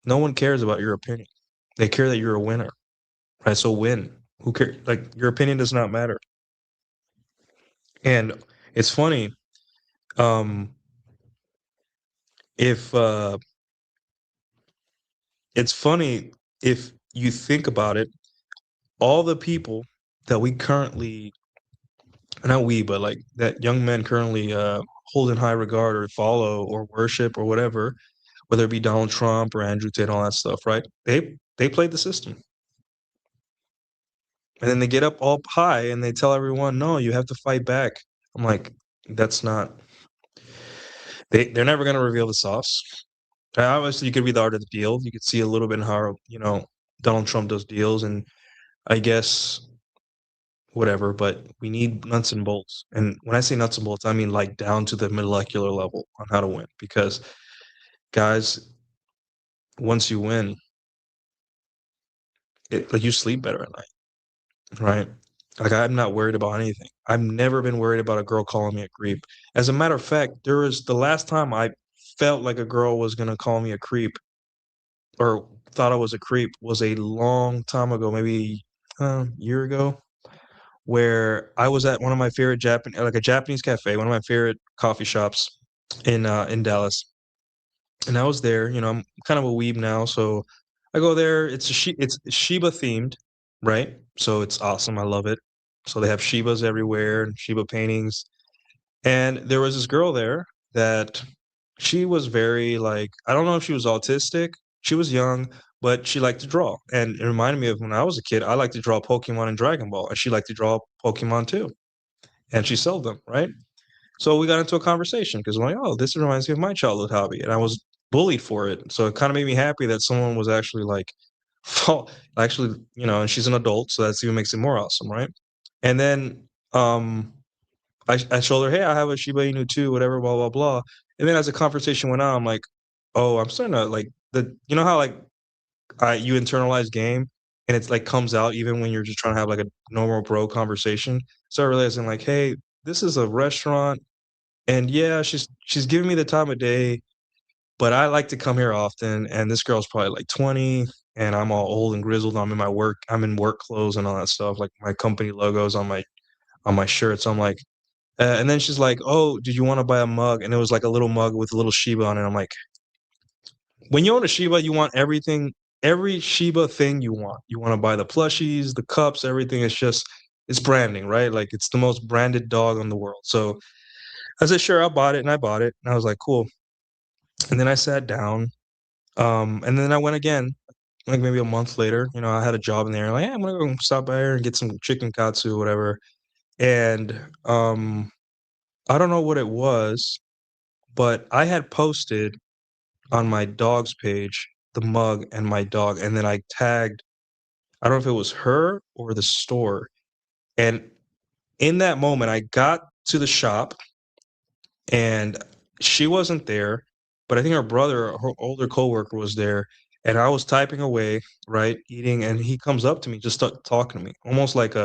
No one cares about your opinion. They care that you're a winner, right? So win. Who cares? Like your opinion does not matter. And it's funny, um, if it's funny if you think about it, all the people that we currently, not we, but like that young men currently hold in high regard or follow or worship or whatever, whether it be Donald Trump or Andrew Tate, all that stuff, right? They played the system. And then they get up all high and they tell everyone, no, you have to fight back. I'm like, that's not they're never gonna reveal the sauce. Obviously you could read the art of the deal. You could see a little bit in how, Donald Trump does deals, and I guess whatever, but we need nuts and bolts. And when I say nuts and bolts, I mean like down to the molecular level on how to win. Because guys, once you win, like you sleep better at night, right? Like I'm not worried about anything. I've never been worried about a girl calling me a creep. As a matter of fact, there was the last time I felt like a girl was gonna call me a creep or thought I was a creep was a long time ago, maybe a year ago, where I was at one of my favorite like a Japanese cafe, one of my favorite coffee shops in Dallas. And I was there, I'm kind of a weeb now, so I go there. It's Shiba themed, right? So it's awesome. I love it. So they have Shibas everywhere and Shiba paintings. And there was this girl there that she was very like, I don't know if she was autistic. She was young, but she liked to draw. And it reminded me of when I was a kid, I liked to draw Pokemon and Dragon Ball, and she liked to draw Pokemon too. And she sold them, right? So we got into a conversation because I'm like, oh, this reminds me of my childhood hobby. And I was bullied for it. So it kind of made me happy that someone was actually like, actually, and she's an adult. So that's even makes it more awesome, right? And then I showed her, hey, I have a Shiba Inu too, whatever, blah, blah, blah. And then as the conversation went on, I'm like, oh, I'm starting to like how like you internalize game and it's like comes out even when you're just trying to have like a normal bro conversation. So I realizing like, hey, this is a restaurant. And yeah, she's giving me the time of day, but I like to come here often. And this girl's probably like 20, and I'm all old and grizzled. I'm in work clothes and all that stuff, like my company logos on my shirt. So I'm like, and then she's like, "Oh, did you want to buy a mug?" And it was like a little mug with a little Shiba on it. I'm like, when you own a Shiba, you want everything every Shiba thing you want. You want to buy the plushies, the cups, everything. It's branding, right? Like it's the most branded dog in the world. So I said, sure, I'll buy it, and I bought it, and I was like, cool. And then I sat down, and then I went again, like maybe a month later. You know, I had a job in there. Like, yeah, I'm gonna go stop by here and get some chicken katsu, whatever. And I don't know what it was, but I had posted on my dog's page the mug and my dog, and then I tagged. I don't know if it was her or the store. And in that moment, I got to the shop and she wasn't there, but I think her brother, her older coworker, was there. And I was typing away, right, eating, and he comes up to me, just start talking to me, almost like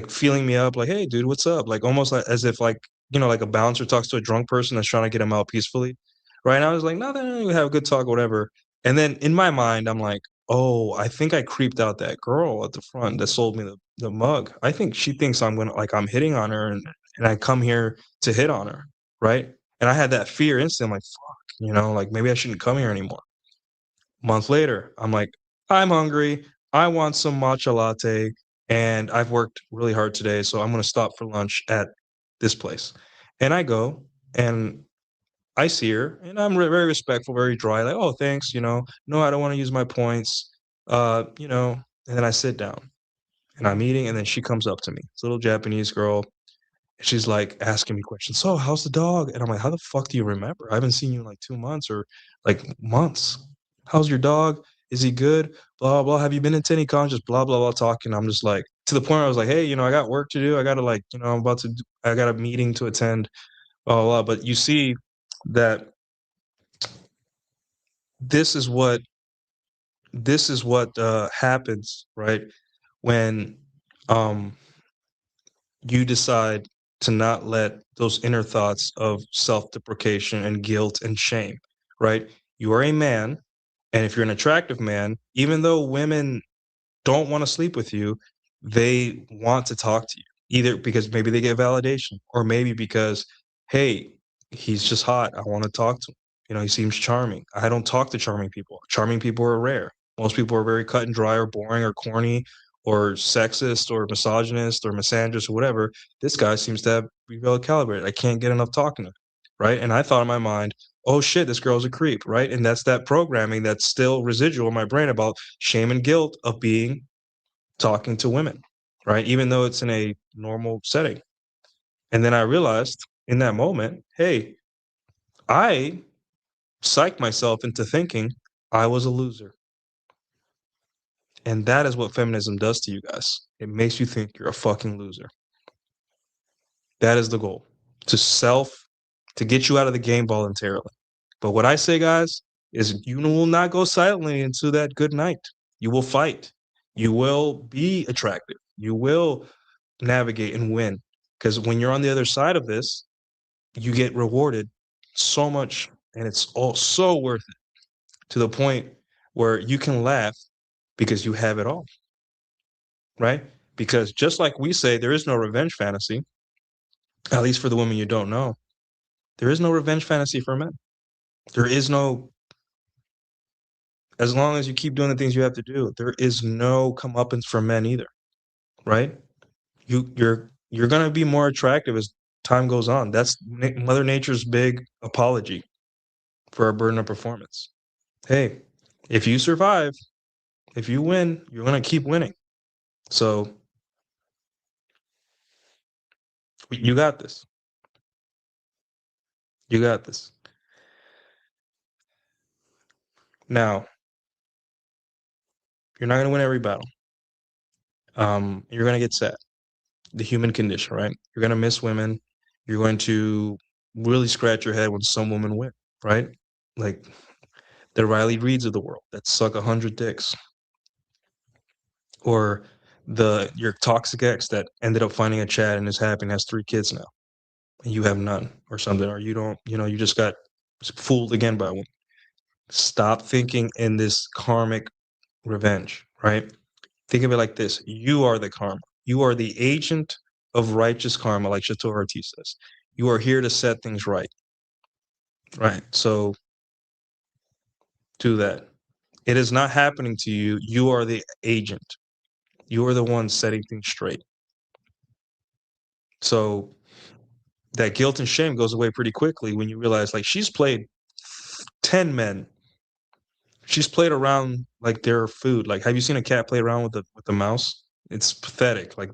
feeling me up, like, "Hey, dude, what's up?" Like almost like as if like like a bouncer talks to a drunk person that's trying to get him out peacefully, right? And I was like, "Nothing, we have a good talk, whatever." And then in my mind, I'm like, "Oh, I think I creeped out that girl at the front that sold me the mug. I think she thinks I'm gonna like I'm hitting on her, and I come here to hit on her, right?" And I had that fear instantly, like, "Fuck," like maybe I shouldn't come here anymore. Month later, I'm like, I'm hungry. I want some matcha latte, and I've worked really hard today, so I'm gonna stop for lunch at this place. And I go, and I see her, and I'm very respectful, very dry, like, oh, thanks, no, I don't want to use my points, and then I sit down, and I'm eating, and then she comes up to me, this little Japanese girl, she's like asking me questions. So, how's the dog? And I'm like, how the fuck do you remember? I haven't seen you in like 2 months or like months. How's your dog? Is he good? Blah blah. Have you been into any cons? Just blah blah blah talking. I'm just like to the point where I was like, hey, I got work to do. I gotta like, I'm about to. I got a meeting to attend. Blah blah. Blah. But you see that this is what happens, right? When um you decide to not let those inner thoughts of self-deprecation and guilt and shame, right? You are a man, and if you're an attractive man, even though women don't want to sleep with you, they want to talk to you, either because maybe they get validation or maybe because, hey, he's just hot. I want to talk to him. He seems charming. I don't talk to charming people. Charming people are rare. Most people are very cut and dry or boring or corny or sexist or misogynist or misandrist or whatever. This guy seems to be well calibrated. I can't get enough talking to him. Right. And I thought in my mind, oh shit, this girl's a creep. Right. And that's that programming that's still residual in my brain about shame and guilt of being talking to women, right? Even though it's in a normal setting. And then I realized in that moment, hey, I psyched myself into thinking I was a loser. And that is what feminism does to you guys. It makes you think you're a fucking loser. That is the goal. To get you out of the game voluntarily. But what I say, guys, is you will not go silently into that good night. You will fight. You will be attractive. You will navigate and win. Because when you're on the other side of this, you get rewarded so much, and it's all so worth it to the point where you can laugh because you have it all, right? Because just like we say, there is no revenge fantasy, at least for the women you don't know. There is no revenge fantasy for men. There is no, as long as you keep doing the things you have to do, there is no comeuppance for men either, right? You're gonna be more attractive as time goes on. That's Mother Nature's big apology for our burden of performance. Hey, if you survive, if you win, you're gonna keep winning. So you got this. You got this. Now, you're not gonna win every battle. You're gonna get sad. The human condition, right? You're gonna miss women. You're going to really scratch your head when some women win, right? Like the Riley Reeds of the world that suck 100 dicks, or your toxic ex that ended up finding a Chad and is happy and has 3 kids now, and you have none, or something, or you don't, you just got fooled again by one. Stop thinking in this karmic revenge, right? Think of it like this: you are the karma. You are the agent of righteous karma, like Chateau Ortiz says. You are here to set things right, right? So do that. It is not happening to you. You are the agent. You are the one setting things straight. So that guilt and shame goes away pretty quickly when you realize, like, she's played 10 men. She's played around like their food. Like, have you seen a cat play around with the mouse? It's pathetic. Like,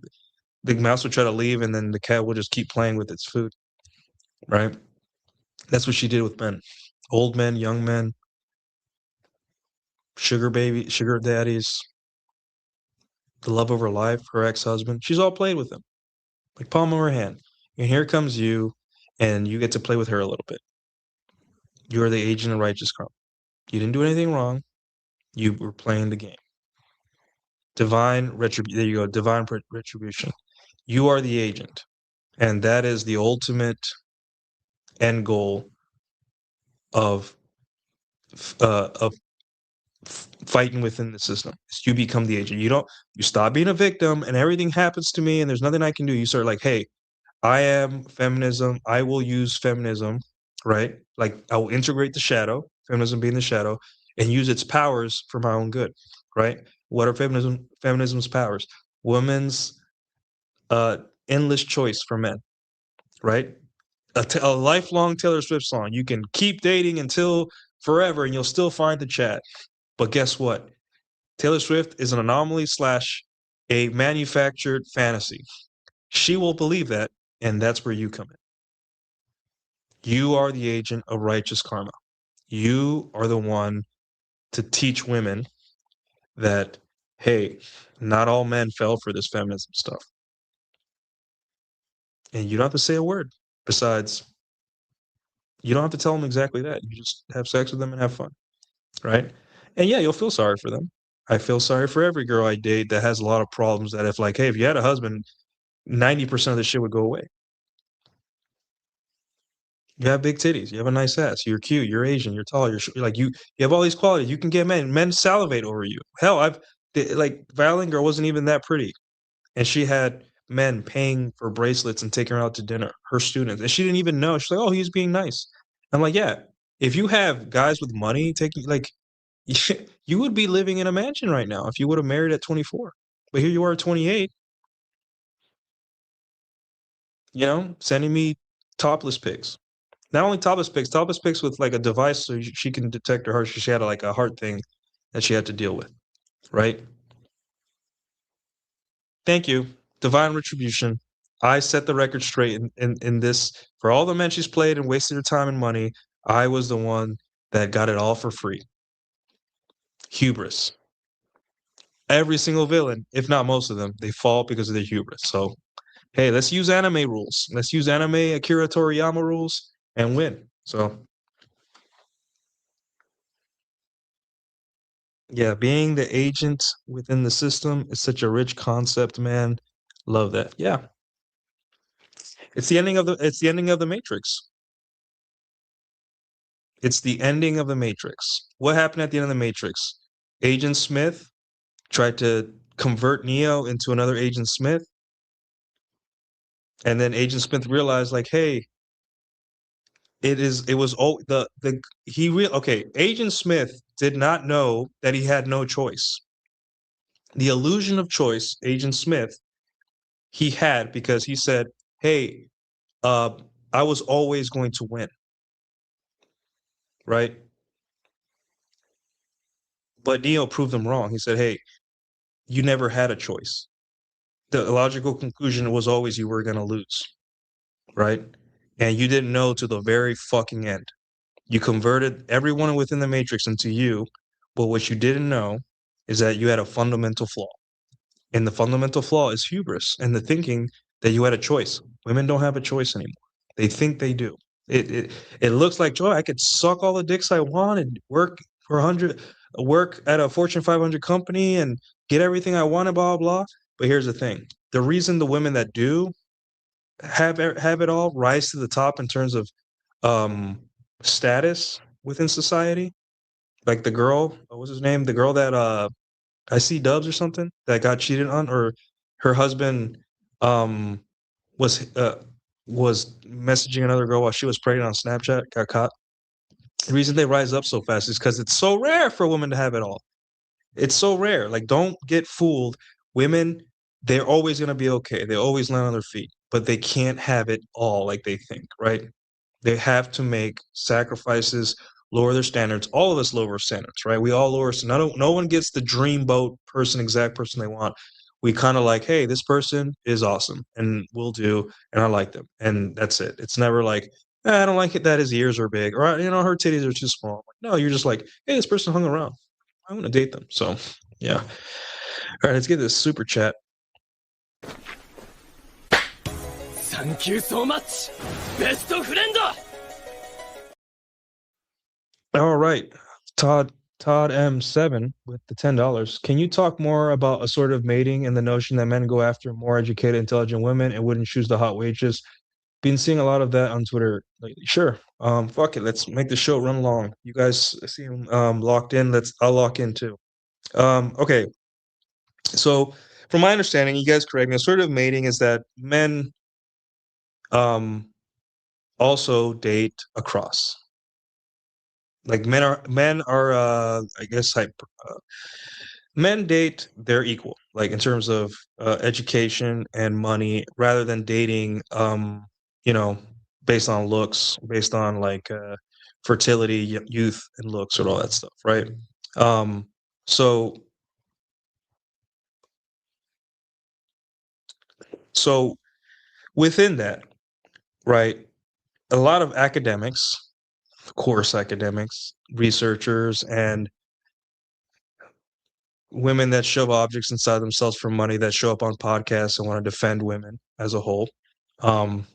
the mouse will try to leave, and then the cat will just keep playing with its food. Right? That's what she did with men, old men, young men, sugar daddies, the love of her life, her ex-husband. She's all played with them, like palm of her hand. And here comes you, and you get to play with her a little bit. You are the agent of righteous karma. You didn't do anything wrong. You were playing the game. Divine retribution. There you go. Divine retribution. You are the agent, and that is the ultimate end goal of of fighting within the system. You become the agent. You stop being a victim, and everything happens to me, and there's nothing I can do. You start like, hey, I am feminism. I will use feminism, right? Like, I will integrate the shadow, feminism being the shadow, and use its powers for my own good, right? What are feminism's powers? Women's uh, endless choice for men, right? A lifelong Taylor Swift song. You can keep dating until forever, and you'll still find the chat. But guess what? Taylor Swift is an anomaly slash a manufactured fantasy. She will believe that, and that's where you come in. You are the agent of righteous karma. You are the one to teach women that, hey, not all men fell for this feminism stuff. And you don't have to say a word. Besides, you don't have to tell them exactly that. You just have sex with them and have fun, right? And yeah, you'll feel sorry for them. I feel sorry for every girl I date that has a lot of problems that if, like, hey, if you had a husband, 90% of the shit would go away. You have big titties. You have a nice ass. You're cute. You're Asian. You're tall. Like, you have all these qualities. You can get men. Men salivate over you. Hell, like, Violin Girl wasn't even that pretty, and she had men paying for bracelets and taking her out to dinner. Her students, and she didn't even know. She's like, "Oh, he's being nice." I'm like, "Yeah." If you have guys with money taking, like, you would be living in a mansion right now if you would have married at 24. But here you are at 28. Sending me topless pics. Not only topless pics with like a device so she can detect her heart. She had like a heart thing that she had to deal with, right? Thank you. Divine retribution. I set the record straight in this for all the men she's played and wasted her time and money. I was the one that got it all for free. Hubris. Every single villain, if not most of them, they fall because of their hubris. So, hey, let's use anime rules. Let's use anime Akira Toriyama rules and win. So, yeah, being the agent within the system is such a rich concept, man. Love that. Yeah. It's the ending of the Matrix. It's the ending of the Matrix. What happened at the end of the Matrix? Agent Smith tried to convert Neo into another Agent Smith, and then Agent Smith realized, like, hey, it was all the he real okay. Agent Smith did not know that he had no choice. The illusion of choice, Agent Smith, he had because he said, "Hey, uh, I was always going to win," right? But Neo proved him wrong. He said, "Hey, you never had a choice. The logical conclusion was always you were going to lose, right? And you didn't know to the very fucking end. You converted everyone within the Matrix into you, but what you didn't know is that you had a fundamental flaw. And the fundamental flaw is hubris and the thinking that you had a choice. Women don't have a choice anymore. They think they do. It looks like joy. I could suck all the dicks I want and work at a Fortune 500 company and get everything I want and blah blah blah. But here's the thing: the reason the women that do have it all rise to the top in terms of um, status within society, like the girl, what was his name? The girl that I see Dubs or something that got cheated on, or her husband um was uh was messaging another girl while she was pregnant on Snapchat, got caught. The reason they rise up so fast is because it's so rare for a woman to have it all. It's so rare. Like, don't get fooled. Women, they're always going to be okay. They always land on their feet, but they can't have it all like they think, right? They have to make sacrifices, lower their standards. All of us lower standards, right? We all lower. So no one gets the dream boat person, exact person they want. We kind of like, hey, this person is awesome and will do, and I like them, and that's it. It's never like, I don't like it that his ears are big, or her titties are too small. No, you're just like, hey, this person hung around. I want to date them. So, yeah. All right, let's get this super chat. Thank you so much, best friend. All right, Todd M7 with the $10. Can you talk more about assortative mating and the notion that men go after more educated, intelligent women and wouldn't choose the hot wages? Been seeing a lot of that on Twitter lately. Sure. Fuck it. Let's make the show run long. You guys seem locked in. I'll lock in too. Okay. So, from my understanding, you guys correct me. Assortative mating is that men also date across. Like men are I guess men date their equal, like in terms of education and money, rather than dating you know based on looks, based on like fertility, youth, and looks, or all that stuff, right? Um, so so within that, right, a lot of academics, course academics, researchers, and women that shove objects inside themselves for money, that show up on podcasts and want to defend women as a whole. Um,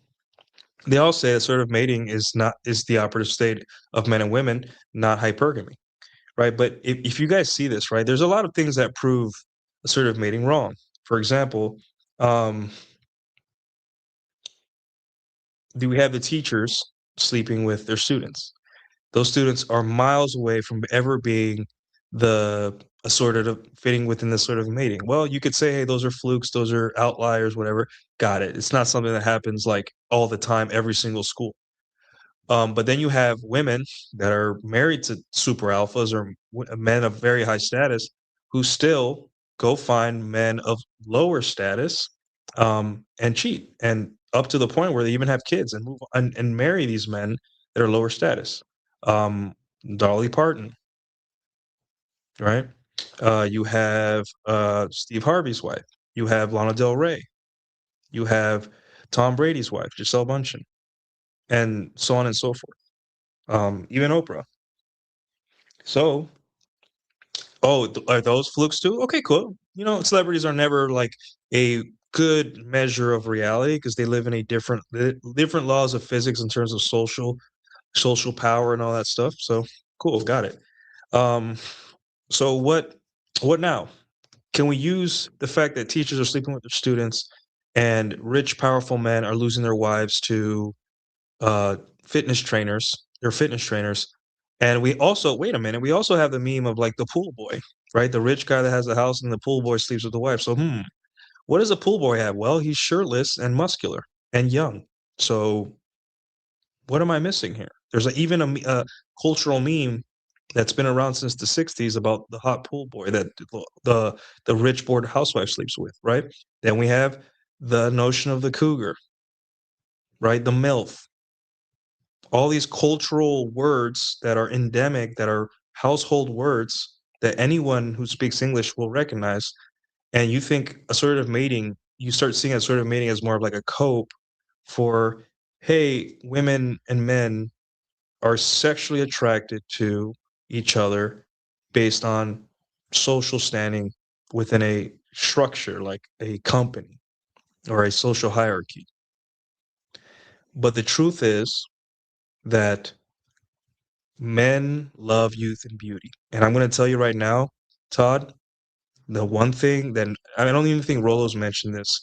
they all say assertive mating is the operative state of men and women, not hypergamy, right? But if you guys see this, right, there's a lot of things that prove assertive mating wrong. For example, um, do we have the teachers sleeping with their students? Those students are miles away from ever being the assortative fitting within this sort of mating. Well, you could say, hey, those are flukes, those are outliers, whatever. Got it. It's not something that happens like all the time, every single school. But then you have women that are married to super alphas or men of very high status who still go find men of lower status and cheat, and up to the point where they even have kids and move on and marry these men that are lower status. Um, Dolly Parton, right? You have Steve Harvey's wife. You have Lana Del Rey. You have Tom Brady's wife, Giselle Bundchen, and so on and so forth. Even Oprah. So, are those flukes too? Okay, cool. Celebrities are never like a good measure of reality because they live in a different laws of physics in terms of social power and all that stuff. So, cool, got it. Um, so what now? Can we use the fact that teachers are sleeping with their students and rich, powerful men are losing their wives to uh, fitness trainers. They're fitness trainers. And we also, wait a minute, we also have the meme of like the pool boy, right? The rich guy that has a house and the pool boy sleeps with the wife. So, what does a pool boy have? Well, he's shirtless and muscular and young. So, what am I missing here? There's even a cultural meme that's been around since the 60s about the hot pool boy that the rich bored housewife sleeps with, right? Then we have the notion of the cougar, right? The MILF, all these cultural words that are endemic, that are household words that anyone who speaks English will recognize. And you think assertive mating, you start seeing assertive mating as more of like a cope for, hey, women and men are sexually attracted to each other based on social standing within a structure like a company or a social hierarchy. But the truth is that men love youth and beauty. And I'm going to tell you right now, Todd, the one thing that I don't even think Rolo's mentioned this,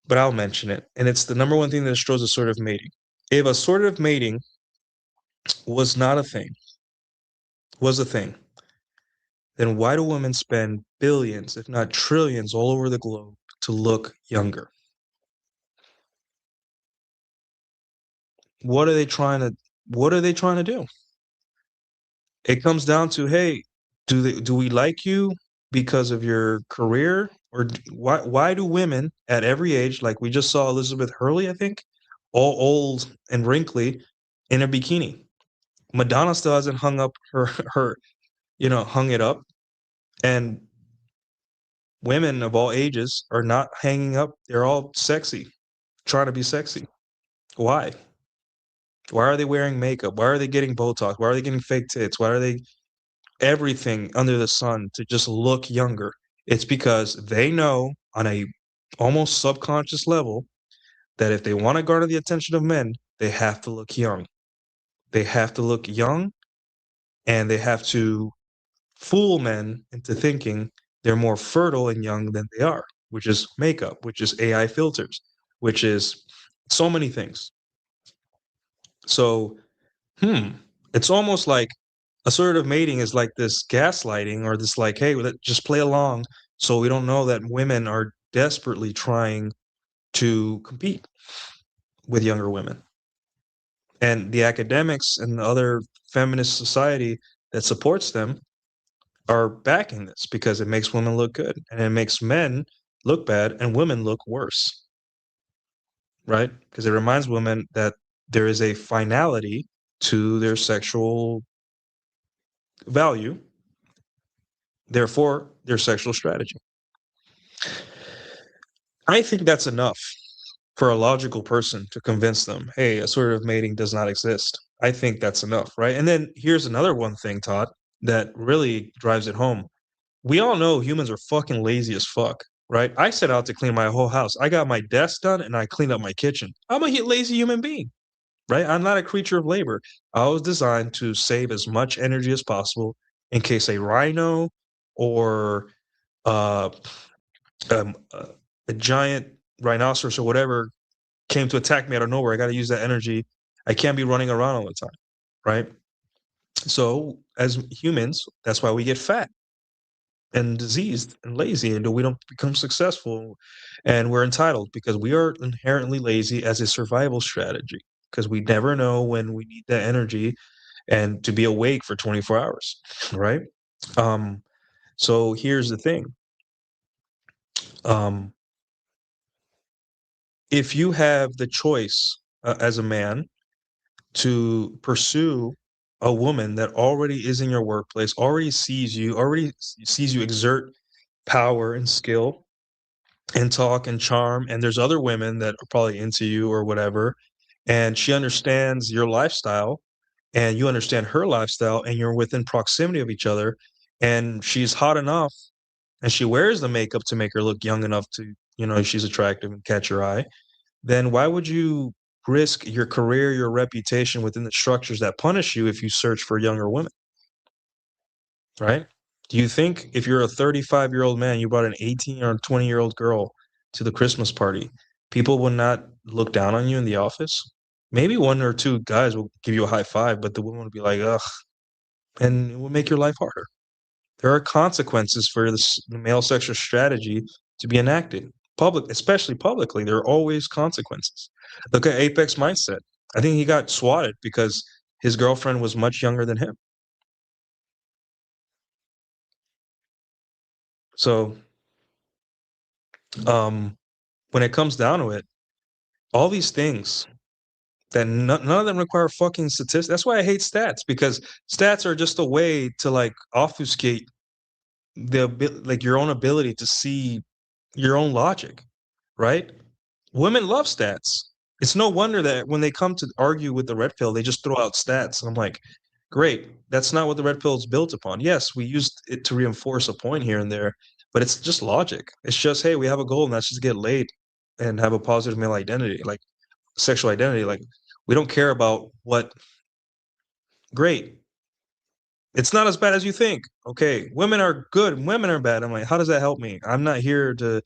but I'll mention it. And it's the number one thing that destroys assortative mating. If assortative mating was not a thing, was a thing, then why do women spend billions, if not trillions, all over the globe to look younger? What are they trying to do? It comes down to, hey, do we like you because of your career, or why do women at every age, like we just saw Elizabeth Hurley, I think, all old and wrinkly in a bikini? Madonna still hasn't hung up her hung it up, and women of all ages are not hanging up. They're all sexy, trying to be sexy. Why? Why are they wearing makeup? Why are they getting Botox? Why are they getting fake tits? Why are they everything under the sun to just look younger? It's because they know on a almost subconscious level that if they want to garner the attention of men, they have to look young. They have to look young, and they have to fool men into thinking they're more fertile and young than they are, which is makeup, which is AI filters, which is so many things. So, it's almost like assertive mating is like this gaslighting, or this like, hey, just play along, so we don't know that women are desperately trying to compete with younger women. And the academics and the other feminist society that supports them are backing this because it makes women look good, and it makes men look bad and women look worse, right? Because it reminds women that there is a finality to their sexual value, therefore their sexual strategy. I think that's enough for a logical person to convince them, hey, assortative mating does not exist. I think that's enough, right? And then here's another one thing, Todd, that really drives it home. We all know humans are fucking lazy as fuck, right? I set out to clean my whole house. I got my desk done and I cleaned up my kitchen. I'm a lazy human being, right? I'm not a creature of labor. I was designed to save as much energy as possible in case a rhino or uh, um, uh, a giant rhinoceros or whatever came to attack me out of nowhere. I got to use that energy. I can't be running around all the time, right? So as humans, that's why we get fat and diseased and lazy, and we don't become successful, and we're entitled because we are inherently lazy as a survival strategy, because we never know when we need that energy and to be awake for 24 hours, right? um so here's the thing. um if you have the choice, as a man, to pursue a woman that already is in your workplace, already sees you exert power and skill and talk and charm, and there's other women that are probably into you or whatever, and she understands your lifestyle and you understand her lifestyle, and you're within proximity of each other, and she's hot enough and she wears the makeup to make her look young enough to, she's attractive and catch your eye, then why would you risk your career, your reputation within the structures that punish you if you search for younger women, right? Do you think if you're a 35-year-old man, you brought an 18 or 20-year-old girl to the Christmas party, people would not look down on you in the office? Maybe one or two guys will give you a high five, but the woman would be like, ugh, and it will make your life harder. There are consequences for this male sexual strategy to be enacted. Especially publicly, there are always consequences. Look at Apex Mindset. I think he got swatted because his girlfriend was much younger than him. So, um, when it comes down to it, all these things that none of them require fucking statistics. That's why I hate stats, because stats are just a way to like obfuscate like your own ability to see your own logic, right? Women love stats. It's no wonder that when they come to argue with the red pill, they just throw out stats. I'm like, great. That's not what the red pill is built upon. Yes, we used it to reinforce a point here and there, but it's just logic. It's just, hey, we have a goal, and that's just get laid and have a positive male identity, like sexual identity. Like, we don't care about what. Great. It's not as bad as you think. Okay, women are good, women are bad. I'm like, how does that help me? I'm not here to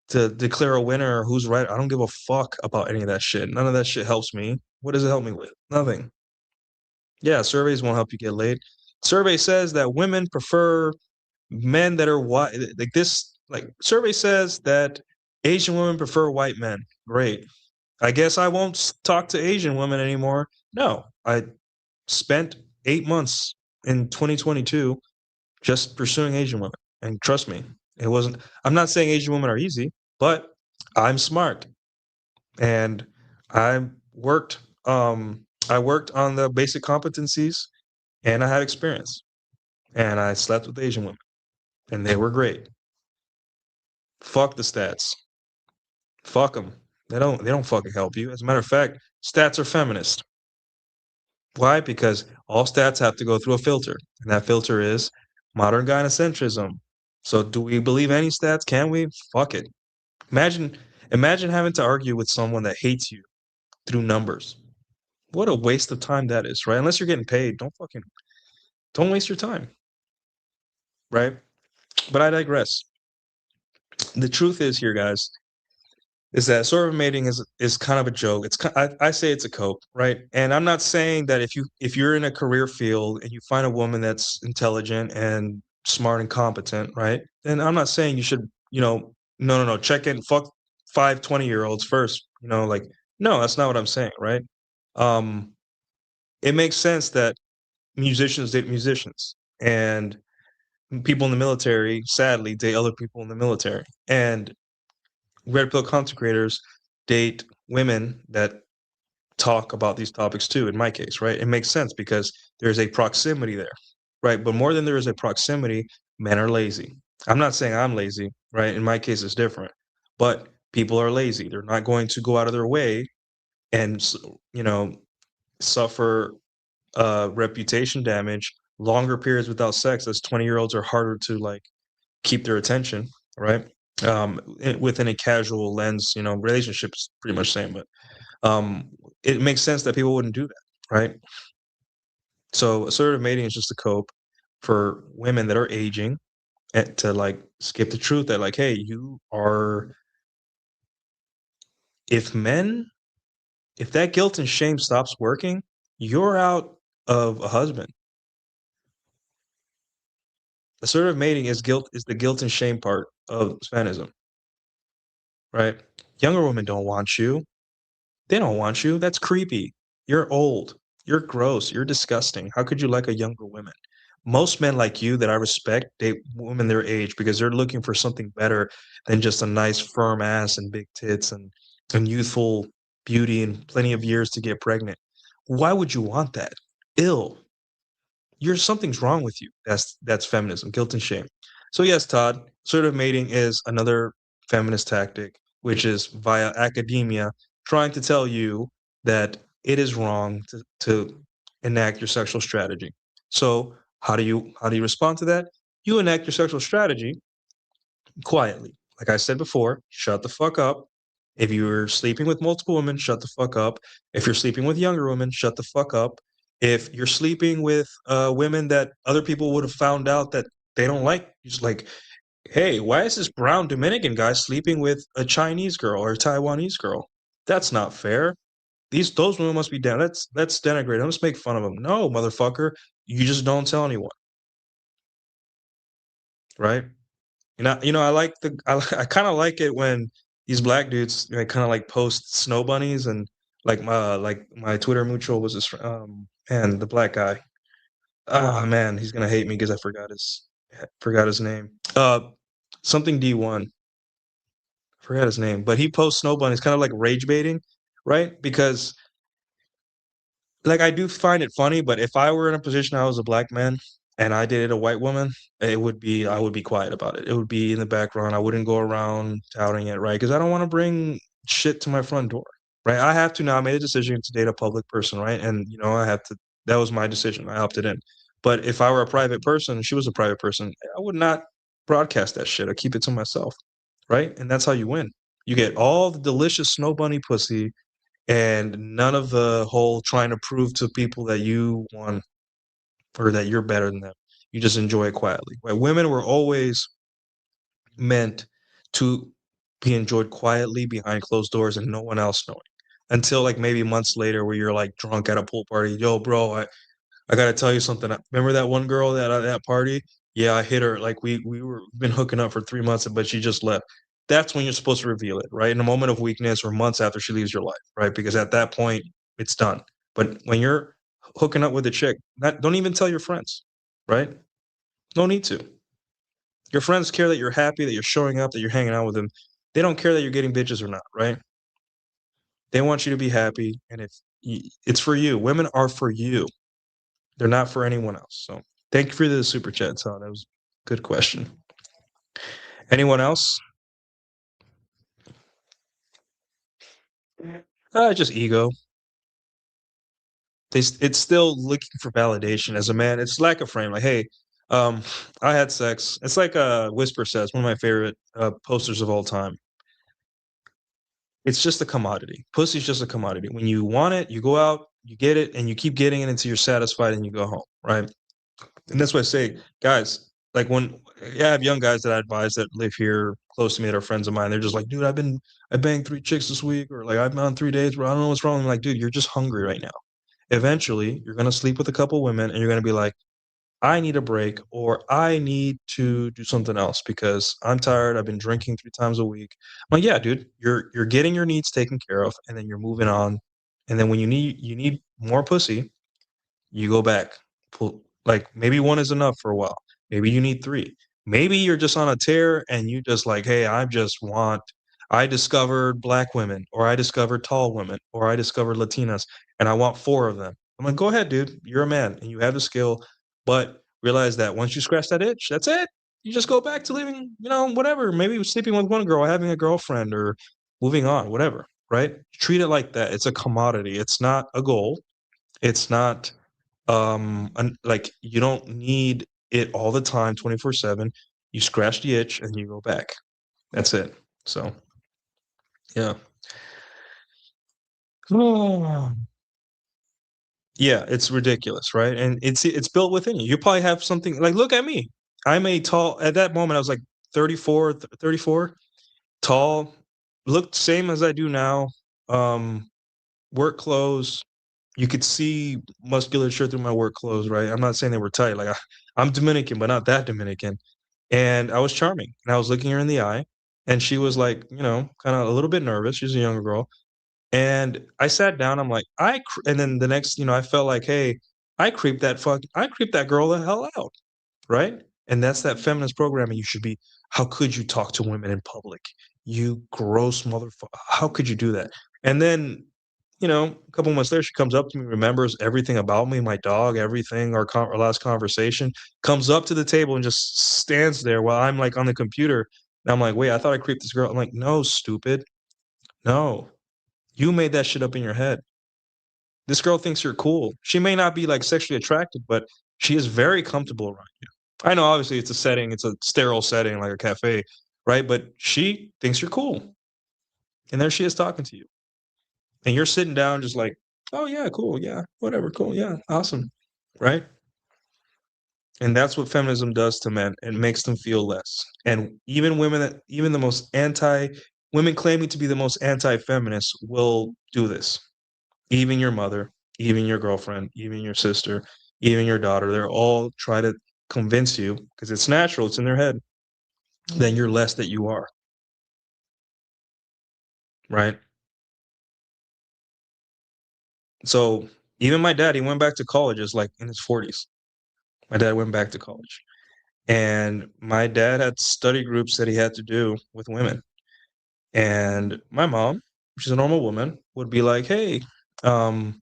declare a winner or who's right. I don't give a fuck about any of that shit. None of that shit helps me. What does it help me with? Nothing. Yeah, surveys won't help you get laid. Survey says that women prefer men that are white. Like this, like survey says that Asian women prefer white men. Great. I guess I won't talk to Asian women anymore. No, I spent 8 months in 2022 just pursuing Asian women. And trust me, it wasn't. I'm not saying Asian women are easy, but I'm smart, and I worked. I worked on the basic competencies, and I had experience, and I slept with Asian women, and they were great. Fuck the stats. Fuck them. They don't fucking help you. As a matter of fact, stats are feminist. Why? Because all stats have to go through a filter, and that filter is modern gynocentrism. So, do we believe any stats? Can we? Fuck it. Imagine, imagine having to argue with someone that hates you through numbers. What a waste of time that is, right? Unless you're getting paid, don't waste your time, right? But I digress. The truth is here, guys, is that sort of mating is kind of a joke. I say it's a cope, right? And I'm not saying that if you're in a career field and you find a woman that's intelligent and smart and competent, right? Then I'm not saying you should, no, check in, fuck 5 20-year-olds first, like no, that's not what I'm saying, right? Um, it makes sense that musicians date musicians and people in the military, sadly, date other people in the military. And red pill content creators date women that talk about these topics too, in my case, right? It makes sense because there's a proximity there, right? But more than there is a proximity, men are lazy. I'm not saying I'm lazy, right? In my case, it's different. But people are lazy. They're not going to go out of their way and, suffer reputation damage, longer periods without sex, as 20-year-olds are harder to like keep their attention, right? Within a casual lens, relationships pretty much same, but it makes sense that people wouldn't do that, right? So assertive mating is just a cope for women that are aging and to like skip the truth that like, hey, you are if men if that guilt and shame stops working, you're out of a husband. Assertive mating is the guilt and shame part of Spanism, right? Younger women don't want you. They don't want you. That's creepy. You're old. You're gross. You're disgusting. How could you like a younger woman? Most men like you that I respect date women their age because they're looking for something better than just a nice firm ass and big tits and youthful beauty and plenty of years to get pregnant. Why would you want that? Ill. Something's wrong with you. That's feminism, guilt and shame. So yes, Todd, assertive mating is another feminist tactic, which is via academia trying to tell you that it is wrong to enact your sexual strategy. So how do you respond to that? You enact your sexual strategy quietly. Like I said before, shut the fuck up. If you're sleeping with multiple women, shut the fuck up. If you're sleeping with younger women, shut the fuck up. If you're sleeping with women that other people would have found out that they don't like, just like, hey, why is this brown Dominican guy sleeping with a Chinese girl or a Taiwanese girl? That's not fair. Those women must be down. That's denigrate. Let's make fun of them. No, motherfucker, you just don't tell anyone, right? I like I kind of like it when these black dudes kind of like post snow bunnies and like my Twitter mutual was this and the black guy. Oh man, he's gonna hate me because I forgot his name. Something D1. Forgot his name, but he posts snow bunnies, kind of like rage baiting, right? Because like I do find it funny, but if I were in a position I was a black man and I dated a white woman, I would be quiet about it. It would be in the background. I wouldn't go around touting it, right? Because I don't want to bring shit to my front door, right? I have to now. I made a decision to date a public person, right? And I have to. That was my decision. I opted in. But if I were a private person, she was a private person, I would not broadcast that shit. I keep it to myself, right? And that's how you win. You get all the delicious snow bunny pussy and none of the whole trying to prove to people that you won or that you're better than them. You just enjoy it quietly. Right? Women were always meant to be enjoyed quietly behind closed doors and no one else knowing. Until like maybe months later, where you're like drunk at a pool party. Yo, bro, I gotta tell you something. Remember that one girl that at that party? Yeah, I hit her. Like we were been hooking up for 3 months, but she just left. That's when you're supposed to reveal it, right? In a moment of weakness or months after she leaves your life, right? Because at that point, it's done. But when you're hooking up with a chick, don't even tell your friends. right? No need to. Your friends care that you're happy, that you're showing up, that you're hanging out with them. They don't care that you're getting bitches or not, right? They want you to be happy, and it's for you. Women are for you. They're not for anyone else. So thank you for the super chat, Todd. That was a good question. Anyone else? Just ego. It's still looking for validation as a man. It's lack of frame. Like, hey, I had sex. It's like Whisper says, one of my favorite posters of all time. It's just a commodity. Pussy's just a commodity. When you want it, you go out, you get it, and you keep getting it until you're satisfied and you go home, right? And that's why I say, guys, like when I have young guys that I advise that live here close to me that are friends of mine, they're just like, dude, I banged 3 chicks this week, or like I've been on 3 days where I don't know what's wrong. I'm like, dude, you're just hungry right now. Eventually, you're gonna sleep with a couple women and you're gonna be like, I need a break or I need to do something else because I'm tired. I've been drinking 3 times a week. I'm like, yeah, dude, you're getting your needs taken care of, and then you're moving on. And then when you need more pussy, you go back. Like maybe one is enough for a while. Maybe you need three. Maybe you're just on a tear and you just like, hey, I discovered black women, or I discovered tall women, or I discovered Latinas, and I want 4 of them. I'm like, go ahead, dude. You're a man and you have the skill, but realize that once you scratch that itch, that's it. You just go back to living, whatever. Maybe sleeping with one girl, having a girlfriend, or moving on, whatever. Right? Treat it like that. It's a commodity. It's not a goal. It's not like you don't need it all the time 24/7. You scratch the itch and you go back. That's it. So yeah. Yeah, it's ridiculous, right? And it's built within you. You probably have something like, look at me. I'm a tall, at that moment I was like 34, tall, looked same as I do now. Um Work clothes. You could see musculature through my work clothes, right? I'm not saying they were tight. Like I'm Dominican, but not that Dominican. And I was charming, and I was looking her in the eye, and she was like, kind of a little bit nervous. She's a younger girl, and I sat down. I'm like, and then the next, I felt like, hey, I creeped that girl the hell out, right? And that's that feminist programming. You should be. How could you talk to women in public? You gross motherfucker! How could you do that? And then a couple months later, she comes up to me, remembers everything about me, my dog, everything, our last conversation, comes up to the table and just stands there while I'm like on the computer. And I'm like, wait, I thought I creeped this girl. I'm like, no, stupid. No, you made that shit up in your head. This girl thinks you're cool. She may not be like sexually attracted, but she is very comfortable around you. I know, obviously, it's a setting, it's a sterile setting like a cafe, right? But she thinks you're cool. And there she is talking to you. And you're sitting down just like, oh yeah, cool, yeah, whatever, cool, yeah, awesome, right? And that's what feminism does to men. It makes them feel less. And even the most women claiming to be the most anti-feminist will do this. Even your mother, even your girlfriend, even your sister, even your daughter, they're all try to convince you, because it's natural, it's in their head, that you're less that you are, right? So even my dad, he went back to college is like in his 40s. My dad went back to college. And my dad had study groups that he had to do with women. And my mom, she's a normal woman, would be like, hey, and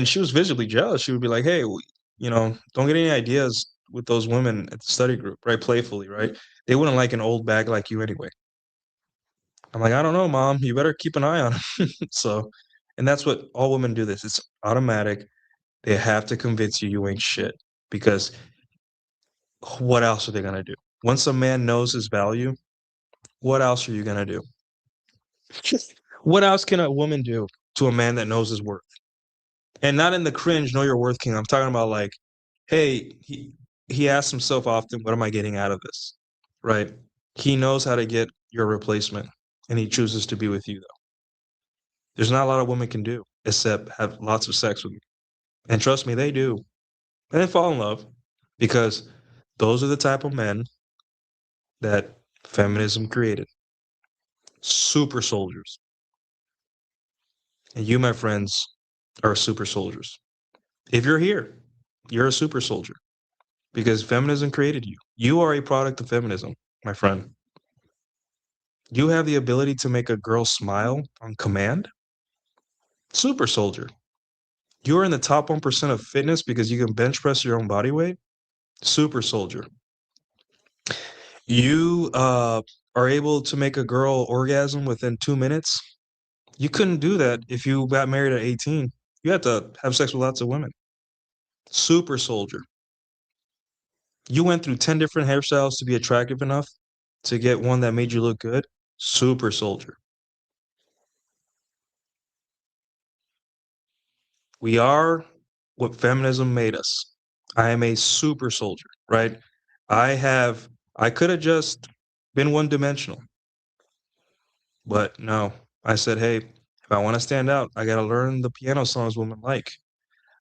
she was visibly jealous. She would be like, hey, don't get any ideas with those women at the study group, right? Playfully, right? They wouldn't like an old bag like you anyway. I'm like, I don't know, mom. You better keep an eye on them. So, and that's what all women do this. It's automatic. They have to convince you ain't shit, because what else are they going to do? Once a man knows his value, what else are you gonna do? What else can a woman do to a man that knows his worth? And not in the cringe, know your worth king. I'm talking about like, hey, he asks himself often, what am I getting out of this? Right? He knows how to get your replacement, and he chooses to be with you though. There's not a lot of women can do except have lots of sex with you. And trust me, they do. And then fall in love, because those are the type of men that feminism created. Super soldiers. And you, my friends, are super soldiers. If you're here, You're a super soldier because feminism created you. You are a product of feminism, my friend. You have the ability to make a girl smile on command. Super soldier. You're in the top 1% of fitness because you can bench press your own body weight. Super soldier. You are able to make a girl orgasm within 2 minutes. You couldn't do that if you got married at 18. You had to have sex with lots of women. Super soldier. You went through 10 different hairstyles to be attractive enough to get one that made you look good. Super soldier. We are what feminism made us. I am a super soldier, right? I could have just been one dimensional, but no. I said, hey, if I want to stand out, I got to learn the piano songs women like.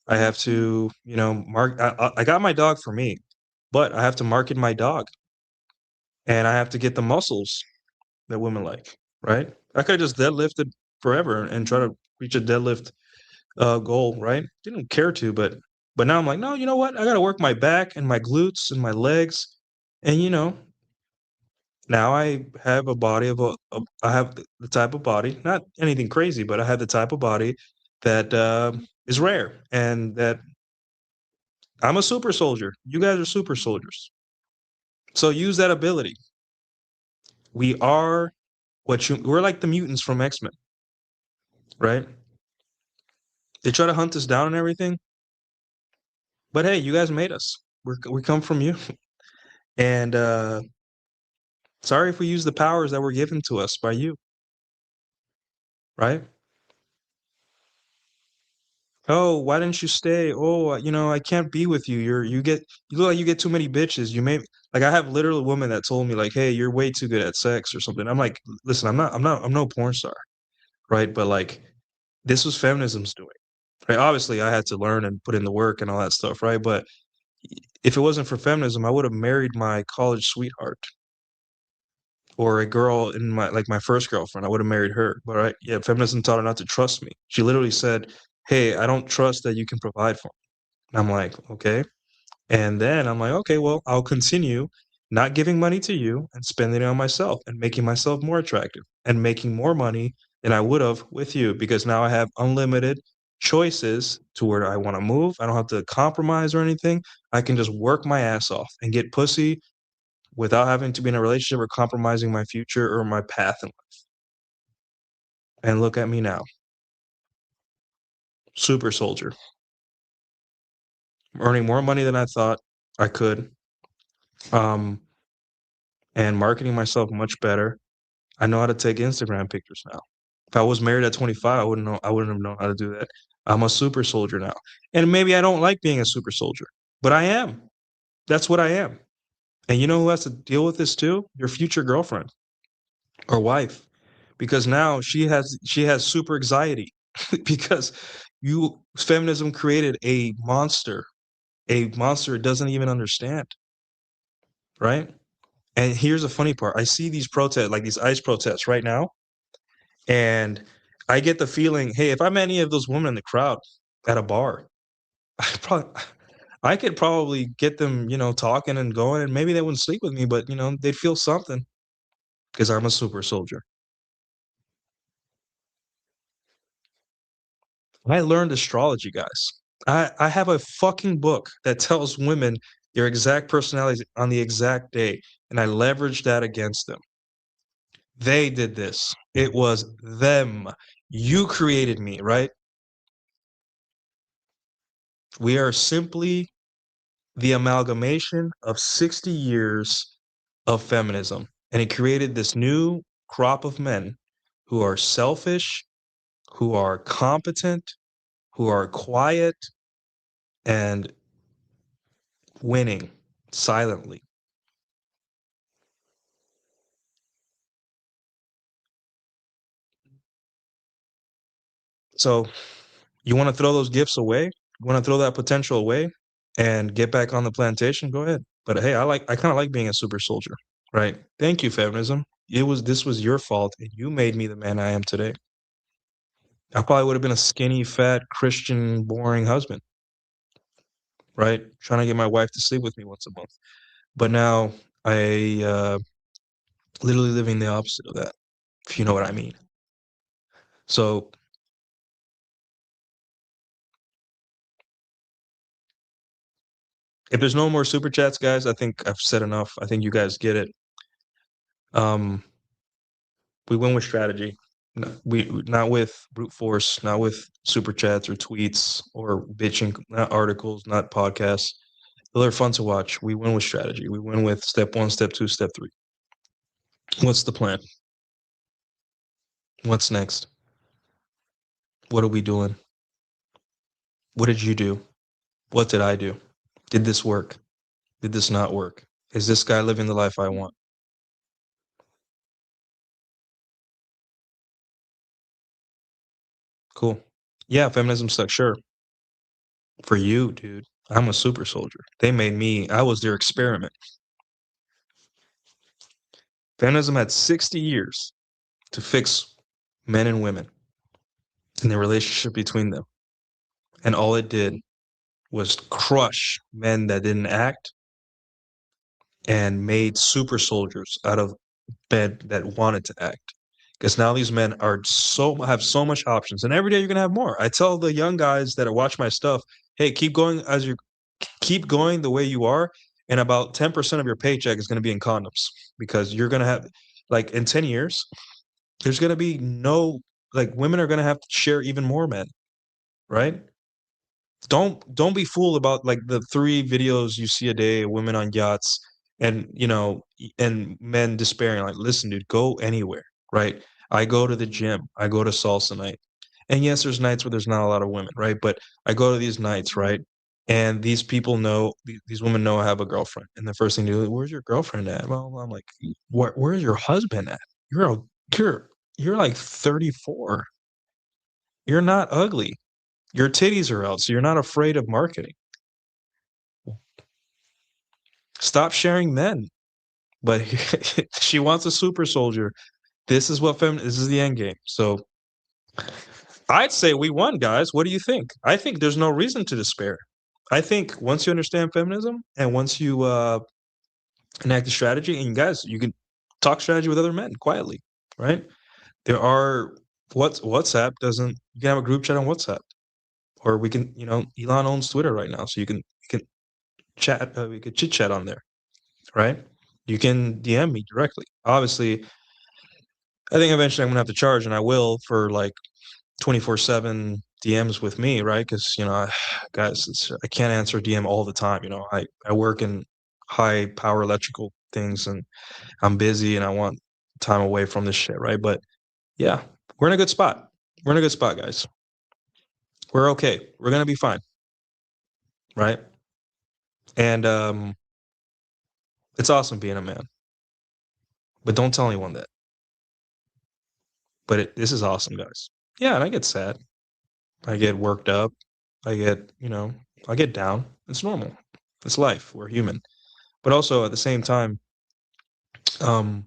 I have to, I got my dog for me, but I have to market my dog and I have to get the muscles that women like, right? I could have just deadlifted forever and try to reach a deadlift goal, right? Didn't care to, but now I'm like, no, you know what? I got to work my back and my glutes and my legs, and now I have a body I have the type of body, not anything crazy, but I have the type of body that is rare, and that I'm a super soldier. You guys are super soldiers, so use that ability. We are we're like the mutants from X-Men, right? They try to hunt us down and everything, but hey, you guys made us. We come from you, and sorry if we use the powers that were given to us by you, right? Oh, why didn't you stay? Oh, I can't be with you. You look like you get too many bitches. You may like I have literally a woman that told me like, "Hey, you're way too good at sex or something." I'm like, "Listen, I'm no porn star, right? But like this was feminism's doing. Right? Obviously, I had to learn and put in the work and all that stuff, right? But if it wasn't for feminism, I would have married my college sweetheart or a girl in my first girlfriend. I would have married her. But right, yeah, feminism taught her not to trust me. She literally said, "Hey, I don't trust that you can provide for me." And I'm like, okay. And then I'm like, okay, well, I'll continue not giving money to you and spending it on myself and making myself more attractive and making more money than I would have with you because now I have unlimited choices to where I want to move. I don't have to compromise or anything. I can just work my ass off and get pussy without having to be in a relationship or compromising my future or my path in life. And look at me now, super soldier, earning more money than I thought I could, um, and marketing myself much better. I know how to take Instagram pictures now. If I was married at 25, I wouldn't have known how to do that. I'm a super soldier now. And maybe I don't like being a super soldier, but I am. That's what I am. And you know who has to deal with this too? Your future girlfriend or wife. Because now she has super anxiety because you feminism created a monster it doesn't even understand, right? And here's the funny part. I see these protests, like these ICE protests right now, and I get the feeling, hey, if I met any of those women in the crowd at a bar, I could probably get them, talking and going, and maybe they wouldn't sleep with me, but they'd feel something because I'm a super soldier. I learned astrology, guys. I have a fucking book that tells women their exact personalities on the exact day, and I leveraged that against them. They did this. It was them. You created me, right? We are simply the amalgamation of 60 years of feminism. And it created this new crop of men who are selfish, who are competent, who are quiet, and winning silently. So you want to throw those gifts away? You want to throw that potential away and get back on the plantation? Go ahead. But hey, I kind of like being a super soldier, right? Thank you, feminism. This was your fault, and you made me the man I am today. I probably would have been a skinny, fat, Christian, boring husband. right? Trying to get my wife to sleep with me once a month. But now I literally living the opposite of that, if you know what I mean. So if there's no more super chats, guys, I think I've said enough. I think you guys get it. Um, we win with strategy. We not with brute force, not with super chats or tweets or bitching, not articles, not podcasts. They're fun to watch. We win with strategy. We win with step 1, step 2, step 3. What's the plan? What's next? What are we doing? What did you do? What did I do? Did this work? Did this not work? Is this guy living the life I want? Cool. Yeah, feminism sucks. Sure. For you, dude, I'm a super soldier. They made me, I was their experiment. Feminism had 60 years to fix men and women and the relationship between them. And all it did was crush men that didn't act and made super soldiers out of men that wanted to act. Because now these men are have so much options, and every day you're gonna have more. I tell the young guys that watch my stuff, hey, keep going the way you are, and about 10% of your paycheck is gonna be in condoms because you're gonna have like in 10 years, there's gonna be no like women are gonna have to share even more men, right? Don't be fooled about like the 3 videos you see a day of women on yachts and and men despairing like listen dude, go anywhere, right? I go to the gym, I go to salsa night, and yes, there's nights where there's not a lot of women, right? But I go to these nights, right? And these people know these women know I have a girlfriend, and the first thing they do, where's your girlfriend at? Well, I'm like, where's your husband at? you're a you're you're like 34. You're not ugly. Your titties are out, so you're not afraid of marketing. Stop sharing men. But she wants a super soldier. This is this is the end game. So I'd say we won, guys. What do you think? I think there's no reason to despair. I think once you understand feminism and once you enact the strategy, and you guys, you can talk strategy with other men quietly, right? There are WhatsApp doesn't. You can have a group chat on WhatsApp, or we can, Elon owns Twitter right now, so you can chat. We could chit chat on there, right? You can DM me directly. Obviously, I think eventually I'm gonna have to charge, and I will for like 24/7 DMs with me, right? Because guys, I can't answer DM all the time. I work in high power electrical things, and I'm busy, and I want time away from this shit, right? But yeah, we're in a good spot. We're in a good spot, guys. We're okay. We're gonna be fine, right? And it's awesome being a man, but don't tell anyone that. But this is awesome, guys. Yeah, and I get sad. I get worked up. I get, I get down. It's normal. It's life. We're human. But also at the same time, um,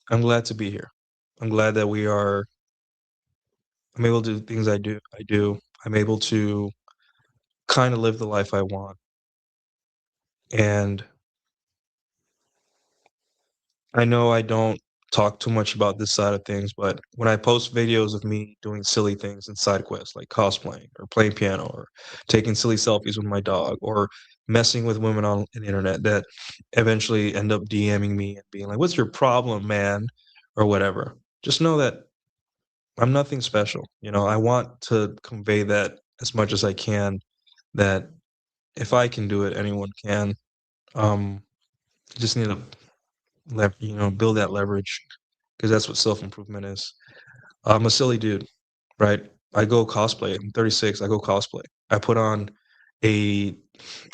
I'm glad to be here. I'm glad that I'm able to do things I do. I'm able to kind of live the life I want. And I know I don't talk too much about this side of things, but when I post videos of me doing silly things and side quests like cosplaying or playing piano or taking silly selfies with my dog or messing with women on the internet that eventually end up DMing me and being like, "What's your problem, man?" or whatever. Just know that I'm nothing special. I want to convey that as much as I can, that if I can do it, anyone can. You just need to build that leverage because that's what self-improvement is. I'm a silly dude, right? I go cosplay. I'm 36. I go cosplay. I put on a.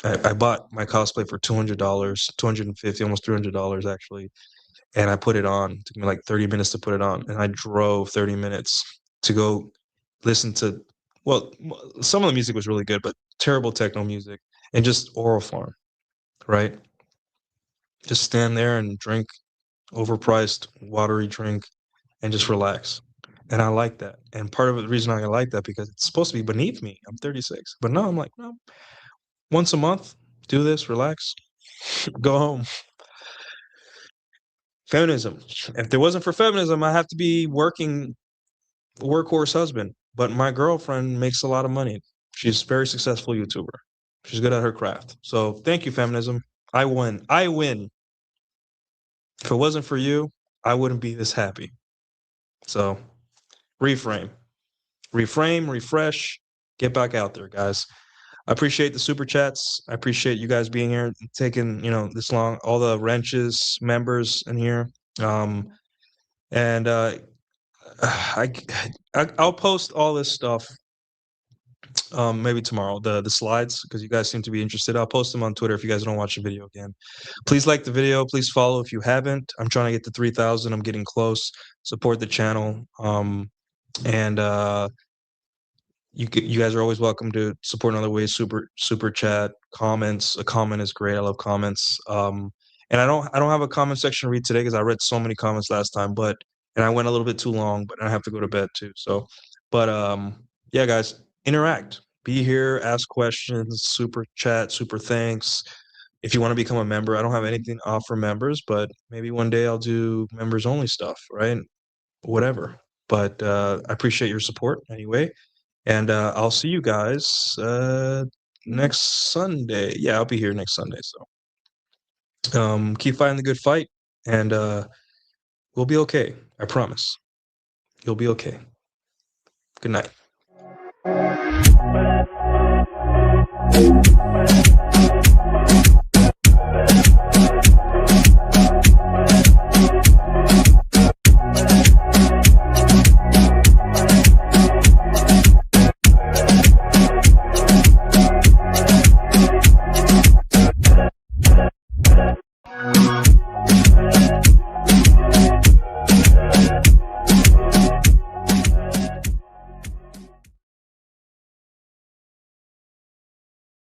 I bought my cosplay for $200, 250, almost $300 actually, and I put it on. It took me like 30 minutes to put it on, and I drove 30 minutes to go listen to. Well, some of the music was really good, but terrible techno music and just oral farm, right? Just stand there and drink overpriced watery drink and just relax. And I like that. And part of the reason I like that because it's supposed to be beneath me. I'm 36. But no, I'm like, no. Once a month, do this, relax, go home. Feminism. If there wasn't for feminism, I have to be working workhorse husband. But my girlfriend makes a lot of money. She's a very successful YouTuber. She's good at her craft. So thank you, feminism. I win. I win. If it wasn't for you, I wouldn't be this happy. So reframe, refresh, get back out there, guys. I appreciate the super chats. I appreciate you guys being here, taking this long. All the wrenches members in here, and I, I'll post all this stuff maybe tomorrow. The slides because you guys seem to be interested. I'll post them on Twitter if you guys don't watch the video again. Please like the video. Please follow if you haven't. I'm trying to get to 3,000. I'm getting close. Support the channel. And you guys are always welcome to support in other ways. Super chat, comments. A comment is great. I love comments. And I don't have a comment section to read today because I read so many comments last time, and I went a little bit too long, but I have to go to bed too. So, but yeah, guys, interact. Be here, ask questions, super chat, super thanks. If you want to become a member, I don't have anything to offer members, but maybe one day I'll do members only stuff, right? Whatever. But I appreciate your support anyway. And I'll see you guys next Sunday. Yeah, I'll be here next Sunday. So keep fighting the good fight, and we'll be okay. I promise. You'll be okay. Good night.